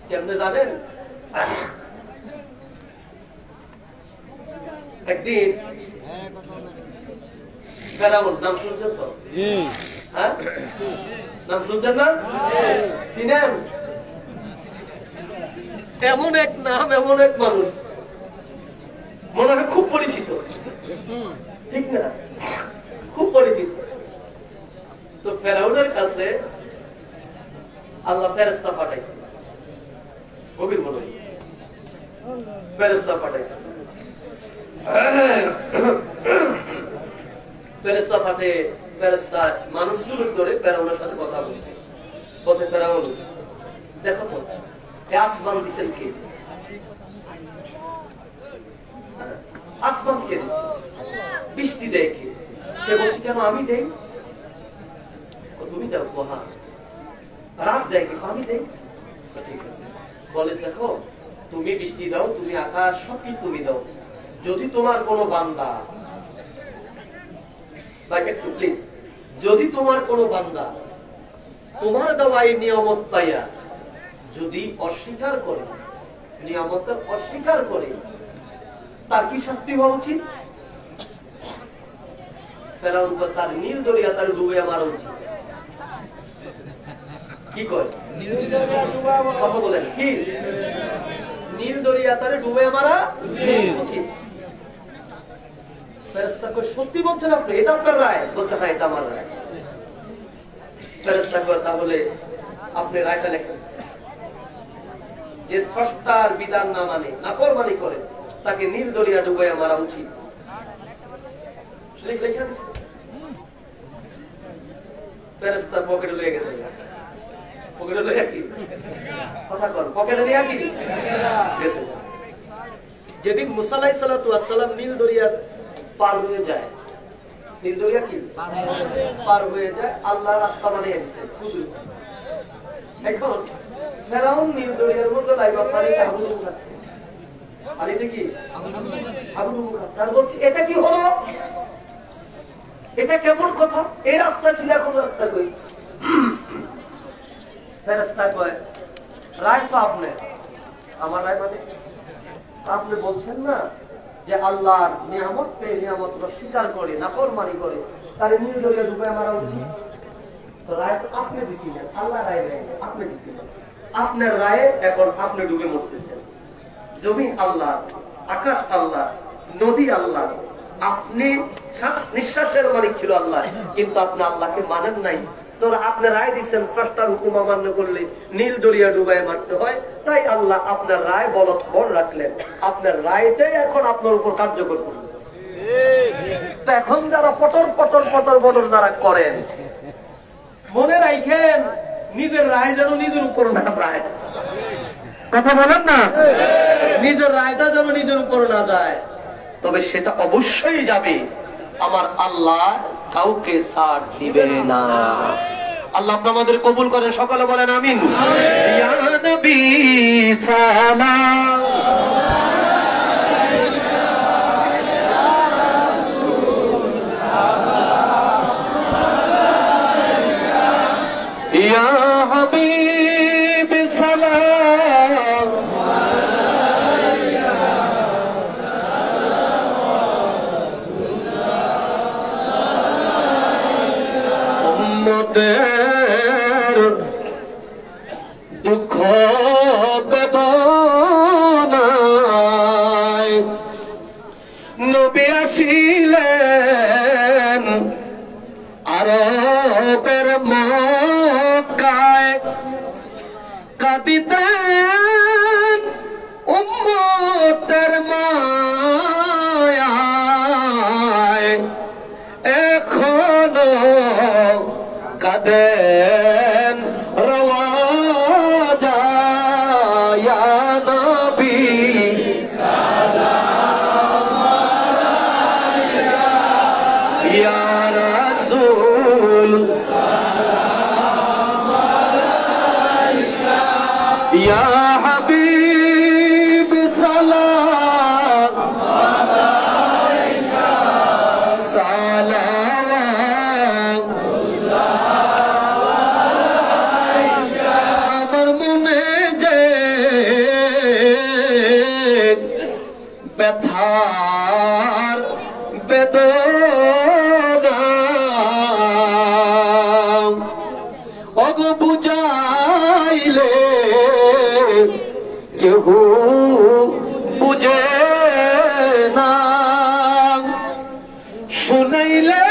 কেমনে জানেন? একদিন ফেরাউন, নাম শুনছেন তো? হ্যাঁ, নাম শুনছেন না? চিনেন? এমন এক নাম, এমন এক মানুষ, মনে হয় খুব পরিচিত, ঠিক না? খুব পরিচিত। তো ফেরাউনের কাছে আল্লাহ ফেরেশতা পাঠাইছে, গভীর মনে ফেরেশতা পাঠাইছে। ফেরেশতা পাঠে, ফেরেশতা মানুষ সুরুত করে ফেরাউনের সাথে কথা বলছে। বলছে ফেরাউন দেখো তো আসমান দিচ্ছেন কে? আসমান কে দিচ্ছে? বৃষ্টি দেয় কে? সে বলছে কেন আমি দেই? তুমি দাও। কোহা রাত দেয় কে? আমি দেই। ঠিক আছে, বলে দেখো তুমি বৃষ্টি দাও, তুমি আকাশ সবই তুমি দাও, যদি তোমার কোনো বান্দা, একটু প্লিজ, যদি তোমার কোনো বান্দা তোমার দেওয়া এই নিয়ামত পাইয়া যদি অস্বীকার করে, নিয়ামতের অস্বীকার করে, তার কি শাস্তি হওয়া উচিত? ফেরাউন তো তার নীল দরিয়া তার ডুবে মারা উচিত। কি কয়? কথা বলেন কি? নীল দরিয়া তারে ডুবে মারা উচিত। ফেরেশতা কয় সত্যি বলছেন আপনি? এটা আপনার রায়? বলছে হ্যাঁ, এটা আমার রায়। ফেরেশতা কয় তাহলে আপনি রায়টা লেখেন। যে স্রষ্টার বিধান না মানে, নাফরমানি করে, তাকে নীল দরিয়া ডুবাইয়া মারা উচিত। ফেরেশতা পকেটে লয়ে গেছে। পকেটে লইয়া কি কথা কর? পকেটে নিয়ে কি গেছে। যেদিন মুসা আলাইহিস সালাতু ওয়াস সালাম নীল দরিয়া পার হয়ে যায়, নীল দরিয়া কি পার হয়ে যায়, আল্লাহ রাস্তা বানিয়ে দিয়েছে। এখন ফেরাউন নীল দরিয়ার মধ্যে লাইবা পানিতে হাবুডুবু খাচ্ছে, পানিতে কি হাবুডুবু খাচ্ছে। আর বলছি এটা কি হলো, এটা কেমন কথা, এই রাস্তা ছিল এখন রাস্তা কই? ফেরেশতা কয় রায় তো আপনি, আমার রায় মানে আপনি বলছেন না যে আল্লাহর নিয়ামত পেয়ে নিয়ামত স্বীকার করে নাফরমানি করে তার নীল দরিয়া ডুবায় মারা উচিত। তো রায় তো আপনি দিছিলেন, আল্লাহ রায় নেই, আপনি দিছিলেন, আপনার রায়ে এখন আপনি ডুবে মরতেছেন। জমিন আল্লাহ, আকাশ আল্লাহ, নদী আল্লাহ, আপনি নিঃশ্বাসের মালিক ছিল আল্লাহ, কিন্তু আপনি আল্লাহকে মানেন নাই। তোর আপনি রায় দিচ্ছেন স্রষ্টার হুকুম অমান্য করলে নীল দরিয়া ডুবায় মারতে হয়, তাই আল্লাহ আপনার রায় বলৎবর রাখলেন, আপনার রায়টাই এখন আপনার উপর কার্যকর করলেন। তো এখন যারা পটর পটর পটর পটর যারা করেন, মনে রাখেন নিজের রায় যেন নিজের উপর না যায়, কথা বলেন না, নিজের রায়টা যেন নিজের উপর না যায়। তবে সেটা অবশ্যই যাবে, আমার আল্লাহ কাউকে ছাড় দিবে না। আল্লাহ আমাদের কবুল করেন, সকলে বলেন আমিন। ইয়া নবী সালাম, ইয়া হাবিব সালাম, উম্মতের দুঃখ বেদনায় নবী আসিলেন আরবের মক্কায়, কাঁদিতেন উম্মতের মায়ায়, এখনো কাঁদেন রওয়াজা ইয়া নবী সালাম আলাইকা, ইয়া রাসূল সালাম আলাইকা, ইয়া হাবিব সালাম আলাইকা, আমার মনে যে ব্যথার বেদনা অগ বুঝাইলে কেহ বুঝে না, শুনাইলে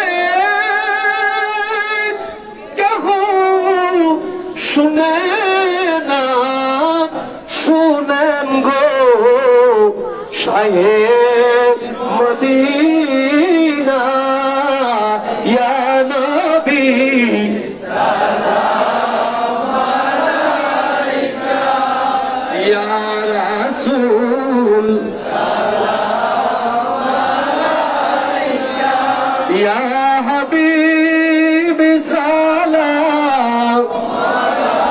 কেহ শুনে না, শুনেন গো শাহে মদিনা ইয়া নবী সালাম আলাইকা, ইয়া রাসূল সালাম আলাইকা, ইয়া হাবিব সালাম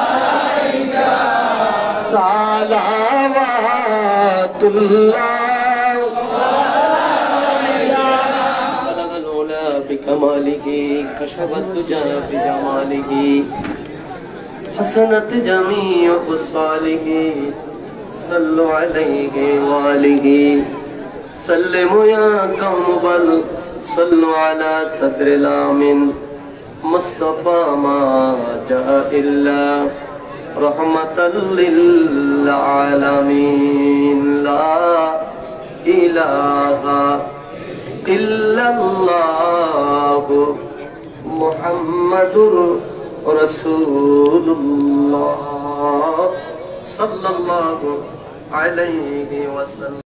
আলাইকা, সালাওয়াতুল্লাহ بكماله كشف الدجى بجماله حسنت جميع خصاله صلوا عليه وآله سلموا يا قوم بل صلوا على صدر الآمن مصطفى ما جاء إلا رحمة للعالمين لا إله إلا الله محمد رسول الله صلى الله عليه وسلم.